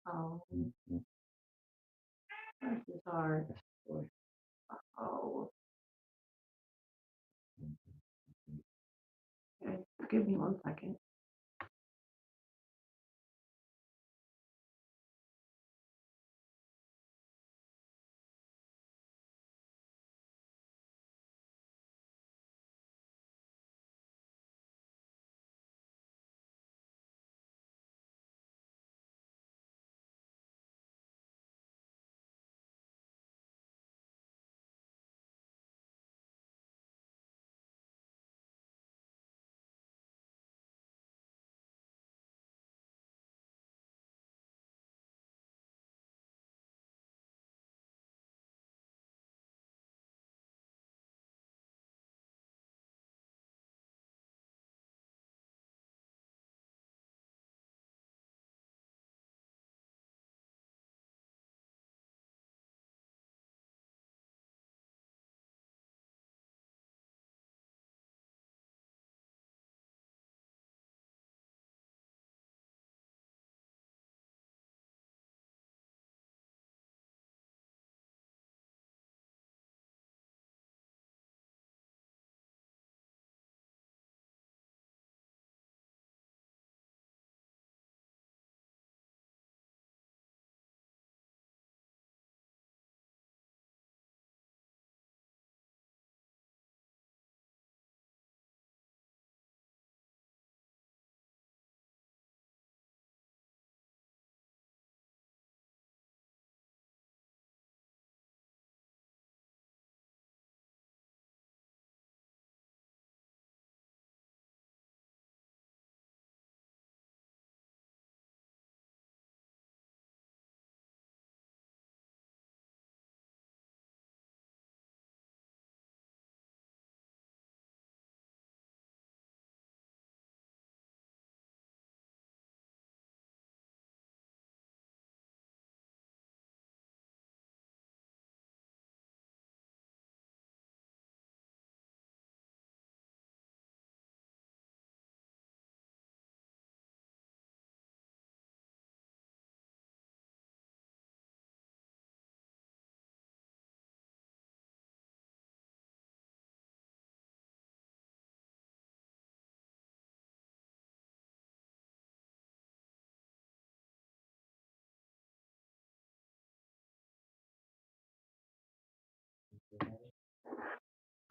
Oh, this is hard. Oh, okay. Give me 1 second.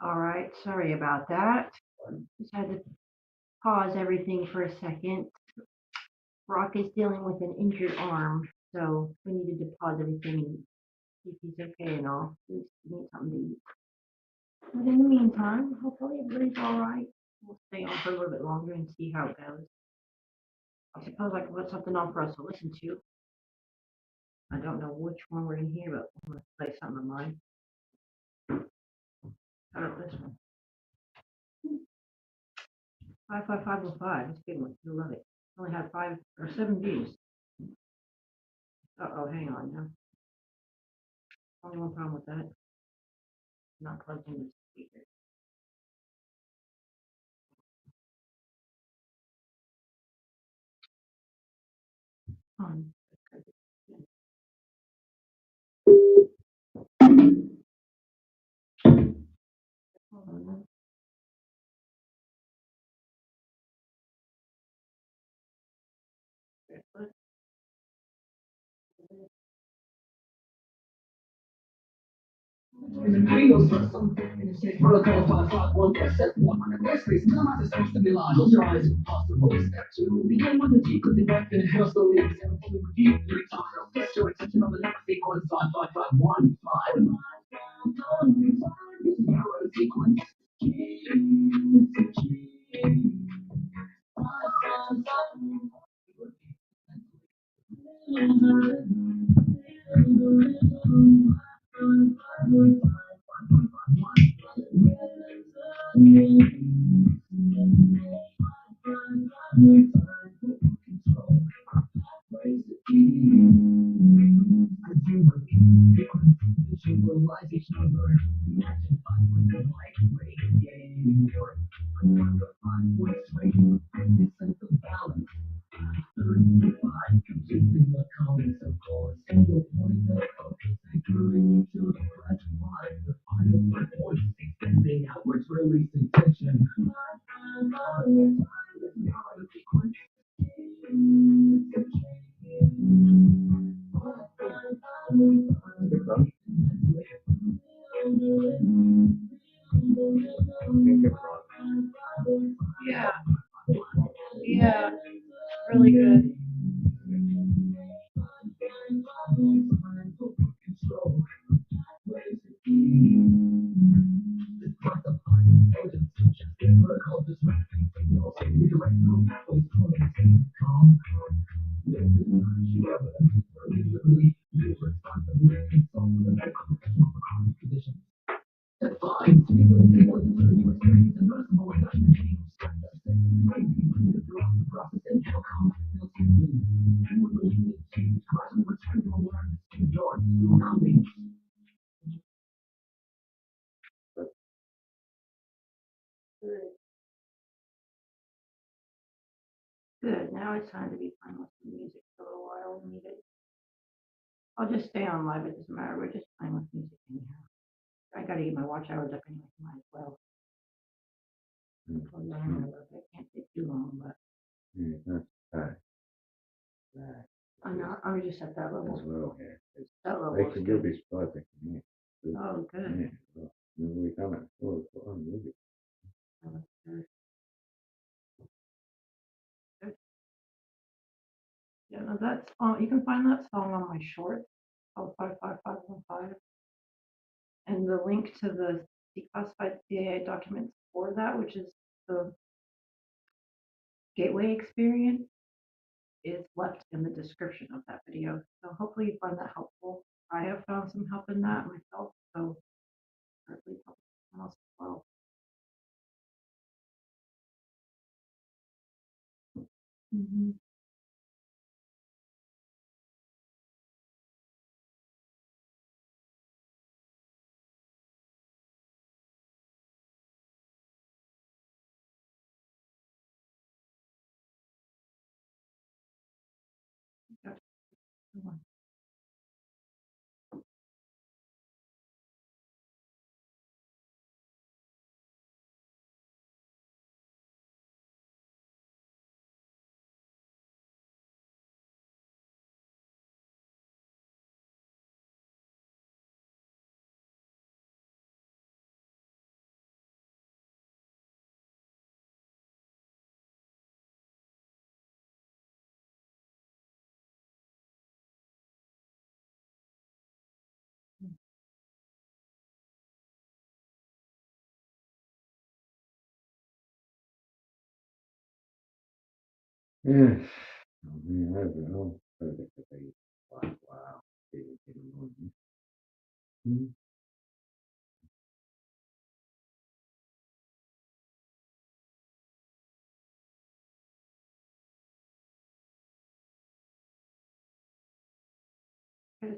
All right, sorry about that. Just had to pause everything for a second. Brock is dealing with an injured arm, so we needed to pause everything and see if he's okay and all. He needs something to eat. But in the meantime, hopefully everybody's all right. We'll stay on for a little bit longer and see how it goes. I suppose I could put something on for us to listen to. I don't know which one we're in here, but I'm going to play something of mine. How about this one? 55505. It's a good one. You'll love it. Only had 5 or 7 views. Oh, hang on now. Only one problem with that. Not plugged into the speaker. On. Hold on now. Windows for something in the shape protocol 551 on the best place. None of us is supposed to be large. Close your eyes if possible. Step 2. Begin with the G, put the breath in, exhale slowly. Exhale fully repeat. 3 times. Fix your attention on the next sequence. 55515. This is our sequence. Visualization of learn. Imagine 5 like radiating your under 5 points rating and this sense of balance. 35 completing the comments of course. Single point of focus anchoring to the present line. The final voice extending outwards, releasing tension. Yeah, yeah, really good. Good. Now it's time to be playing with some music for a little while. We need it. I'll just stay on live. It doesn't matter. We're just playing with music anyhow. I got to get my watch hours up anyway. Might as well. Close down a little bit. Can't take too long, but I know. I was just at that level. well here. That level. They can do this project for me. Oh, good. We come at full on music. Good. Good. Yeah, no, that's you can find that song on my short, called 55515, and the link to the declassified CIA documents for that, which is the gateway experience, is left in the description of that video. So hopefully you find that helpful. I have found some help in that myself, so hopefully help someone else as well. Mm-hmm. Yeah. I mean, overall, so it could be like, wow, it didn't want me. Mm.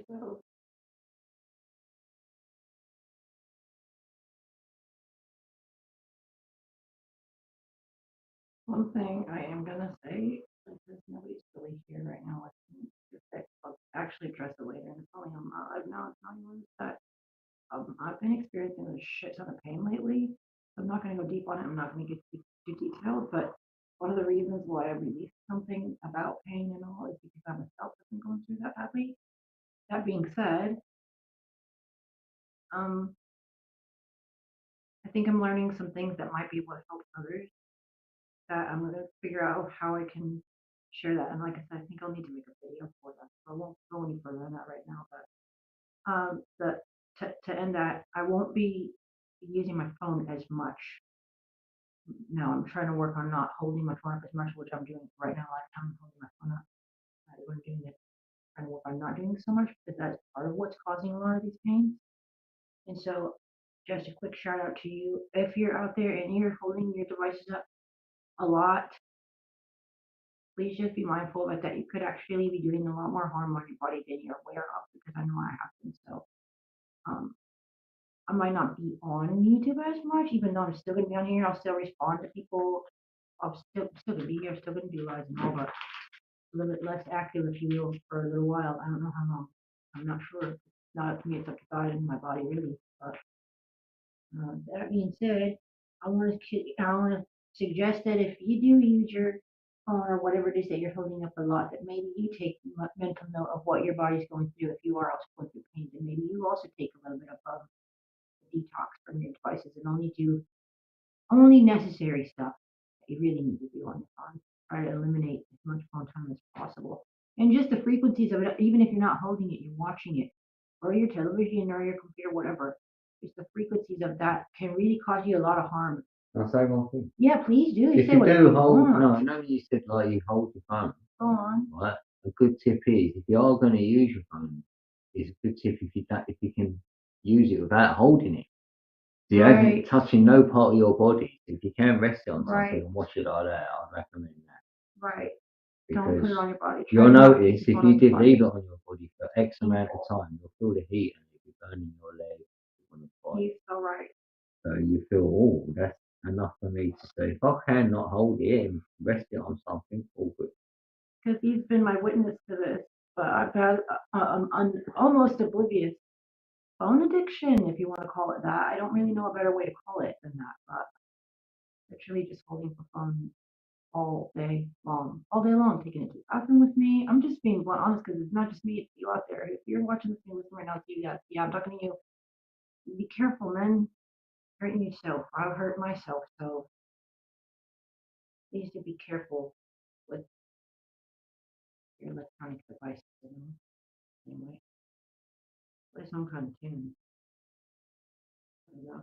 So, one thing I am gonna say, because nobody's really here right now, I'll actually address it later and probably on my live now. It's not even that I've been experiencing a shit ton of pain lately. I'm not gonna go deep on it. I'm not gonna get too detailed, but one of the reasons why I released something about pain and all is because I myself have been going through that badly. That being said, um, I think I'm learning some things that might be what helps others. That I'm gonna figure out how I can share that. And like I said, I think I'll need to make a video for that. So I won't go any further on that right now. But to end that, I won't be using my phone as much. Now I'm trying to work on not holding my phone up as much, which I'm doing right now. Like I'm holding my phone up. I'm doing it. Trying to work on not doing so much because that's part of what's causing a lot of these pains. And so, just a quick shout out to you. If you're out there and you're holding your devices up a lot, please just be mindful of that you could actually be doing a lot more harm on your body than you're aware of because I know I have been. So um, I might not be on YouTube as much, even though I'm still gonna be on here. I'll still respond to people. I'll still gonna be here, still gonna do lives and all, but a little bit less active, if you will, for a little while. I don't know how long. I'm not sure. It's not up to me. It's up to God and my body, really. But that being said, I want to suggest that if you do use your phone or whatever it is that you're holding up a lot, that maybe you take mental note of what your body's going through. If you are also going through pain, and maybe you also take a little bit of a detox from your devices and only do only necessary stuff that you really need to do on your phone. Try to eliminate as much phone time as possible. And just the frequencies of it, even if you're not holding it, you're watching it, or your television or your computer, whatever. Just the frequencies of that can really cause you a lot of harm. Can I say one thing? Yeah, please do. If Say you whatever do you hold, want. no, I know you said like you hold your phone, Go on. right? A good tip is if you are going to use your phone, it's a good tip if you can use it without holding it. So you Right. ain't touching no part of your body. If you can rest it on Right. something and watch it like that, I'd recommend that. Right. Don't put it Because on your body. Try you'll not to notice keep if it on you your did body. leave it on your body for X amount of time, you'll feel the heat and it'll be burning your leg on the body. You're so right. So you feel, oh, that's enough for me to say, if I can not hold it and rest it on something, all good. Because he's been my witness to this. But I've had almost oblivious phone addiction, if you want to call it that. I don't really know a better way to call it than that, but literally just holding the phone all day long, taking it to the bathroom with me. I'm just being blunt honest because it's not just me, it's you out there. If you're watching this and listening right now, it's you guys. Yeah, I'm talking to you. Be careful, man. Hurting yourself. I've hurt myself, so please do be careful with your electronic devices. Anyway, play some kind of tune. I don't know.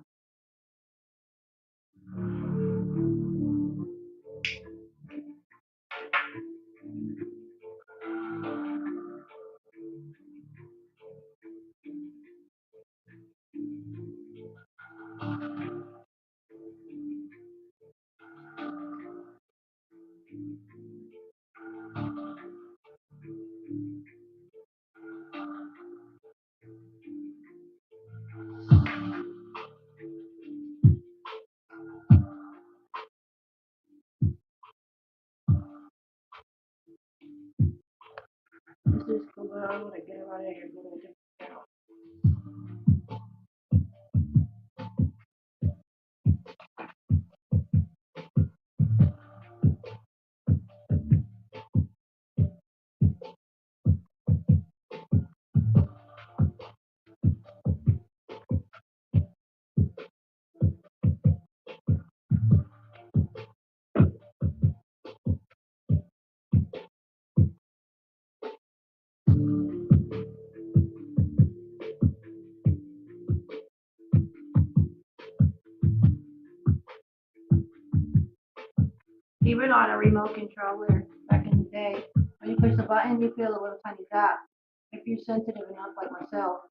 This is cool, but I want to get out of here. Go to a different channel. Even on a remote controller. Back day. When you push the button, you feel a little tiny zap. If you're sensitive enough, like myself,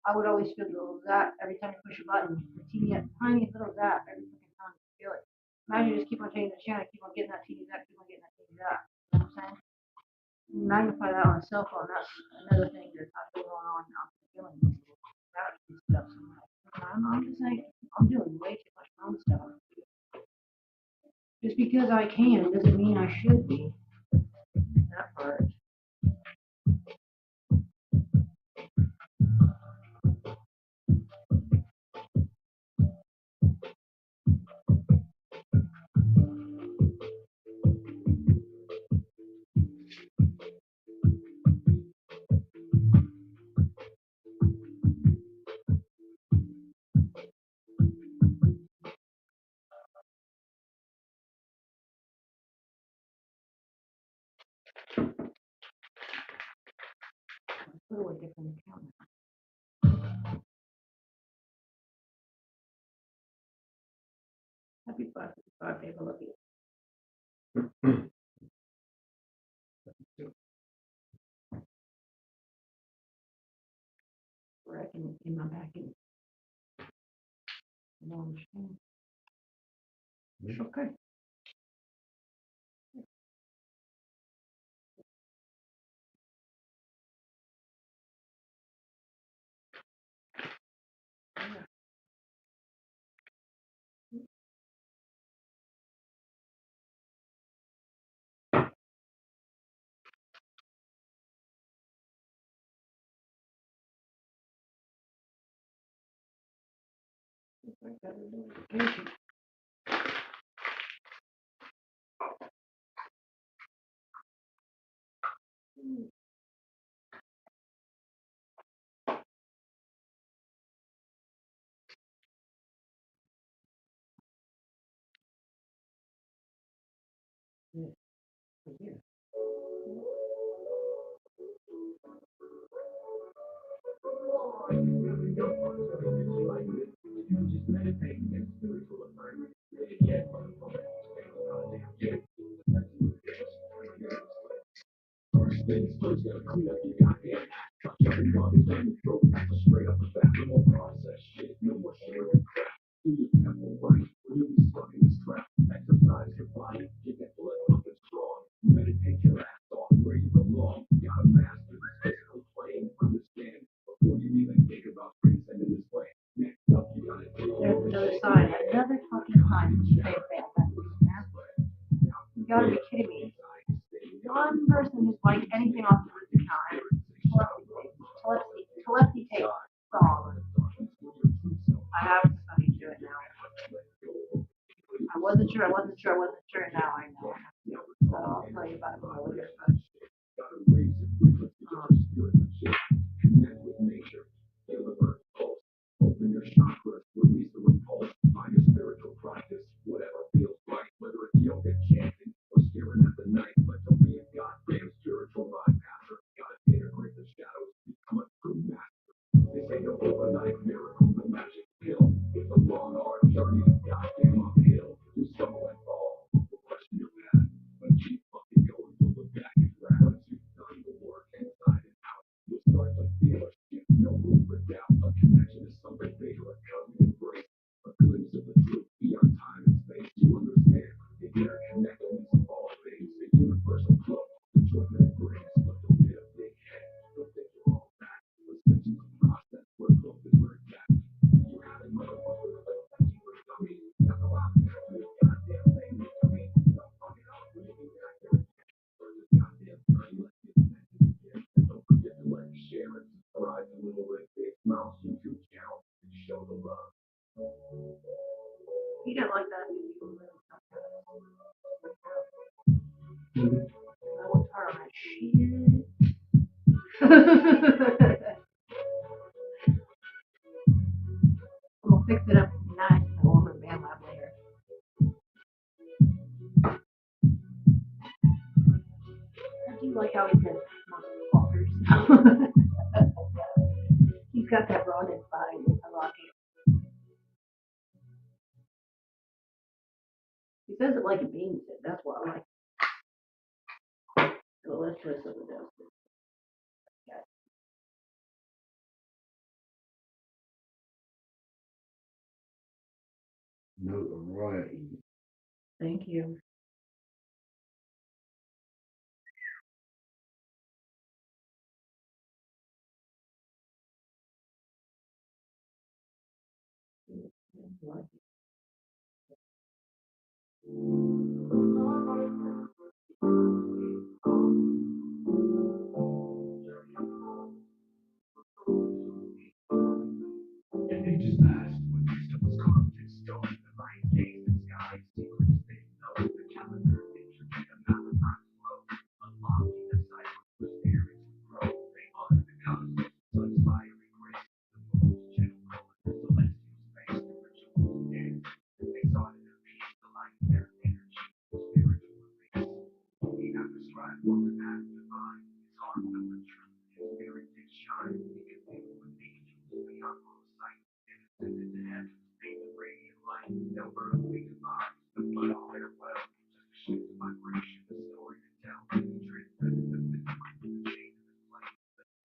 I would always feel the little zap every time you push a button. The teeny, tiny little zap every fucking time you feel it. Imagine you just keep on changing the channel, keep on getting that teeny zap, keep on getting that teeny zap. You know what I'm saying? Magnify that on a cell phone. That's another thing that's going on. I'm feeling these little zaps and stuff. So I'm just saying, I'm doing way too much phone stuff. Just because I can doesn't mean I should be. That part. Totally different account. Happy birthday, I love you. Wreck in my back end. I don't understand. It's okay. Yeah. There's another sign. Another fucking sign. You gotta be kidding me. One person who's liked anything off of this account. Telepathy tape song. I have to fucking do it now. I wasn't sure, now I know. So I'll tell you about it more later. He didn't like that. I worked hard on that shit. I'm gonna fix it up nice and over in Band Lab later. I do like how he says motherfuckers. He's got that raw inside. I like it. He says it like a bean said. That's what I like. So let's try some of those. Notoriety. Thank you. And they just asked what system was carved in stone. The lion's gaze in sky, secrets they know. The calendar, intricate amount of time flow. Unlocking the cycle where spirits grow. They honor the cosmos, sun's fiery grace. The moon's gentle color, the celestial space. The rituals dance. They sought inner peace, the light, their energy, spiritual release. He not prescribed what the path divine. His heart filled with truth, his spirit did shine. He could think with angels beyond mortal sight. Ascended to heaven, made the radiant light. Now birth we divine, the blood all farewell. Just a shift of vibration, a story to tell. He transcended the physical, the chain of his life.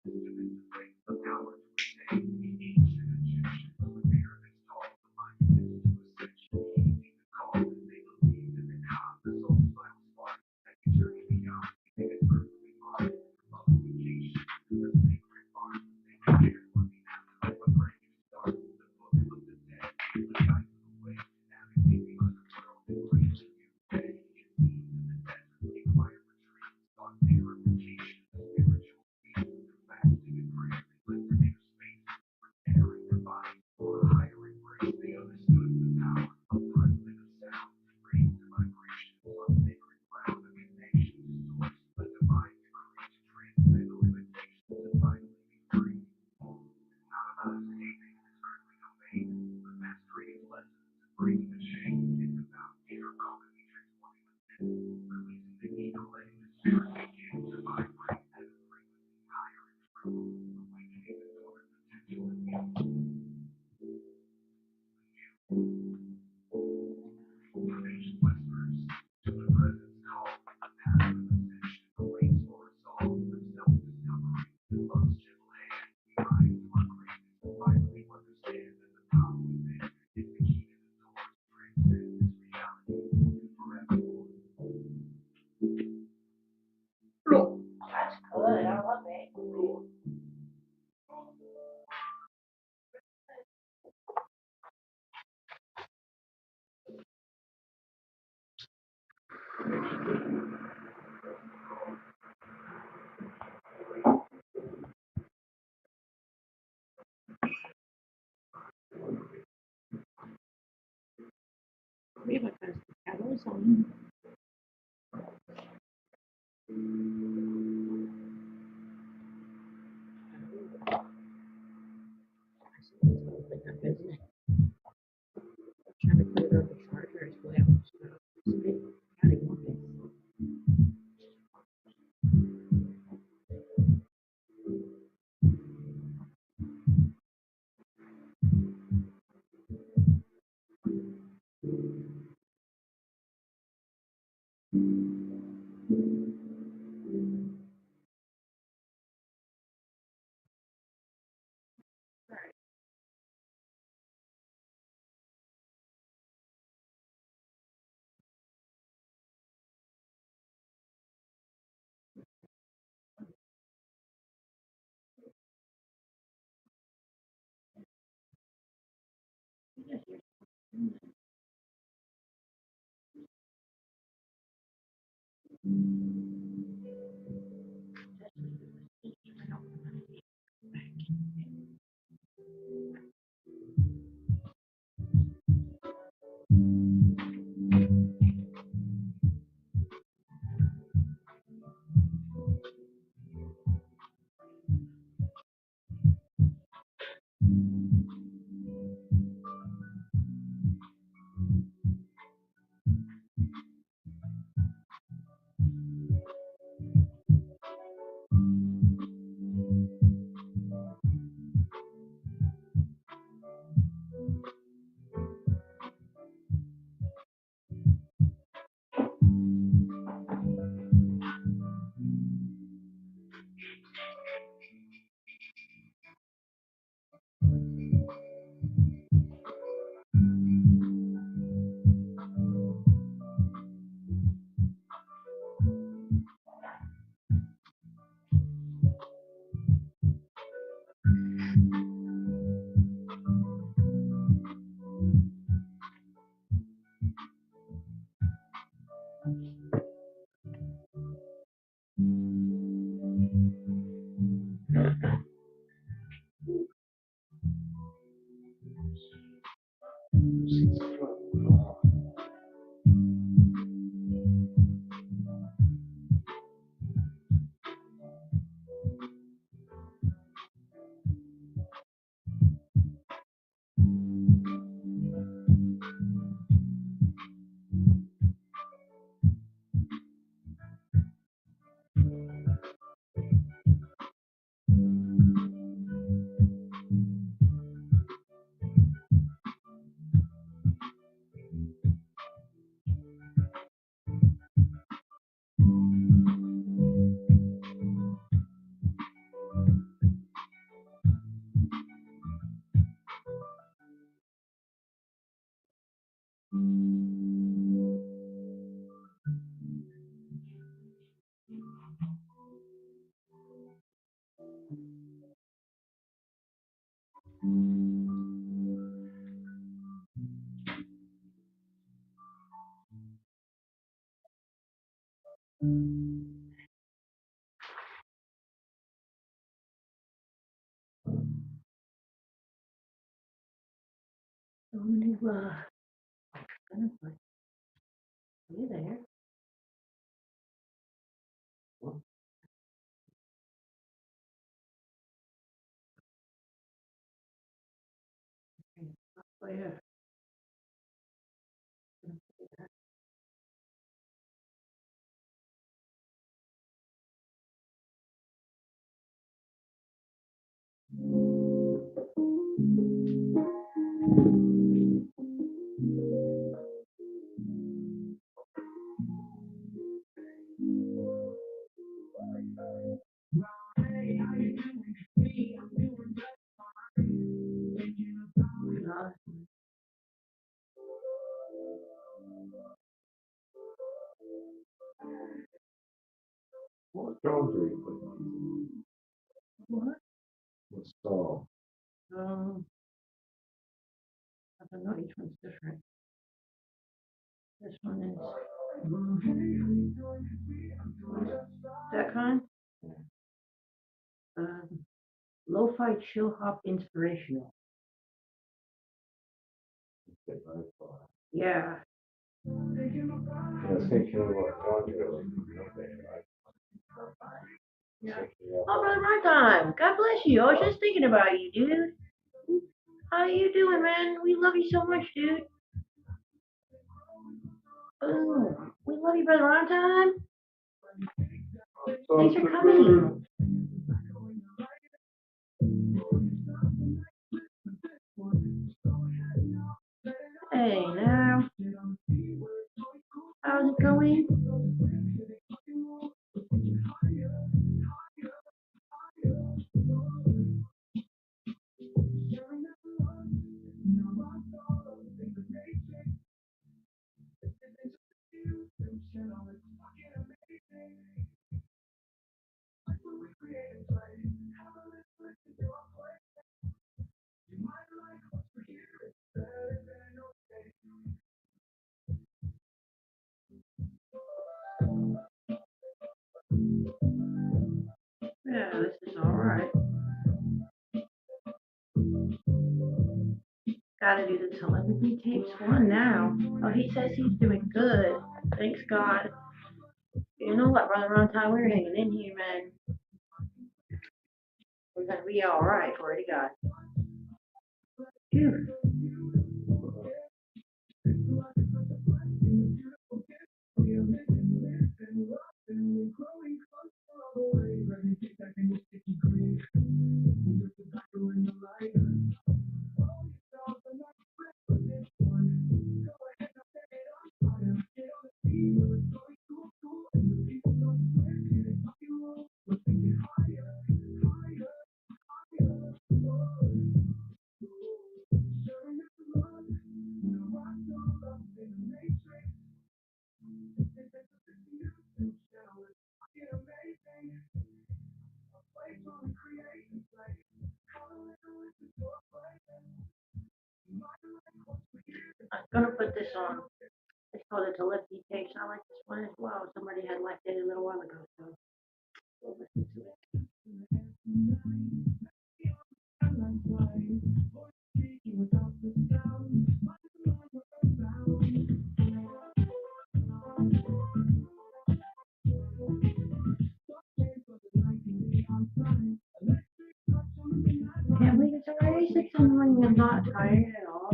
The instrument to break, the power to attain. He ancient Egyptian, the pyramids tall, the monuments to ascension. He heeding the call, they believed in the God, the soul's vital spark. That journey beyond, he made it earthly mark. Multiplication, the sacred art. They prepared for the afterlife, a brand new start. The book of the dead, the guide to the way. Navigate the underworld and bring to you. Many seeds in the desert, they quiet retreat. Sought purification, the spiritual peace. Through fasting and prayer, they left their inner space. Preparing their bodies for a higher embrace. They understood the power of breath and of sound. Raised the vibration on sacred ground. A connection to source, a divine decree to transcend limitations and finally be free. It's not about escaping this earthly domain, but mastering its lessons and breaking the chain. It's about inner alchemy transforming within, releasing the ego, letting the spirit begin to vibrate at a frequency higher and true, awakening the dormant potential in you. Formation whispers to the presence call, a path of ascension awaits for us all. Through self-discovery and love's gentle hand, we rise to our greatness and finally understand that the power within is the key to the door to transcend this reality and forevermore. That's good. I love it. We have a kind of candles on. Trying to put it on the charger as well. So gotta want this. Are you there? Where? What songs are you putting? What? What song? I don't know, each one's different. This one is that kind. Lo-fi chill hop inspirational. Yeah. That's thinking of what songs you're listening to. Oh, brother, my time. God bless you. I was just thinking about you, dude. How you doing, man? We love you so much, dude. Oh, we love you, brother. On time. Thanks for coming. Hey, now. How's it going? Yeah, this is all right. Gotta do the telepathy tapes one now. Oh, he says he's doing good. Thanks God. You know what, brother? On time, we're hanging in here, man. We're gonna be all right. Glory to God. Phew. I'm gonna put this on. It's called the telepathy tapes. I like this one as well. Somebody had liked it a little while ago, so we'll listen to it. Can't believe it's already 6 in the morning. I'm not tired at all.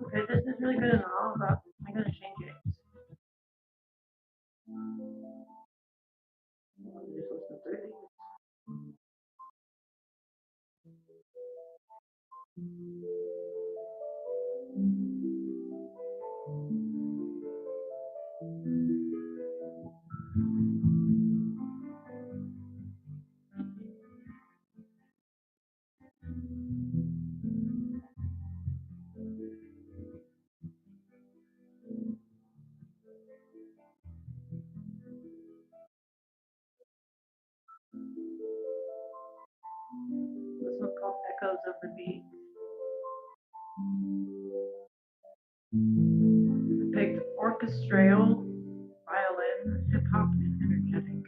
Okay, this is really good and all, but I'm gonna change it. Just listen to it. This one's called Echoes of the Beat. I picked orchestral, violin, hip hop, and energetic.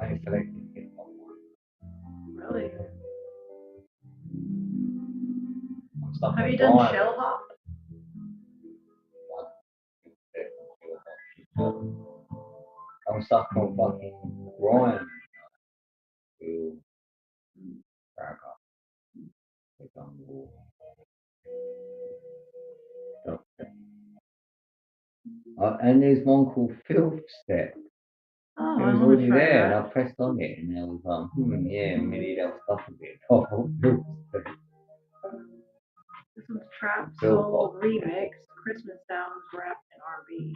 I selected hip hop one. Really? I'm stuck Have on you done violin. shell hop? I'm stuck on fucking Ryan. To back up. Click on the wall. Okay. And there's one called Filth Step. Oh, It I was want already to try there, and that. I pressed on it, and I was like, yeah, maybe that was stuff a bit. Oh, Filth Step. This one's Trap Phil Soul Pop. Remix, Christmas Sounds, Rap, and R&B.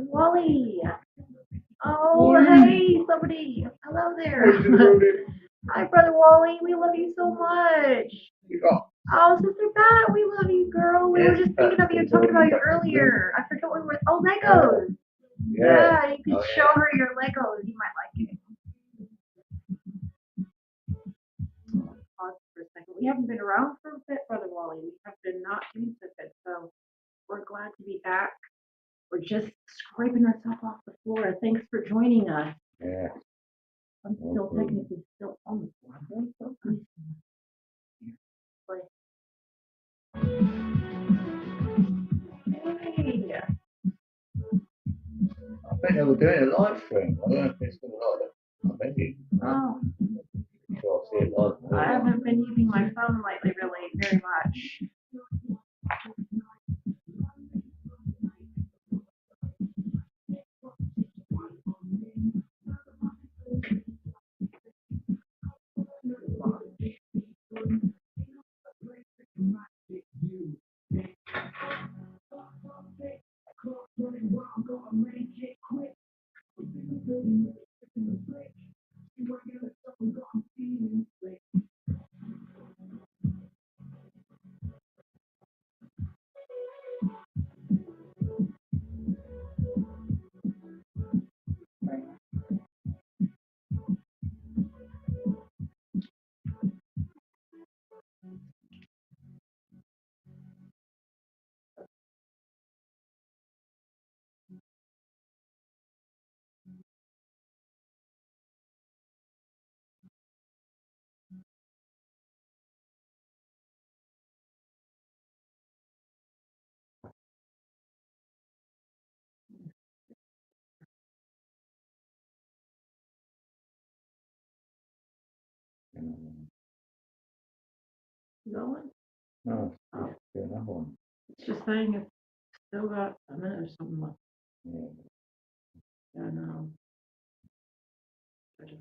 Wally! Oh, hey, somebody! Hello there! Hi, Brother Wally. We love you so much. You got. Oh, Sister Pat, we love you, girl. We were just thinking of you, talking about you earlier. I forgot we were. Oh, Legos. Yeah, you can show her your Legos. You might like it. Pause for a second. We haven't been around for a bit, Brother Wally. We have been not doing so good, so we're glad to be back. We're just scraping ourselves off the floor. Thanks for joining us. Yeah. I'm still technically still on the floor. I'm so nice. Hey. I think they were doing a live stream. I don't know if it's still live. I bet you. Oh, Sure, I'll see it live. I haven't been using my phone lately, really, very much. Going? No, it's another one. It's just saying it's still got a minute or something left. Yeah. Yeah, no. I don't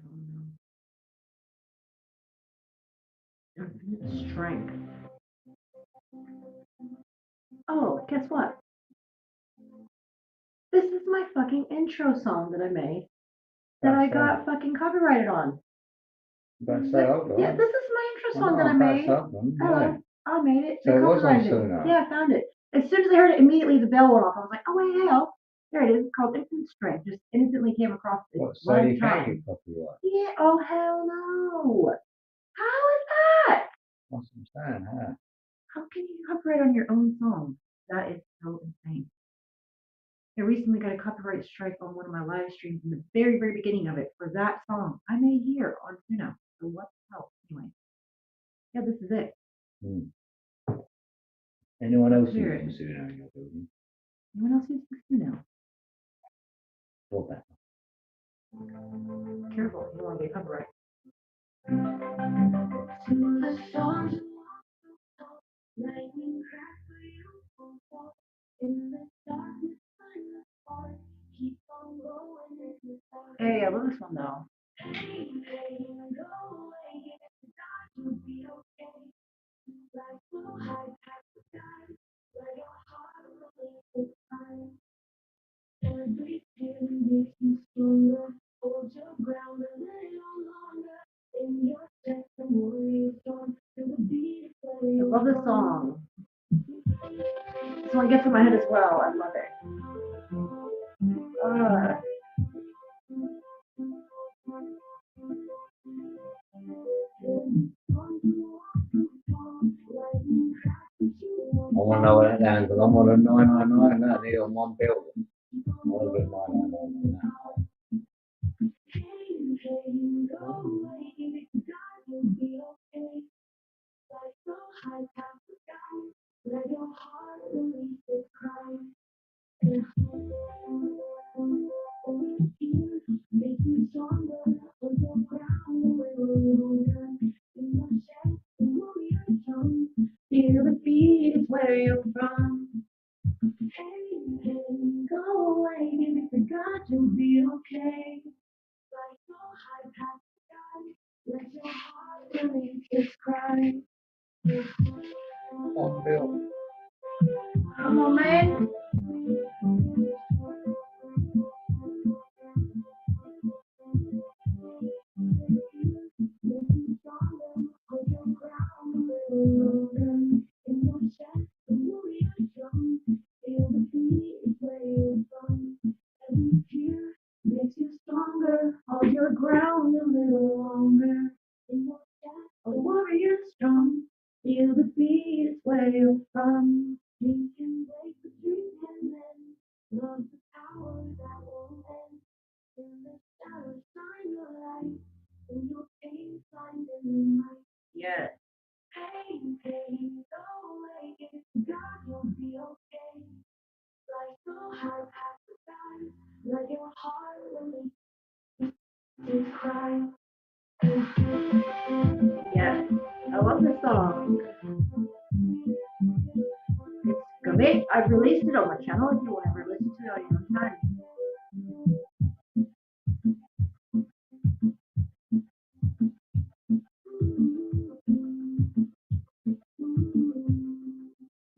know. Infinite strength. Oh, guess what? This is my fucking intro song that I made that I got fucking copyrighted on. Don't say hold on. Yeah, this is my intro song that I made. Yeah. I made it. So it was on Copyrighted it. Sonar. Yeah, I found it. As soon as I heard it, immediately the bell went off. I was like, oh, wait, hell. There it is. It's called Infinite Strength. Just instantly came across it. What, so one you time. can't get copyright? Yeah, oh, hell no. How is that? That's what I'm saying, huh? How can you copyright on your own song? That is so insane. I recently got a copyright strike on one of my live streams in the very, very beginning of it for that song I made here on Suno. So what the hell? Anyway. Yeah, this is it. Anyone else Here. using Suno in your building? Anyone else using Suno? What that? Careful, you don't want to get copyright. Hey, I love this one though. I love this song. This one gets in my head as well. I love it. I want to know what that down because I'm on a 999 now, they're on one building. I want to get 999 now. Feel the beat is where you're from. Go away, give me forgot you'll be okay. Let your heart release its cry. One building. Come on, man. Makes you stronger, hold your ground a little longer. A warrior strong, feel the beat is where you're from. You can break the dream and then love Yeah, I love this song. It's great. I've released it on my channel if you want to listen to it on your own time.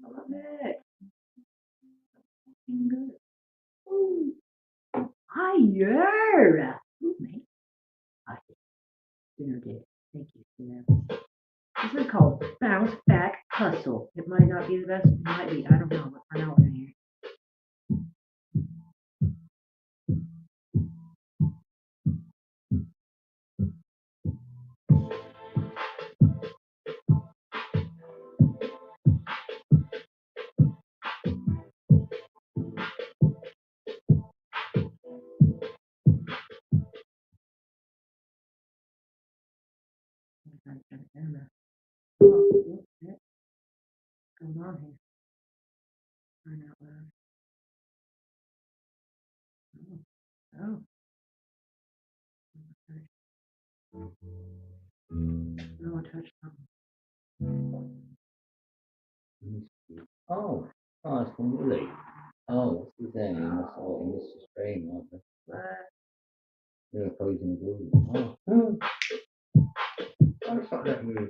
I love it. Good. Ooh. Higher. Ooh, man. I Spinner did. Thank you, Spinner. This is called Bounce Back Hustle. It might not be the best. It might be. I don't know. But for now, we're going to hear it. Oh, what's going on here? Crying out loud. Oh. No, I touched something. Oh, it's from Willie. Oh, what's his name? He must have Mr. Stream, aren't they? They're opposing the Oh, it's not that weird.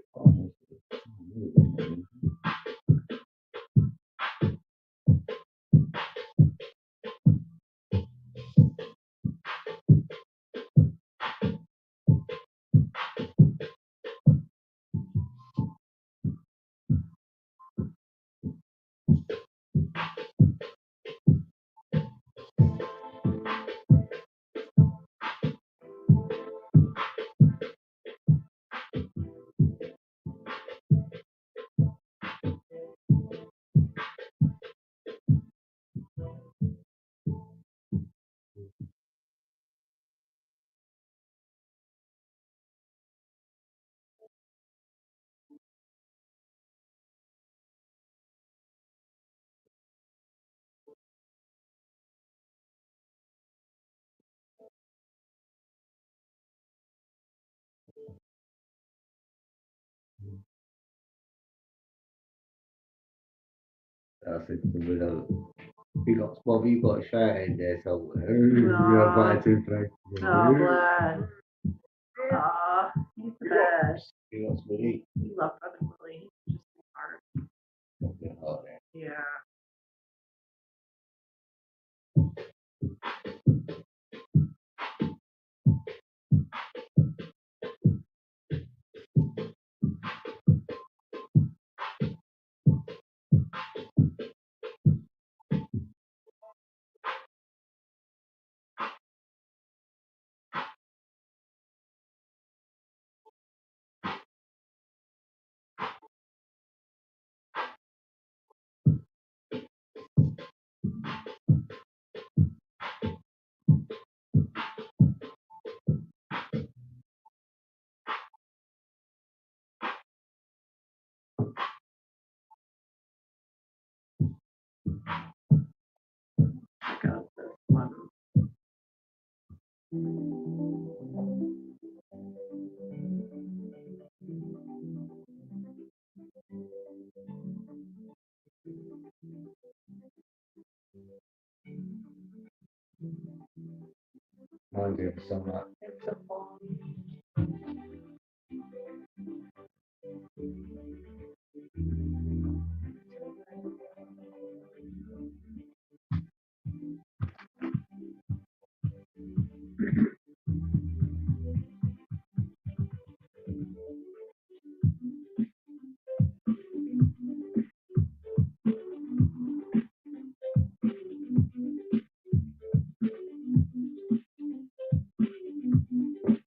I said to Willow, Bob, you got a shout in there somewhere. You're about to play. Oh, bless. Aw, he's the best. He wants Willie. You love fucking Willie. He's just a heart. Yeah. I got this one. Mind you, some like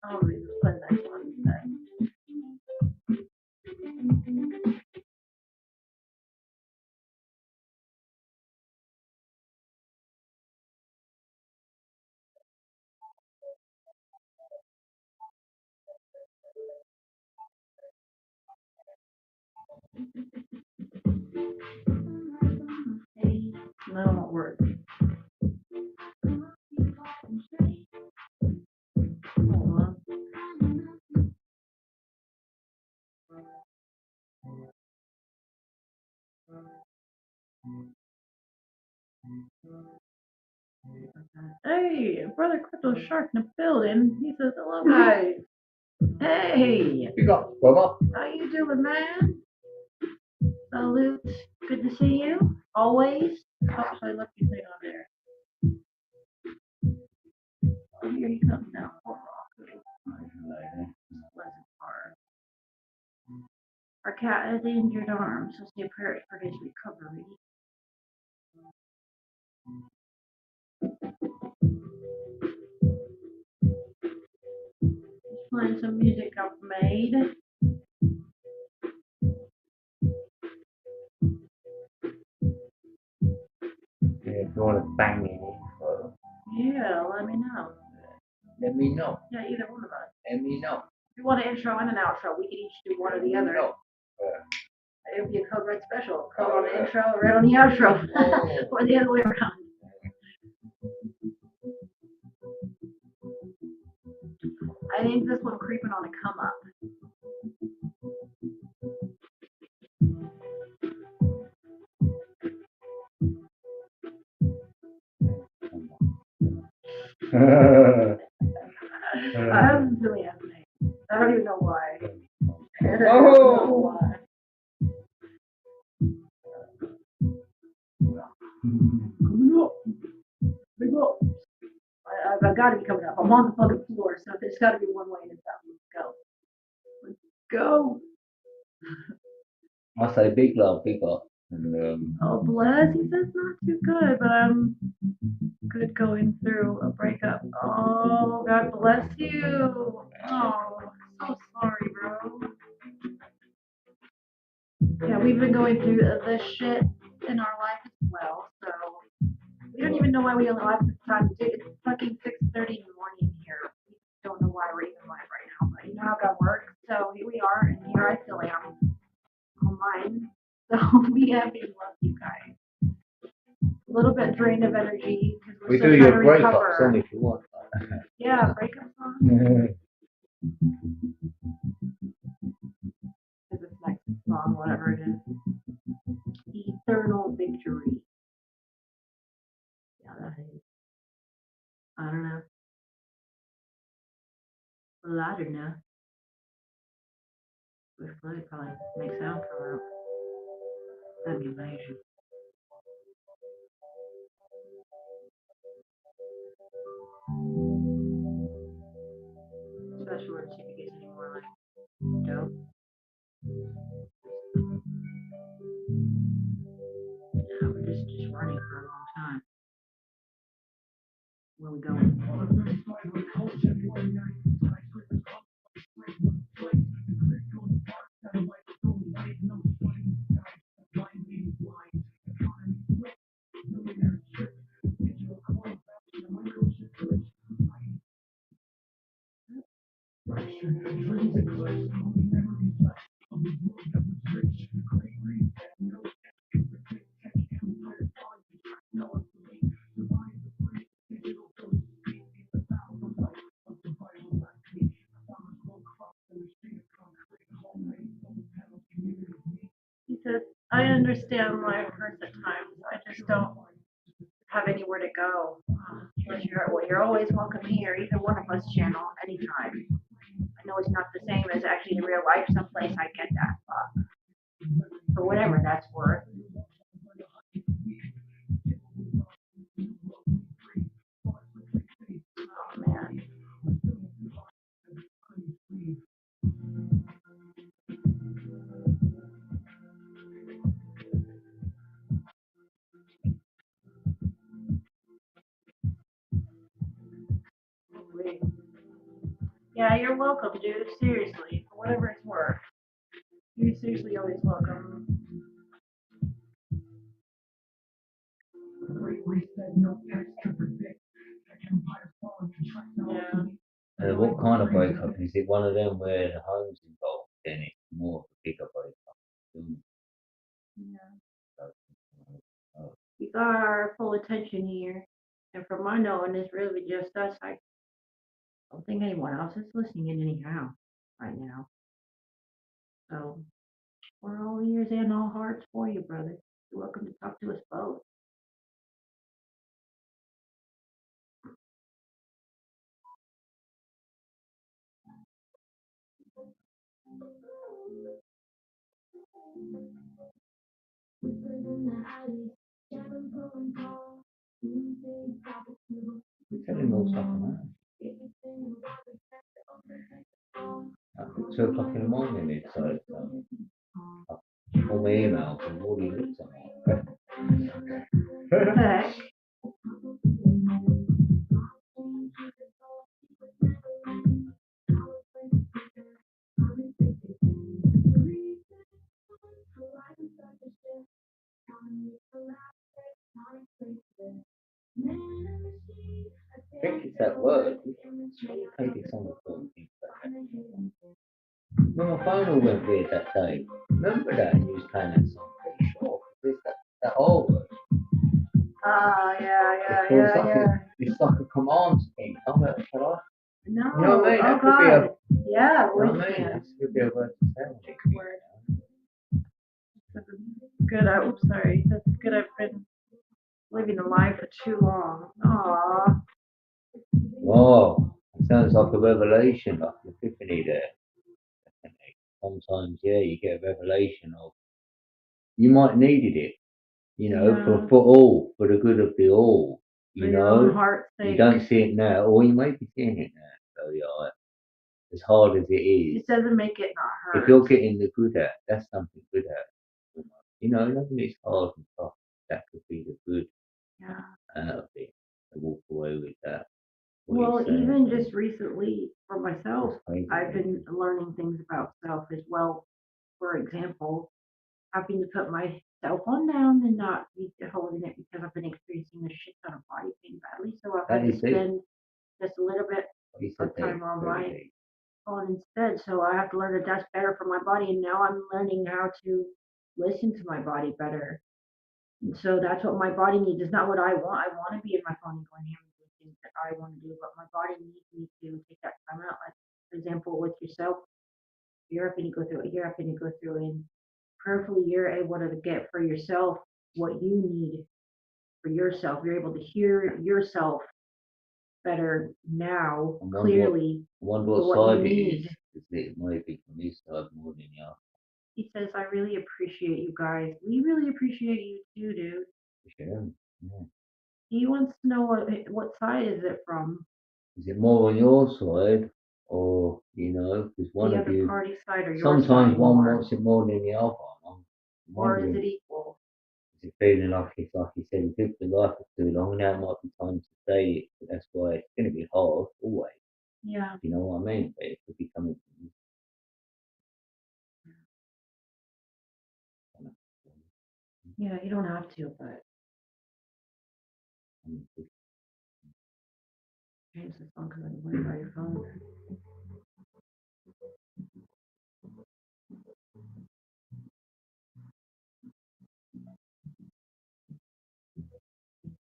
Oh, this is a nice one. No, it won't work. Hey, Brother Crypto Shark in the building. He says, hello, guys. Hey, You got brother? how you doing, man? Salute. Good to see you. Always. Oh, so I left your thing on there. Oh, here he comes now. Poor Rocco. Pleasant Park. Our cat has injured arm, so stay prayers for his recovery. Just playing some music I've made. Yeah, if you want to bang me, Yeah, let me know. let me know. Yeah, either one of us. Let me know. If you want an intro and an outro, we can each do one or the other. No. It'll be a code red special. Code on the intro, red on the outro. Or the other way around. I think this one creeping on a come up. I haven't really had name. I don't even know why. I don't know why. Coming up. Big up. I've got to be coming up. I'm on the fucking floor, so there's got to be one way to stop. Let's go. Let's go. I say big love, big up. And, Oh, bless. He says not too good, but I'm good going through a breakup. Oh, God bless you. Oh, so sorry, bro. Yeah, we've been going through this shit in our life as well, so we don't even know why we only live this time. Dude, it's fucking 6:30 in the morning here. We don't know why we're even live right now, but you know how God works. So here we are, and here I still am on mine. So we have to love you guys. A little bit drained of energy because we're we still do trying your to breakup recover. song if you want. Yeah, breakup song. Is this next song, whatever it is. Eternal Victory. Yeah, that is. I don't know. Well, I don't know. We're probably make sound come out. That'd be amazing. Especially when she gets any more like dope. Yeah, we're just running for a long time. Where we going? He says, I understand why it hurts at times. I just don't have anywhere to go. But you're always welcome here, either one of us channel, anytime. I know it's not the same as actually in real life, someplace I get that, but for whatever that's worth. Oh man. Yeah, you're welcome, dude. Seriously, for whatever it's worth. You're seriously always welcome. Yeah. What kind of breakup? Is it one of them where the home's involved? Then it's more of a bigger breakup. Yeah. You got our full attention here. And from my knowing, it's really just us. I don't think anyone else is listening in anyhow right now. So we're all ears and all hearts for you, brother. You're welcome to talk to us both. We're telling all stuff on that. At 2 o'clock in the morning, it's like all my emails and all these looks at me. What the heck? I think it's that word. Play this on the phone. When my phone all went weird that day, remember that and you was playing that song pretty sure. There's that whole word. Yeah. It's like a command thing. I'm like, shut up. No. You know what I mean? Oh, That could be a, God. Yeah, you know voice what I mean? command. That could be a word to say on it. Word. Good. Oops, sorry. That's good. I've been living a lie for too long. Aww. Oh, it sounds like a revelation, like an epiphany there. Sometimes, yeah, you get a revelation of, you might needed it, for the good of the all, For your own heart's you sake. don't see it now, or you may be seeing it now, so yeah, as hard as it is, It doesn't make it not hurt. if you're getting the good at, that's something good at, nothing is hard and tough, that could be the good out of it, to walk away with that. Well, even just recently for myself, I've Yeah. been learning things about self as well. For example, having to put my cell phone down and not be holding it because I've been experiencing a shit ton of body pain badly. So I've had That to is deep. spend just a little bit You said of that, time on very my deep. phone instead. So I have to learn that that's better for my body. And now I'm learning how to listen to my body better. And so that's what my body needs. It's not what I want. I want to be in my phone and going ham and doing things that I want to do, but my body needs me to take that time out. Like, for example, with yourself, you're having to go through it. You're having to go through, and prayerfully, you're able to get for yourself what you need for yourself. You're able to hear yourself better now, clearly, I wonder for what what side you it need. is. It might be from his side more than the other. He says, I really appreciate you guys. We really appreciate you too, dude. Sure. Yeah. He wants to know what side is it from? Is it more on your side, or because one The of other you? party side or your Sometimes side one more? wants it more than the other. I'm Or is wondering, it equal? is it feeling like it's like you said, you've lived the life for too long? Now might be time to say it, but that's why it's going to be hard always. Yeah. You know what I mean? But it could be coming from you. Yeah, you don't have to, but change the phone because I'm worried about your phone.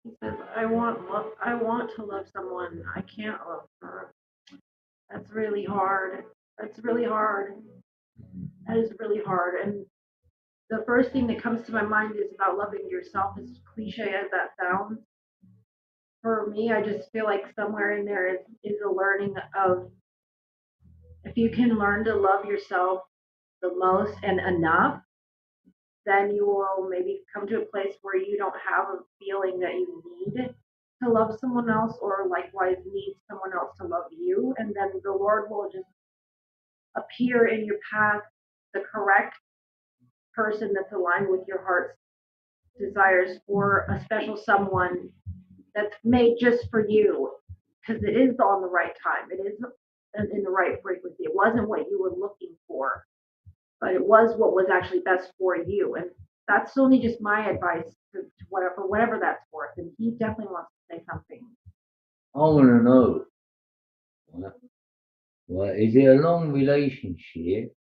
He says, I want to love someone. I can't love her. That's really hard. That's really hard. That is really hard. And the first thing that comes to my mind is about loving yourself, as cliche as that sounds. For me, I just feel like somewhere in there is a learning of, if you can learn to love yourself the most and enough, then you will maybe come to a place where you don't have a feeling that you need to love someone else, or likewise need someone else to love you. And then the Lord will just appear in your path, the correct person that's aligned with your heart's desires for a special someone that's made just for you, because it is on the right time. It is in the right frequency. It wasn't what you were looking for, but it was what was actually best for you. And that's only just my advice to whatever that's worth. And he definitely wants to say something. I want to know. Well, is it a long relationship?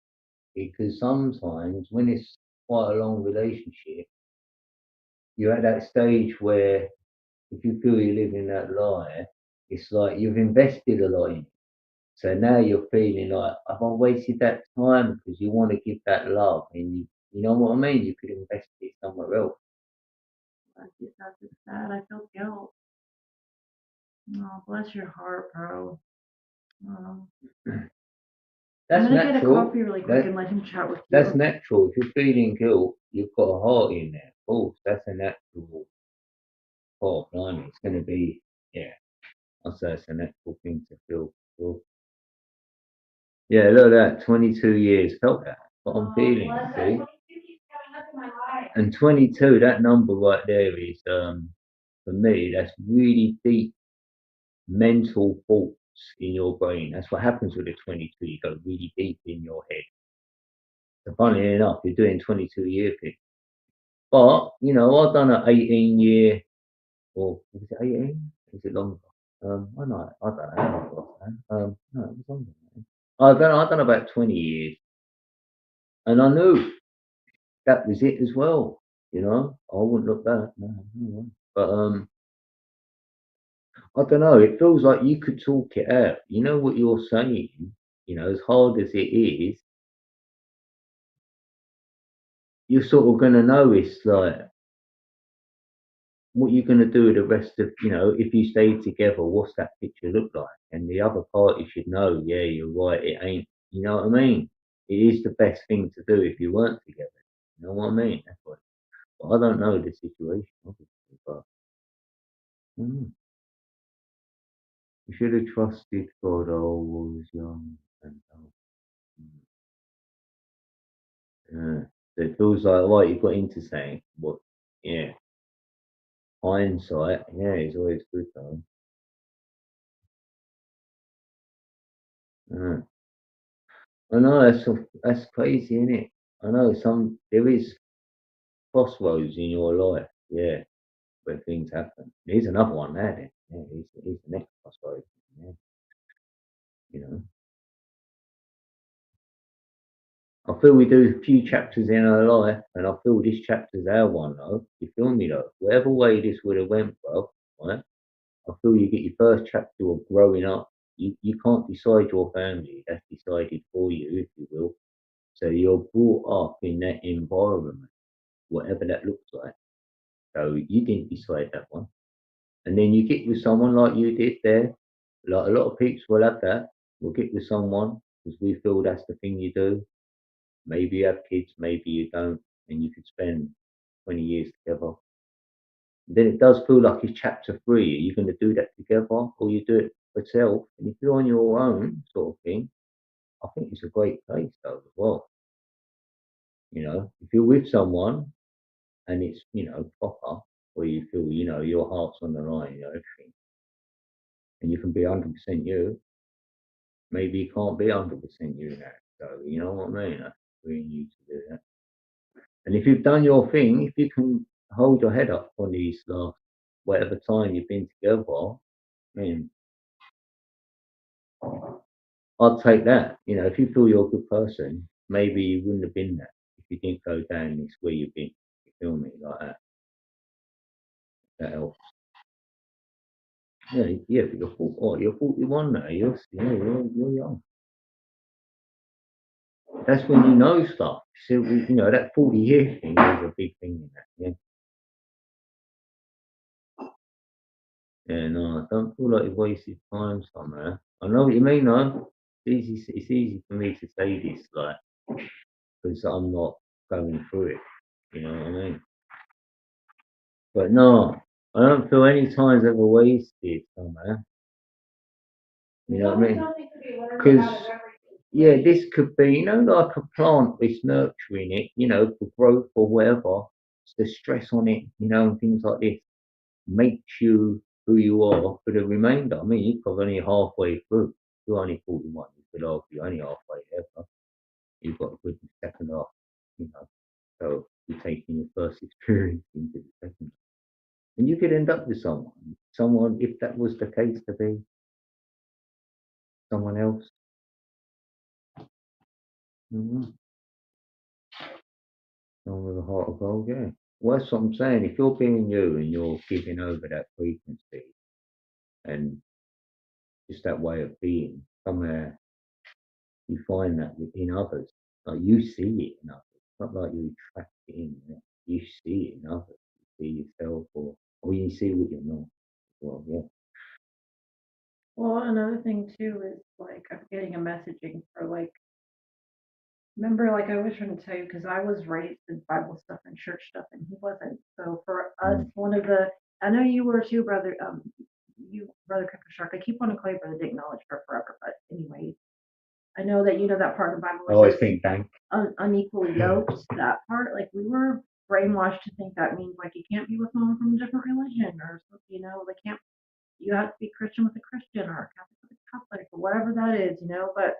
Because sometimes when it's quite a long relationship, you're at that stage where if you feel you're living that lie, it's like you've invested a lot in it. So now you're feeling like, have I wasted that time? Because you want to give that love, and you know what I mean? You could invest it somewhere else. That's just sad. I feel guilt. Oh, bless your heart, bro. Oh. I'm That's gonna get a natural. coffee really quick and let him chat with That's you. natural. If you're feeling guilt, you've got a heart in there. Of course, that's a natural part. Blimey, it's going to be, yeah. I'd say it's a natural thing to feel. Feel. Yeah, look at that. 22 years. Felt that. What I'm feeling. Bless See? it. 22 keeps coming up in my life. And 22, that number right there is, for me, that's really deep mental thoughts in your brain. That's what happens with the 22. You go really deep in your head. So funnily enough, you're doing 22-year thing. But, you know, I've done an 18-year, or was it 18? Was it longer? I don't know. No, it was longer. I've done about 20 years. And I knew that was it as well. You know, I wouldn't look back. No. But I don't know. It feels like you could talk it out. You know what you're saying. You know, as hard as it is, you're sort of going to know it's like what you're going to do with the rest of. You know, if you stay together, what's that picture look like? And the other party should know. Yeah, you're right. It ain't. You know what I mean? It is the best thing to do if you weren't together. You know what I mean? That's what. But I don't know the situation, obviously. But mm, you should have trusted God. I was young and dumb. Yeah. So it feels like right, you got into saying what yeah. Hindsight, yeah, is always good though. Yeah. I know that's crazy, isn't it? I know there is crossroads in your life, yeah, where things happen. Here's another one there then. Yeah, here's the next crossroads. Yeah, you know. I feel we do a few chapters in our life, and I feel this chapter's our one though. You feel me though? Whatever way this would have went, bro, right? I feel you get your first chapter of growing up. You can't decide your family. That's decided for you, if you will. So you're brought up in that environment, whatever that looks like. So you didn't decide that one. And then you get with someone like you did there. Like a lot of people will have that. Will get with someone because we feel that's the thing you do. Maybe you have kids, maybe you don't, and you could spend 20 years together. Then it does feel like it's chapter three. Are you going to do that together or you do it for yourself? And if you're on your own sort of thing, I think it's a great place though as well. You know, if you're with someone and it's, you know, proper, where you feel, you know, your heart's on the line, you know, everything, and you can be 100% you, maybe you can't be 100% you now. So, you know what I mean? That's really you to do that. And if you've done your thing, if you can hold your head up on these last, whatever time you've been together, I mean, I'd take that. You know, if you feel you're a good person, maybe you wouldn't have been that if you didn't go down this way you've been. You feel me? Like that. That helps. Yeah, but you're 41 now. You're young. That's when you know stuff. So, you know, that 40-year thing is a big thing in that. Yeah. Yeah, no, I don't feel like you've wasted time somewhere. I know what you mean, though. It's easy for me to say this, like, because I'm not going through it. You know what I mean? But no, I don't feel any time's ever wasted somewhere. You know what I mean? Because yeah, this could be, you know, like a plant with nurturing it, you know, for growth or whatever. It's the stress on it, you know, and things like this makes you who you are for the remainder. I mean, you're probably only halfway through. You're only 41. You could argue you're only halfway there, but you've got a good second half, you know. So you're taking your first experience into the second. And you could end up with someone, if that was the case to be someone else. Mm-hmm. Someone with a heart of gold, yeah. Well, that's what I'm saying. If you're being you and you're giving over that frequency and just that way of being, somewhere you find that within others. Like you see it in others. It's not like you attract it in. Yeah. You see it in others. You see yourself or you see what you're not. Well, yeah. Well, another thing too is like I'm getting a messaging for like Remember, like I was trying to tell you, because I was raised in Bible stuff and church stuff, and he wasn't. So for us, one of the, I know you were too, brother. You, brother Crypto Shark. I keep wanting to call you brother Dick Knowledge for forever, but anyway, I know that you know that part of the Bible I where always it says think, thank. Unequally yoked. That part, like we were brainwashed to think that means like you can't be with someone from a different religion, or you know, they can't. You have to be Christian with a Christian, or Catholic with a Catholic, or whatever that is, you know. But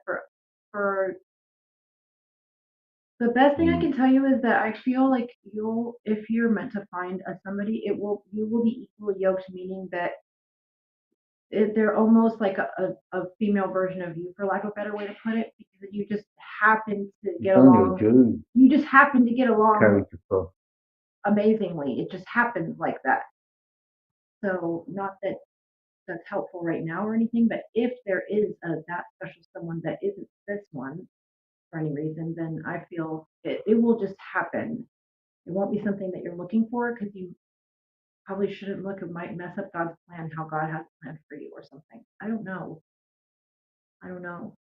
for the best thing I can tell you is that I feel like if you're meant to find somebody, you will be equally yoked, meaning that they're almost like a female version of you, for lack of a better way to put it, because you just happen to get along. You just happen to get along amazingly. It just happens like that. So not that that's helpful right now or anything, but if there is that special someone that isn't this one for any reason, then I feel it will just happen. It won't be something that you're looking for, because you probably shouldn't look. It might mess up God's plan, how God has planned for you or something. I don't know. I don't know.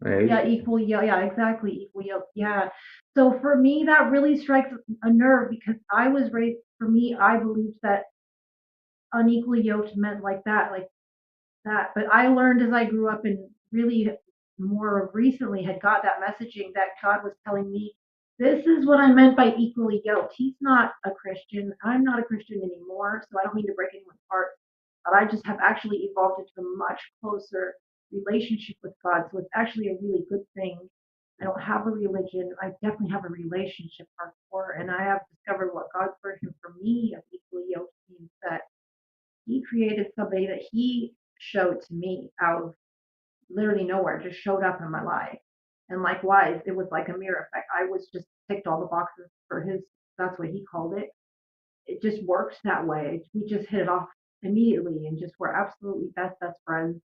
Yeah, equal. Yeah, yeah, exactly. Equal yoke. Yeah. So for me, that really strikes a nerve, because I was raised. For me, I believed that unequally yoked meant like that, like that. But I learned as I grew up, and really more recently had got that messaging that God was telling me, this is what I meant by equally yoked. He's not a Christian. I'm not a Christian anymore. So I don't mean to break anyone's heart, but I just have actually evolved into a much closer relationship with God. So it's actually a really good thing. I don't have a religion. I definitely have a relationship hardcore. And I have discovered what God's version for me of equally yoked means, that he created somebody that he showed to me out of literally nowhere, just showed up in my life. And likewise, it was like a mirror effect. I was just ticked all the boxes for his, that's what he called it. It just works that way. We just hit it off immediately and just were absolutely best friends.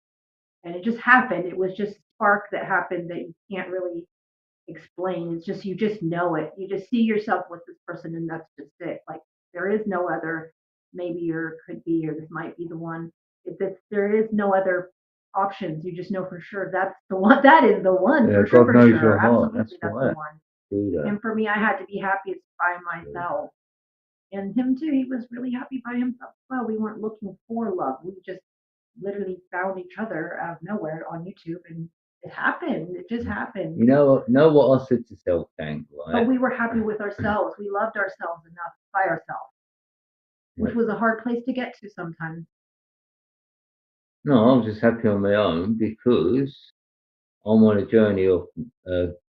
And it just happened. It was just a spark that happened that you can't really explain. It's just, you just know it. You just see yourself with this person, and that's just it. Like there is no other maybe, or could be, or this might be the one. There is no other options. You just know for sure that's the one. That is the one. Yeah, for sure. God knows your heart. Absolutely, that's the one. And for me, I had to be happiest by myself. And him too. He was really happy by himself. Well, we weren't looking for love. We just literally found each other out of nowhere on YouTube, and it happened. It just happened. You know what I said to self, thank, right? But we were happy with ourselves. We loved ourselves enough by ourselves, which was a hard place to get to sometimes. No, I was just happy on my own, because I'm on a journey of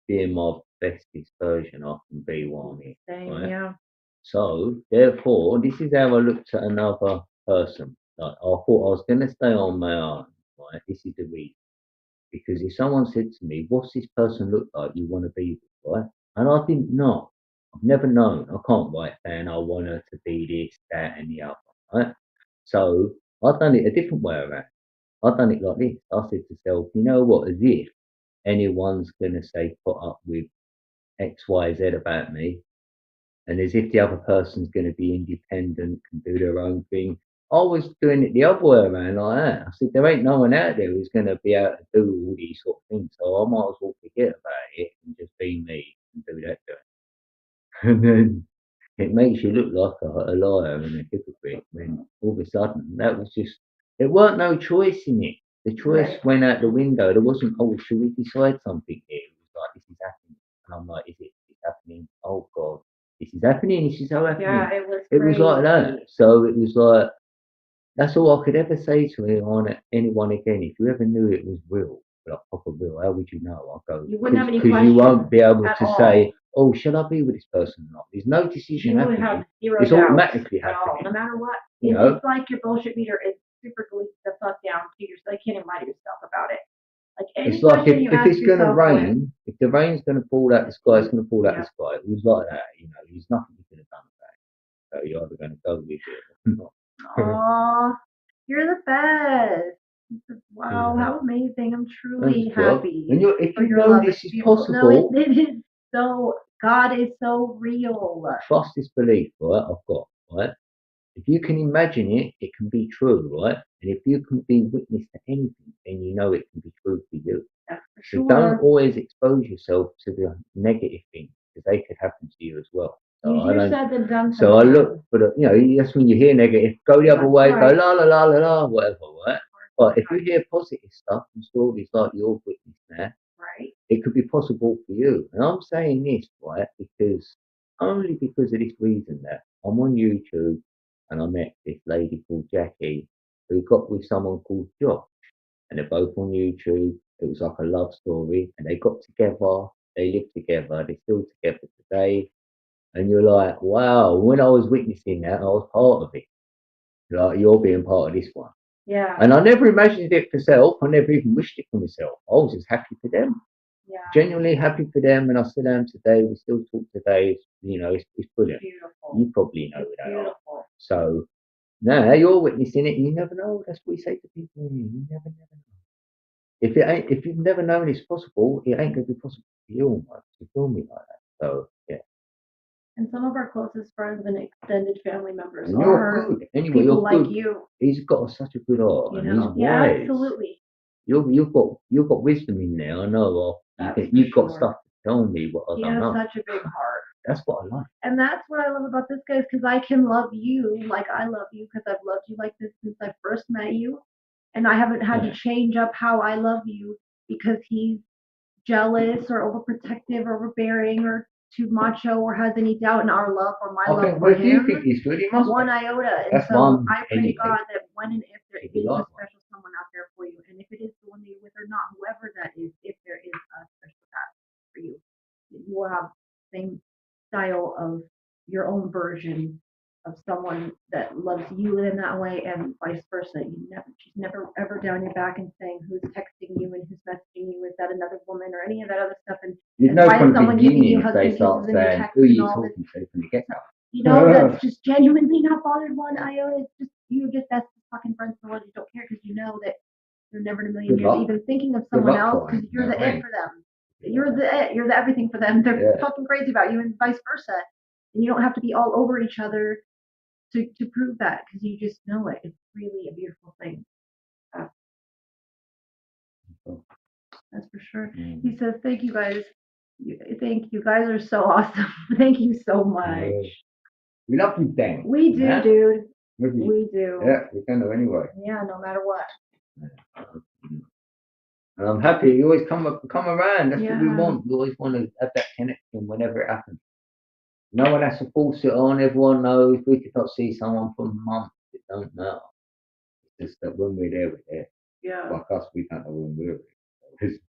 being my bestest version I can be while I'm here. Right? Yeah. So therefore, this is how I looked at another person. Like I thought I was going to stay on my own. Right? This is the reason. Because if someone said to me, "What's this person look like you want to be with?" Right? And I didn't know. I've never known. I can't write down I want her to be this, that, and the other. Right? So I've done it a different way around. I've done it like this. I said to myself, you know what? As if anyone's going to say put up with X, Y, Z about me, and as if the other person's going to be independent, can do their own thing. I was doing it the other way around like that. I said, there ain't no one out there who's going to be able to do all these sort of things, so I might as well forget about it and just be me and do that. And then it makes you look like a liar and a hypocrite when all of a sudden that was just, there weren't no choice in it. The choice went out the window. There wasn't, oh, should we decide something here? It was like, this is happening. And I'm like, is it happening? Oh, God. This is happening. This is so happening. Yeah, it was. It was like that. So it was like, that's all I could ever say to anyone again. If you ever knew it was real, like proper real, how would you know? I go, you wouldn't have any questions. Because you won't be able to say, oh, should I be with this person or not? There's no decision happening. It's automatically happening. No matter what. It's like your bullshit meter is super glued the fuck down to yourself. You can't even lie to yourself about it. Like it's like if it's going to rain, if the rain's going to fall out the sky, it's going to fall out the sky. It was like that, there's nothing you could have done about it. So you're either going to go with it or not. Oh, you're the best. Wow, how amazing. I'm truly happy. And if you know this is possible. No, it is so, God is so real. Trust this belief, right, I've got, right? If you can imagine it, it can be true, right? And if you can be witness to anything, then you know it can be true for you. That's So don't always expose yourself to the negative things because they could happen to you as well. So Easier said than done. So I look for the, that's when you hear negative, go the other way, go la la la la la, whatever, right? But if you hear positive stuff from stories like your witness now, right, it could be possible for you. And I'm saying this, right, because only because of this reason that I'm on YouTube and I met this lady called Jackie who got with someone called Josh. And they're both on YouTube. It was like a love story, and they got together. They lived together. They're still together today. And you're like, wow. When I was witnessing that, I was part of it. Like you're being part of this one. yeah. And I never imagined it for myself. I never even wished it for myself. I was just happy for them. Yeah. Genuinely happy for them, and I still am today. We still talk today. It's brilliant. Beautiful. You probably know that. Beautiful. So now you're witnessing it. You never know. That's what we say to people. You never know. If you've never known it's possible, it ain't gonna be possible for you almost. You feel me like that. So yeah. And some of our closest friends and extended family members And are you're good. Anyway, people you're like good. you. He's got such a good heart, and he's Yeah, wise. absolutely. You've got wisdom in there. I know. You've got stuff to tell me what I don't know. He has such a big heart. That's what I like. And that's what I love about this guy, because I can love you like I love you, because I've loved you like this since I first met you, and I haven't had to change up how I love you because he's jealous or overprotective or overbearing or too macho or has any doubt in our love or my love for him. You think he's good? He must one be. iota. And That's so I pray to God that when and if there is a like special someone out there for you, and if it is the one that you're with or not, whoever that is, if there is a special path for you, you will have the same style of your own version of someone that loves you in that way, and vice versa. She's never ever down your back and saying who's texting you and who's messaging you, is that another woman or any of that other stuff. And why is someone giving you husband kisses and texts and all this? That's just genuinely not bothered one iota. It's just just that's fucking friends in the world. You don't care because you know that you're never in a million years even thinking of someone else because you're the it for them. You're the everything for them. They're fucking crazy about you and vice versa. And you don't have to be all over each other to prove that, because you just know it. It's really a beautiful thing. That's for sure. He says, thank you guys. Thank you guys are so awesome. Thank you so much. We love you, Dan. We do, dude. We do. Yeah, we can do anyway. Yeah, no matter what. And I'm happy you always come around. That's what we want. We always want to have that connection whenever it happens. No one has to force it on. Everyone knows we could not see someone for months. It don't matter. It's just that when we're there, we're there. Yeah. Like us, we don't know when we're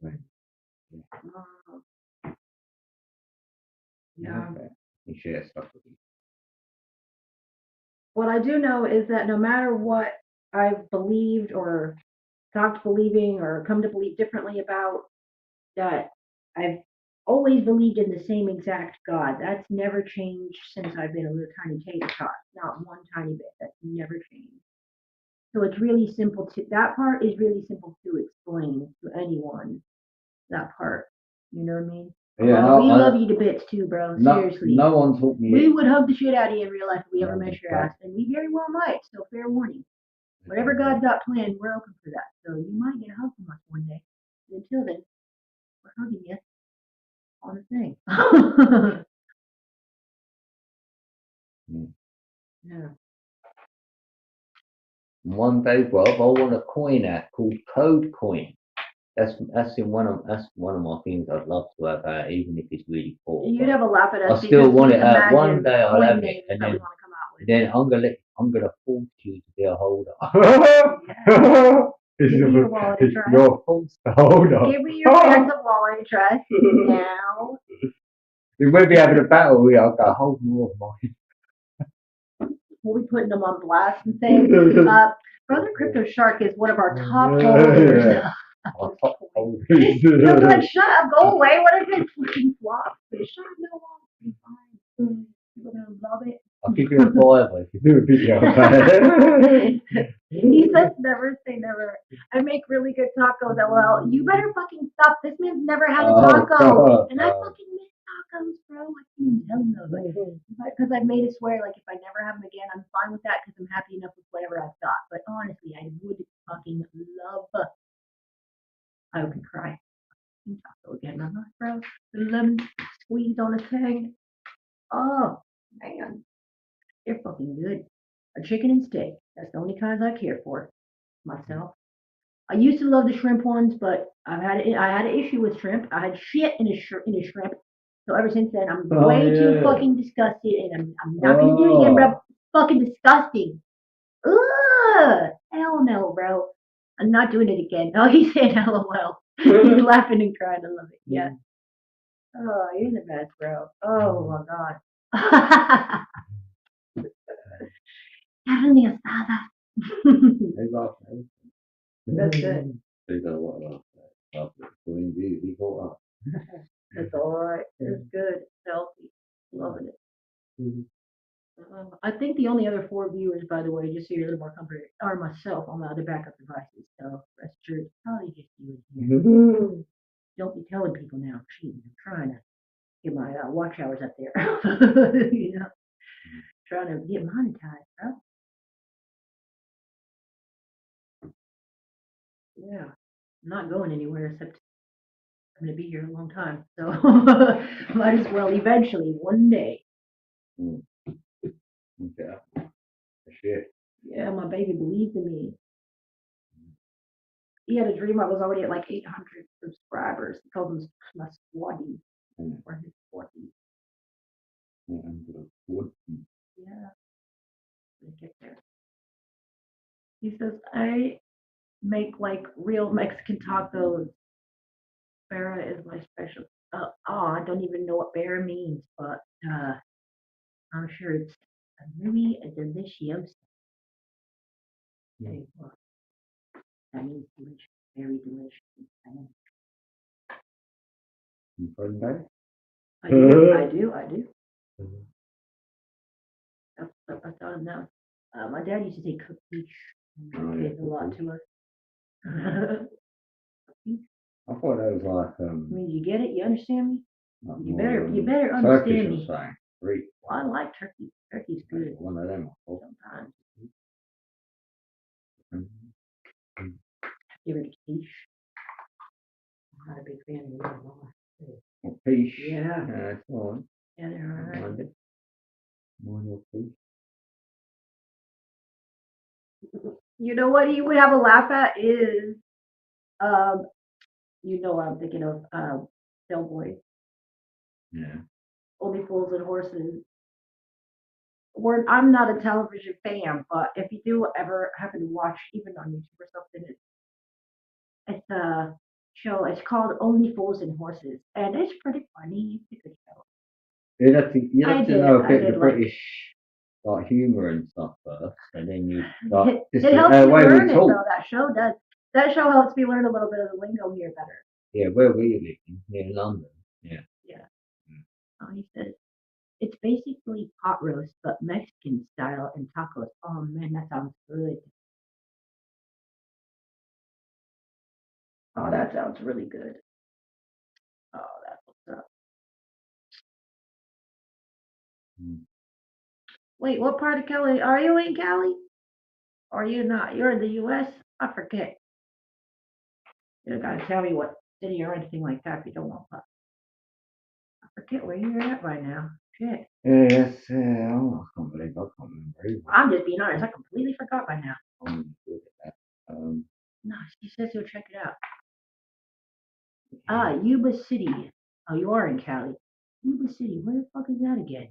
there. Yeah. You share stuff with you. What I do know is that no matter what I've believed or stopped believing or come to believe differently about, that I've always believed in the same exact God. That's never changed since I've been a little tiny tater tot. Not one tiny bit. That's never changed. So it's really simple that part is really simple to explain to anyone. That part. You know what I mean? Yeah, we love you to bits too, bro. Seriously. No one taught me. We would hug the shit out of you in real life if we ever met your ass, and we very well might. So fair warning. Whatever God's got planned, we're open for that. So you might get a hug from us one day. And until then, we're hugging you on the thing. Yeah. One day, bro, I want a coin app called Code Coin. That's one of my things I'd love to have out, even if it's really poor. You'd have a laugh at us. I still want it out. One day I'll have it, and then I'm gonna force you to be a holder. Give me your wallet address. You're forced to holder. Give me your parents' wallet address now. We won't be having a battle. I'll go hold more of mine. We'll be putting them on blast and saying, Brother Crypto Shark is one of our top holders. He'll be like, shut up, go away. What if it fucking flops? Shut up, no one. Be fine. People are gonna love it. I'll give you a $5 if you do a video. He says never say never. I make really good tacos. Well, you better fucking stop. This man's never had a taco. And I fucking miss tacos, bro. I can't even tell him those. Because I've made it swear, like, if I never have them again, I'm fine with that because I'm happy enough with whatever I've got. But honestly, I would fucking love. I could cry. Taco again, my bro. The lemon squeezed on a tang. Oh man, they're fucking good. A chicken and steak. That's the only kinds I care for myself. I used to love the shrimp ones, but I had an issue with shrimp. I had shit in a shrimp. So ever since then, I'm way too fucking disgusted, and I'm not gonna do it again, bro. Fucking disgusting. Ugh, hell no, bro. I'm not doing it again. Oh, he's saying LOL. He's laughing and crying. I love it. Yeah. Oh, you're the best, bro. Oh my god. Carne asada. That's good. They got a lot of that. He got up. That's all right. It's good. It's healthy. Loving it. I think the only other 4 viewers, by the way, just so you're a little more comfortable, are myself on my other backup devices. So rest assured, it's probably just you in here. Don't be telling people now. Cheating. I'm trying to get my watch hours up there. You know, trying to get monetized, bro. Yeah, I'm not going anywhere except I'm going to be here a long time. So might as well eventually, one day. Okay. Shit. Yeah, my baby believed in me. He had a dream I was already at like 800 subscribers. He called them my squaddies. Or his squaddies. Yeah. Get there. He says, I make like real Mexican tacos. Barra is my special. I don't even know what Barra means, but I'm sure it's really delicious. Okay, well, that means delicious, very delicious. I do. I thought of that. My dad used to say cookies. It a lot to us. I thought that was like I mean, you get it? You understand me? You Turkish better understand or me. something. Greek. Well, I like turkey. Turkey's good One of them. sometimes. Give it a quiche. I'm not a big fan of that. Fish. Yeah. That's fine. Yeah, they're all right. More fish. You know what you would have a laugh at is, you know what I'm thinking of, Doughboy. Yeah. Only Fools and Horses. I'm not a television fan, but if you do ever happen to watch, even on YouTube or something, it's a show. It's called Only Fools and Horses, and it's pretty funny. It's a good show. You'd have to know a bit of the like British like humour and stuff first, and then you it helps you learn it though. That show does. That show helps me learn a little bit of the lingo here better. Yeah, where we live here in London. Yeah. Yeah. Oh, he says it's basically pot roast, but Mexican style and tacos. Oh man, that sounds good. Oh, that sounds really good. Oh, that's what's up. Wait, what part of Cali? Are you in Cali? Or are you not? You're in the U.S.? I forget. You don't gotta tell me what city or anything like that if you don't want to. I forget where you're at right now. Shit. Yes, I can't believe I can't remember either. I'm just being honest. I completely forgot by now. No, she says you'll check it out. Yuba City. Oh, you are in Cali. Yuba City. Where the fuck is that again?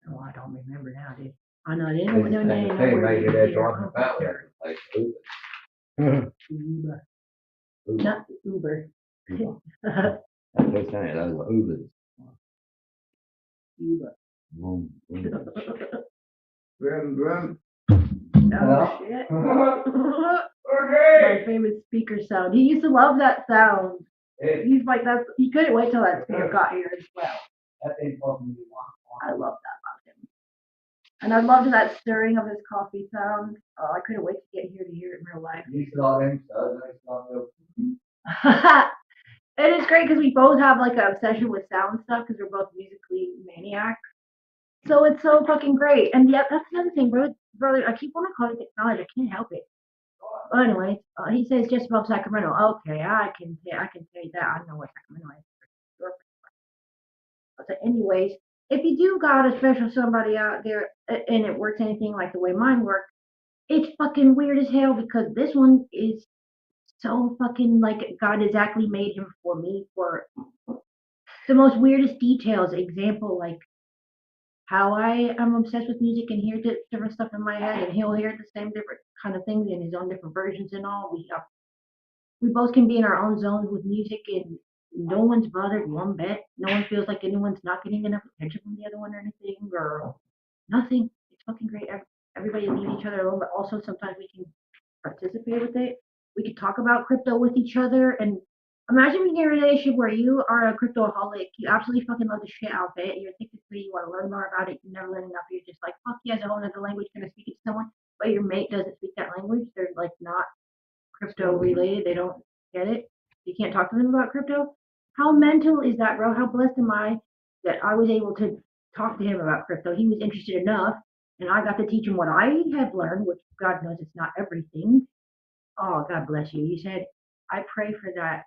Oh, I don't remember now, dude. I know they don't know maybe they're driving about there. Uber. Not Uber. That's what saying. Those were Ubers. Uber. Brum. Oh, shit. My famous speaker sound. He used to love that sound. He's like, he couldn't wait till that speaker got here as well. I love that about him. And I loved that stirring of his coffee sound. Oh, I couldn't wait to get here to hear it in real life. It is great because we both have like an obsession with sound stuff because we're both musically maniacs. So it's so fucking great. And yeah, that's another thing, brother. I keep wanting to call it technology. I can't help it. anyway, he says just above Sacramento. Okay, I can tell you that. I know what Sacramento is. For sure. So anyways, if you do got a special somebody out there and it works anything like the way mine work, it's fucking weird as hell because this one is so fucking like God exactly made him for me for the most weirdest details. Example, like how I am obsessed with music and hear different stuff in my head, and he'll hear the same different kind of things in his own different versions and all. We both can be in our own zones with music, and no one's bothered one bit. No one feels like anyone's not getting enough attention from the other one or anything, or nothing. It's fucking great. Everybody leave each other alone, but also sometimes we can participate with it. We could talk about crypto with each other, and imagine being in a relationship where you are a cryptoholic. You absolutely fucking love the shit out of it. You're addicted to it. You want to learn more about it. You never learn enough. You're just like, fuck yeah, it's a whole other language. Gonna speak it to someone, but your mate doesn't speak that language. They're like not crypto related. They don't get it. You can't talk to them about crypto. How mental is that, bro? How blessed am I that I was able to talk to him about crypto? He was interested enough, and I got to teach him what I have learned, which God knows it's not everything. Oh, God bless you. You said, I pray for that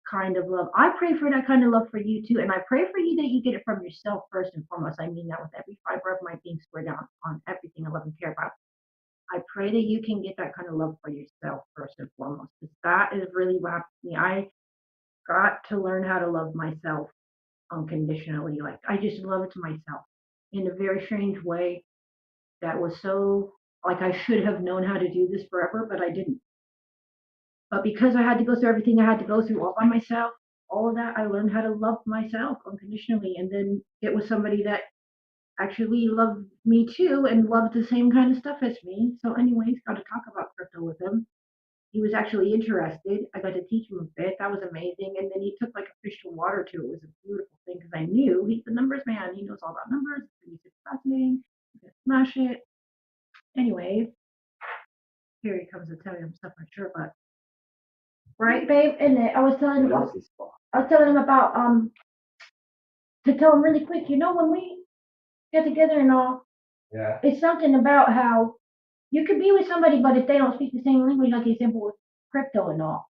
kind of love. I pray for that kind of love for you too. And I pray for you that you get it from yourself first and foremost. I mean that with every fiber of my being squared down on everything I love and care about. I pray that you can get that kind of love for yourself first and foremost. Because that is really what happened to me. I got to learn how to love myself unconditionally. Like I just love it to myself in a very strange way that was so like I should have known how to do this forever, but I didn't. But because I had to go through everything I had to go through all by myself, all of that, I learned how to love myself unconditionally. And then it was somebody that actually loved me too and loved the same kind of stuff as me. So, anyways, got to talk about crypto with him. He was actually interested. I got to teach him a bit. That was amazing. And then he took like a fish to water to it. It was a beautiful thing because I knew he's the numbers man. He knows all about numbers. He's fascinating. He's gonna smash it. Anyway, here he comes to tell you stuff I'm sure about. Right, babe? And I was telling him about to tell him really quick, when we get together and all, Yeah. it's something about how you could be with somebody, but if they don't speak the same language, like example with crypto and all.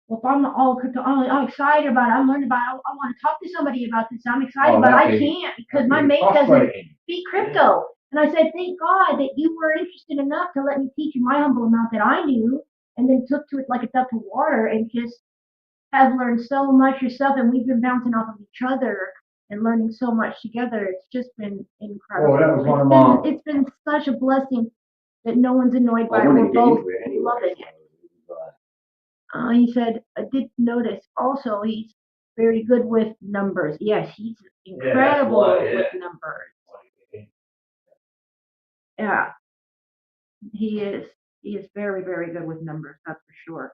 Well, if I'm all crypto, I'm excited about it. I'm learning about it. I want to talk to somebody about this. I'm excited, but I can't because my mate doesn't speak crypto. And I said, thank God that you were interested enough to let me teach you my humble amount that I knew, and then took to it like a duck to water and just have learned so much yourself, and we've been bouncing off of each other and learning so much together. It's just been incredible. Oh, that was one of my. It's been such a blessing that no one's annoyed by it. We're both loving it. He said, I did notice also he's very good with numbers. Yes, he's incredible with numbers. Yeah, he is. He is very, very good with numbers, that's for sure.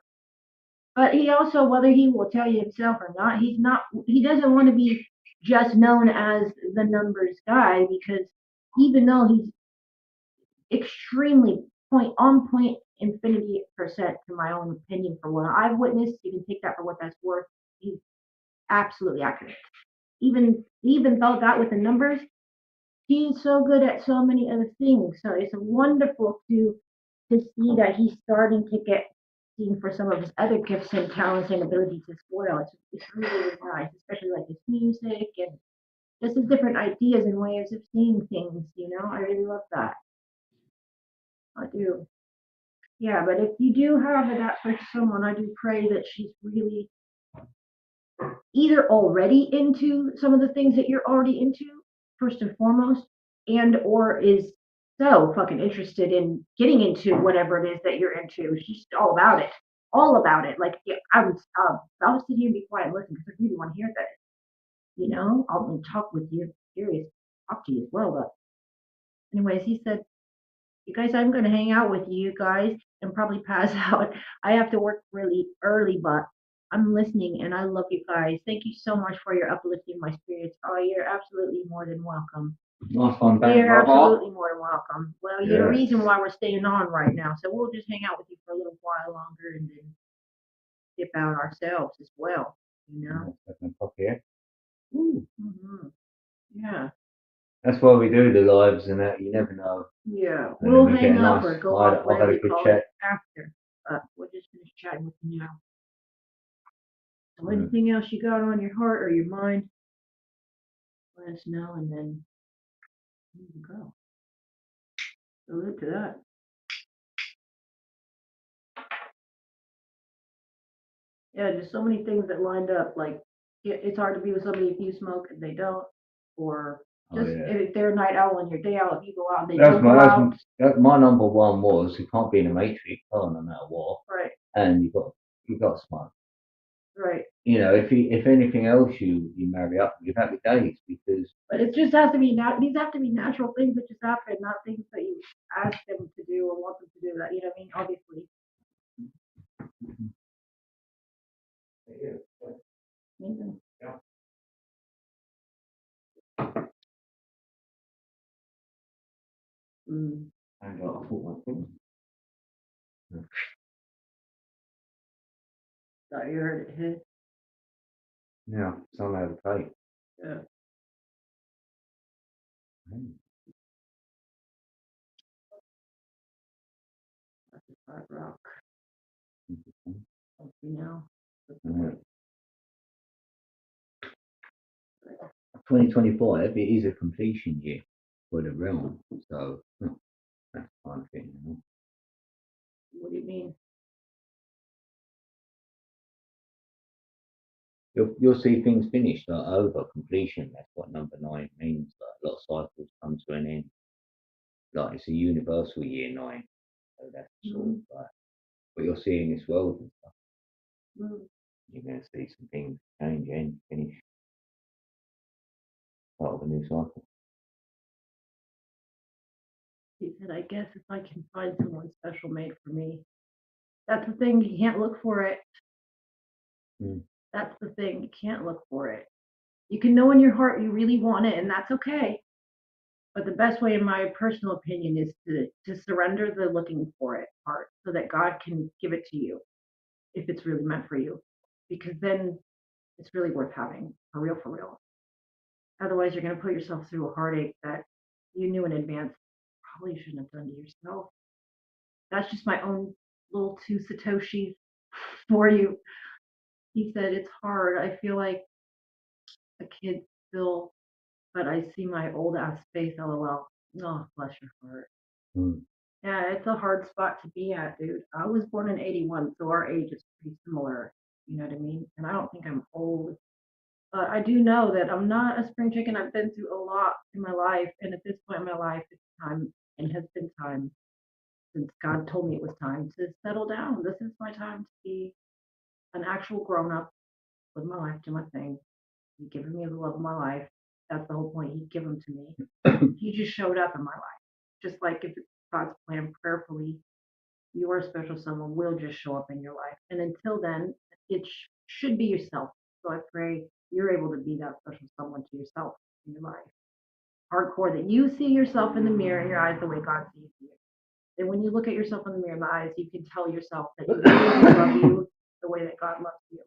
But he also, whether he will tell you himself or not, he doesn't want to be just known as the numbers guy because even though he's extremely on point infinity% to my own opinion for what I've witnessed, you can take that for what that's worth. He's absolutely accurate. Even though that with the numbers, he's so good at so many other things. So it's wonderful to see that he's starting to get seen for some of his other gifts and talents and abilities as well. It's really, really nice, especially like his music and just his different ideas and ways of seeing things. I really love that. I do. Yeah, but if you do have that for someone, I do pray that she's really either already into some of the things that you're already into, first and foremost, and or is so fucking interested in getting into whatever it is that you're into. She's all about it. All about it. Like yeah, I'll sit here and be quiet and listen because I really want to hear that. I'll talk with you, curious, talk to you as well. But anyways, he said, you guys, I'm gonna hang out with you guys and probably pass out. I have to work really early, but I'm listening and I love you guys. Thank you so much for your uplifting my spirits. Oh, you're absolutely more than welcome. Nice one, You're absolutely more than welcome. Well, you're the reason why we're staying on right now. So we'll just hang out with you for a little while longer and then dip out ourselves as well. Yeah. Mm-hmm. Yeah. That's why we do the lives and that. You never know. Yeah. And We'll we hang get up nice. or go I off had whatever a you good call chat. it after. We'll just finish chatting with you now. So anything else you got on your heart or your mind, let us know, and then we can go. Salute to that. Yeah, just so many things that lined up. Like it's hard to be with somebody if you smoke and they don't, or just if they're a night owl and you're day owl. If you go out, they don't go out. My number one was you can't be in a matrix, no matter what. Right. And you got smoke. Right. You know, if anything else you marry up, you happy days because. But it just has to be these have to be natural things that just happen, not things that you ask them to do or want them to do. That you know what I mean? Obviously. Amazing. Yeah. I got a full one. Thought you heard it hit. Yeah, some have a plate. Yeah. That's a hard rock. You know. 2025, it is a completion year for the realm, so that's kind of thing, you know. What do you mean? You'll see things finished, like over completion. That's what number 9 means. Like a lot of cycles come to an end. Like it's a universal year 9, so that's sort of like what you're seeing in this world and stuff. You're going to see some things change and finish. Part of a new cycle. He said, I guess if I can find someone special made for me. That's the thing, you can't look for it. That's the thing, you can't look for it. You can know in your heart you really want it, and that's okay. But the best way, in my personal opinion, is to surrender the looking for it part so that God can give it to you if it's really meant for you. Because then it's really worth having, for real, for real. Otherwise, you're going to put yourself through a heartache that you knew in advance probably shouldn't have done to yourself. That's just my own little 2 Satoshis for you. He said, it's hard. I feel like a kid still, but I see my old ass face, LOL. Oh, bless your heart. Yeah, it's a hard spot to be at, dude. I was born in 81, so our age is pretty similar. You know what I mean? And I don't think I'm old. But I do know that I'm not a spring chicken. I've been through a lot in my life. And at this point in my life, it's time and has been time since God told me it was time to settle down. This is my time to be an actual grown up, live my life, do my thing. He's given me the love of my life. That's the whole point. He'd give them to me. He just showed up in my life. Just like if it's God's plan prayerfully, your special someone will just show up in your life. And until then, it should be yourself. So I pray you're able to be that special someone to yourself in your life. Hardcore that you see yourself in the mirror in your eyes the way God sees you. And when you look at yourself in the mirror in the eyes, you can tell yourself that you really love you the way that God loves you.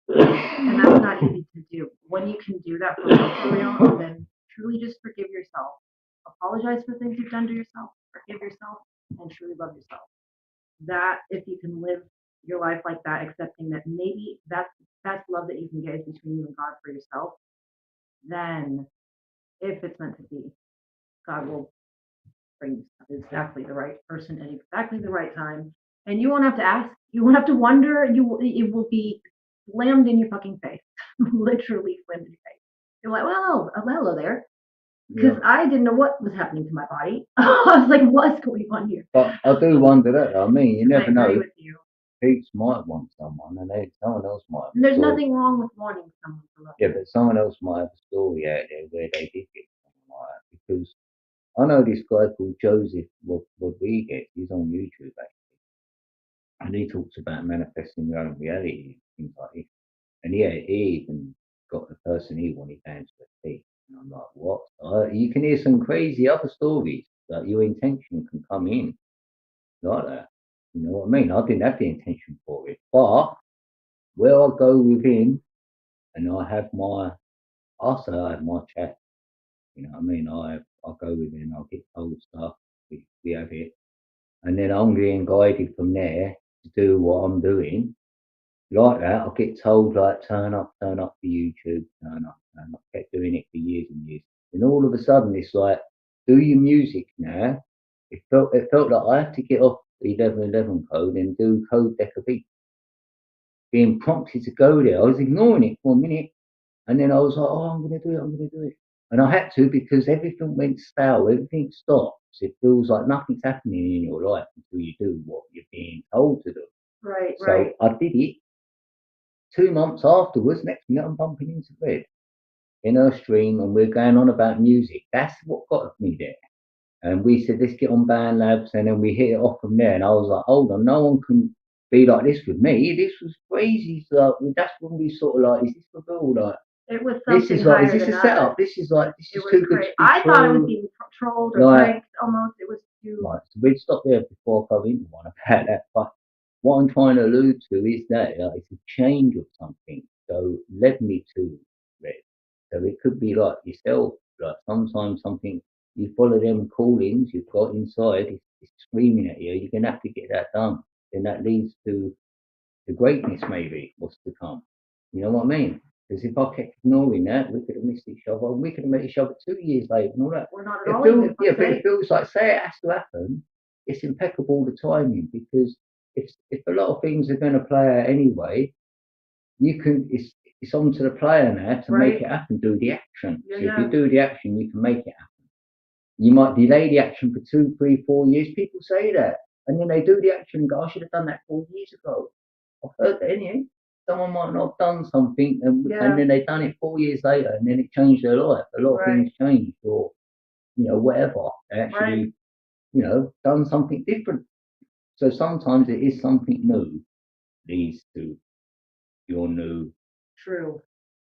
And that's not easy to do. When you can do that for real, and then truly just forgive yourself. Apologize for things you've done to yourself, forgive yourself, and truly love yourself. That if you can live your life like that, accepting that maybe that's the best love that you can get is between you and God for yourself, then if it's meant to be, God will bring exactly the right person at exactly the right time. And you won't have to ask, you won't have to wonder, it will be slammed in your fucking face. Literally slammed in your face. You're like, well, hello there. Because I didn't know what was happening to my body. I was like, what's going on here? But I do wonder that. I mean, you never know. With you. Peeps might want someone, and someone else might. There's nothing wrong with wanting someone to love. Yeah, but someone else might have a story out there where they did get something like that. Because I know this guy called Joseph Rodriguez. He's on YouTube actually, and he talks about manifesting your own reality, things like this. And yeah, he even got the person he wanted down to a T. And I'm like, what? You can hear some crazy other stories that your intention can come in like that. You know what I mean? I didn't have the intention for it, but where I go with him, and I have my chat. You know what I mean? I go with him. I'll get told stuff. We have it, and then I'm getting guided from there to do what I'm doing like that, I get told like turn up for YouTube, turn up. Kept doing it for years and years. And all of a sudden it's like, do your music now. It felt like I had to get off the 1111 code and do code decker beat. Being prompted to go there. I was ignoring it for a minute and then I was like, oh, I'm gonna do it. And I had to because everything went stale, everything stops. It feels like nothing's happening in your life until you do what you're being told to do. Right. So I did it. 2 months afterwards, next minute I'm bumping into Red in her stream and we're going on about music. That's what got me there. And we said, let's get on Band Labs, and then we hit it off from there. And I was like, hold on, no one can be like this with me. This was crazy. So that's when we sort of like, is this for real? Like, it was something this is like, higher is this than a setup? us. This is like, this It is was too good to great. be I thought it was true. being trolled or Like, pranked almost. It was too. Right, so we'd stop there before I go into one about that. But what I'm trying to allude to is that it's a change of something. So led me to Red. So it could be like yourself. Like sometimes something you follow them callings you've got inside. It's screaming at you. You're gonna have to get that done. Then that leads to the greatness, maybe what's to come. You know what I mean? Because if I kept ignoring that, we could have missed each other. We could have met each other 2 years later and all that. We're not at It all. feels, even yeah, but close. it feels like, say it has to happen, it's impeccable the timing because if a lot of things are going to play out anyway, you can. It's on to the player now to make Right. it happen. Do the action. Yeah, So yeah. if you do the action, you can make it happen. You might delay the action for 2, 3, 4 years. People say that, and then they do the action and go, "I should have done that 4 years ago." I've heard that anyway. Someone might not have done something, and then they've done it 4 years later, and then it changed their life. A lot of things changed, or whatever. They actually, done something different. So sometimes it is something new leads to your new, True.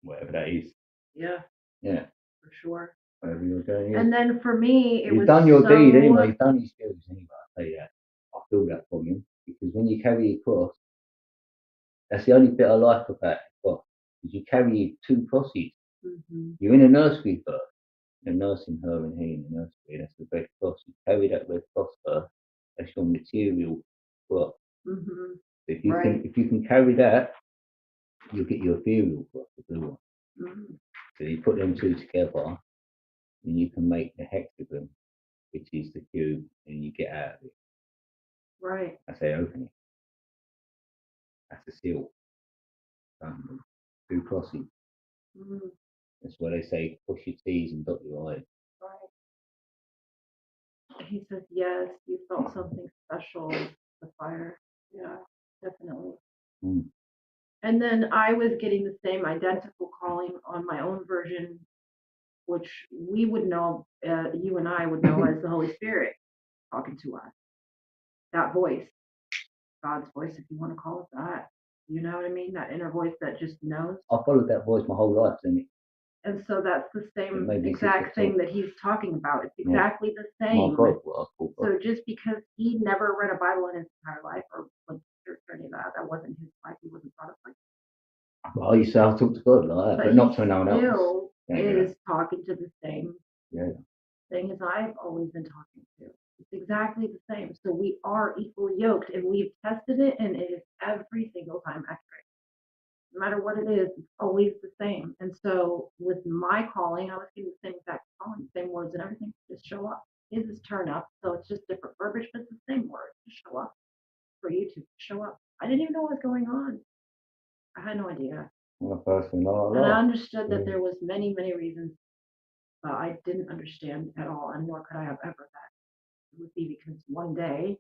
whatever that is. Yeah. Yeah. For sure. Whatever you're doing. And then for me, You've done your deed anyway. You've done your skills anyway. I'll tell you that. I feel that from you because when you carry your cross, that's the only bit I like about the cross. Because you carry 2 crosses. Mm-hmm. You're in a nursery first. You're nursing her and he in the nursery. That's the red cross. You carry that red cross first. That's your material cross. Mm-hmm. If you can carry that, you'll get your ethereal cross, the blue one. Mm-hmm. So you put them 2 together, and you can make the hexagon, which is the cube, and you get out of it. Right. I say open it. That's a seal. 2 crosses. Mm-hmm. That's why they say cross your T's and dot your I's. Right. He says, yes, you felt something special, the fire. Yeah, definitely. Mm. And then I was getting the same identical calling on my own version, which we would know, you and I would know as the Holy Spirit talking to us. That voice, God's voice, if you want to call it that. You know what I mean? That inner voice that just knows. I followed that voice my whole life, didn't it? And so that's the same exact thing that he's talking about. It's exactly the same. My God, so just because he never read a Bible in his entire life or went to church or any of that, that wasn't his life. He wasn't brought up like that. Well, you say I talk to God like that, but not to anyone else. Still is talking to the same thing as I've always been talking to. It's exactly the same. So we are equally yoked, and we've tested it, and it is every single time accurate. No matter what it is, it's always the same. And so with my calling, I was getting the same exact calling, same words and everything. Just show up. His is turn up. So it's just different verbiage, but it's the same word. Just show up. For you to show up. I didn't even know what was going on. I had no idea. And I understood that there was many, many reasons, but I didn't understand at all, and nor could I have ever that. It would be because one day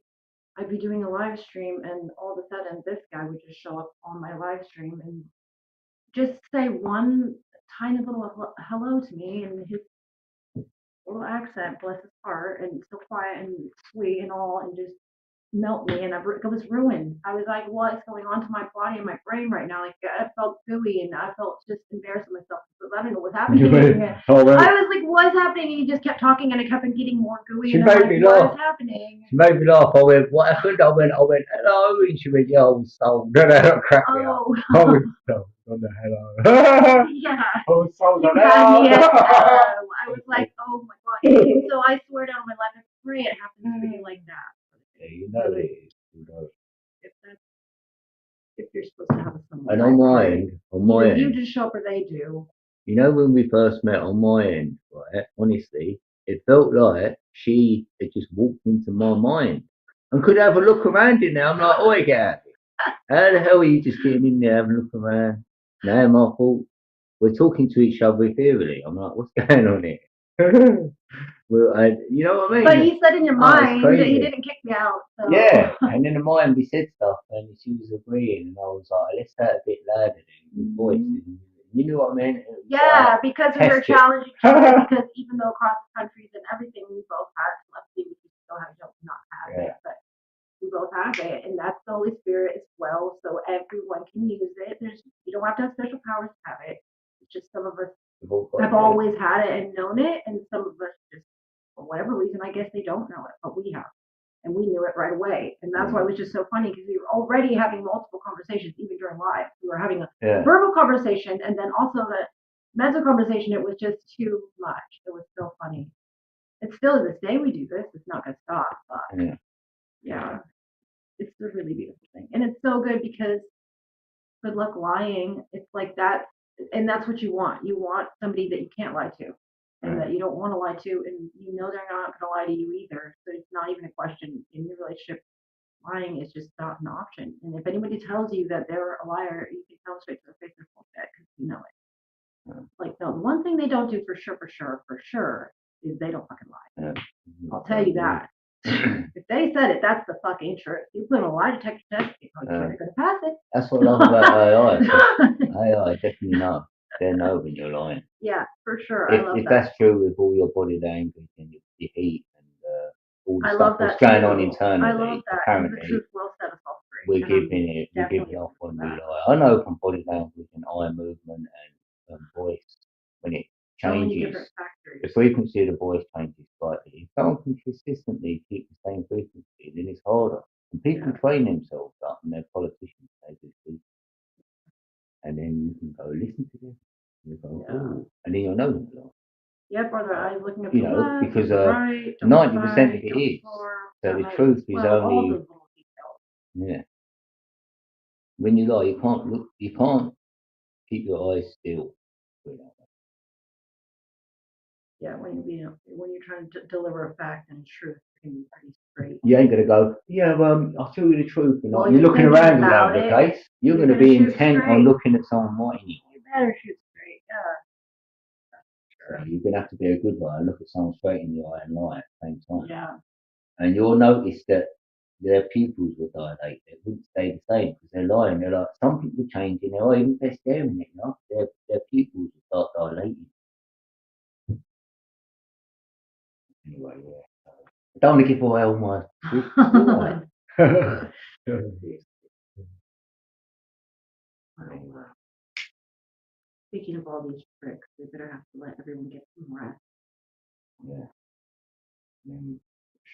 I'd be doing a live stream, and all of a sudden this guy would just show up on my live stream and just say one tiny little hello to me in his little accent, bless his heart, and so quiet and sweet and all, and just melt me, and it was ruined. I was like, what's going on to my body and my brain right now? Like, I felt gooey, and I felt just embarrassed of myself because I don't know what's happening. I was like, what's happening? And he just kept talking, and I kept getting more gooey. She and made I'm me like, laugh. what is happening? She made me laugh. I went, what happened? I went, hello. And she went, yeah, I was sold. No, that cracked me up. I was sold on the hello. Yeah. I was sold on hello. I was like, oh my God. So I swear down on my life, I pray it happens for you like that. Yeah, you know it is. If that's you're supposed to have some. And on my end, either you just show up or they do. You know, when we first met on my end, right? Honestly, it felt like she had just walked into my mind and could have a look around in there. I'm like, oi, Gabby, how the hell are you just getting in there having a look around? Now, my fault. We're talking to each other ethereally. I'm like, what's going on here? You know what I mean? But you said in your mind that you didn't kick me out. So. Yeah, and in the mind we said stuff, and she was agreeing, and I was like, let's say it a bit louder than good voice. And you knew what I meant? Yeah, because we were challenging each other. Because even though across the countries and everything, we both had telepathy, which we still have, don't not have it, but we both have it, and that's the Holy Spirit as well. So everyone can use it. You don't have to have special powers to have it. It's just some of us have always had it and known it, and some of us just, for whatever reason, I guess they don't know it, but we have. And we knew it right away. And that's why it was just so funny, because we were already having multiple conversations, even during live. We were having a verbal conversation and then also the mental conversation. It was just too much. It was so funny. It's still to this day we do this. It's not going to stop. But yeah, it's a really beautiful thing. And it's so good because good luck lying. It's like that. And that's what you want. You want somebody that you can't lie to. And that you don't want to lie to, and you know they're not going to lie to you either. So it's not even a question in your relationship. Lying is just not an option. And if anybody tells you that they're a liar, you can tell them straight to their face they're full of shit, because you know it. Like, no, the one thing they don't do for sure, is they don't fucking lie. I'll tell you that. If they said it, that's the fucking truth. You put a lie detector test, they're going to pass it. That's what I love about AI. AI definitely know. They know when you're lying. Yeah, for sure. If that's true with all your body language and your heat and all the stuff that's going on internally, I love that. apparently, the truth will set us all free. we're giving it off when we lie. I know from body language and eye movement and voice, when it changes, the frequency of the voice changes slightly. If someone can consistently keep the same frequency, then it's harder. And people train themselves up, and they're politicians, they do speak. And then you can go listen to them. You go, oh, and then you'll know them. Yep, or their eyes looking up the left, because right, 90% of it is. So the truth is only. Yeah. When you lie, you can't keep your eyes still. Yeah, when you're trying to deliver a fact and truth, it can be pretty straight. You ain't gonna go, I'll tell you the truth, and you're looking around all over the place. You're gonna be intent on looking at someone right in you. You better shoot straight, yeah. So you're gonna have to be a good liar, look at someone straight in the eye and lie at the same time. Yeah. And you'll notice that their pupils will dilate. They wouldn't stay the same because they're lying. They're like, some people change in their eye, even if they're staring at you, their pupils will start dilating. Anyway, yeah. I don't want to give away all my Speaking of all these tricks, we better have to let everyone get some rest. Yeah.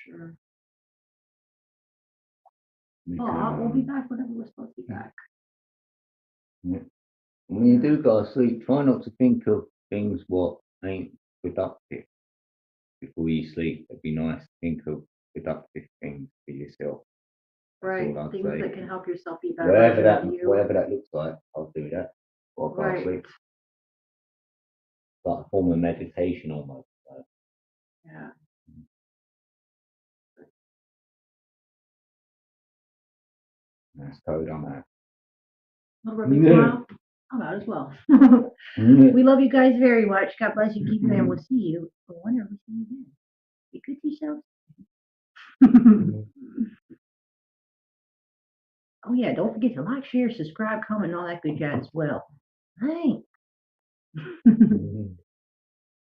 Sure. We'll be back whenever we're supposed to be back. Yeah. When you do go to sleep, try not to think of things what ain't productive before you sleep. It'd be nice to think of productive things for yourself. Right, things that can help yourself be better. Whatever that looks like, I'll do that. Or I'll go to sleep. Like a form of meditation almost. Yeah. That's totally on that. LittleRedBigSmile? I'm out as well. We love you guys very much. God bless you. Keep you, and we'll see you whenever we see you again. Be good to yourselves. Oh yeah, don't forget to like, share, subscribe, comment, and all that good jazz as well. Thanks.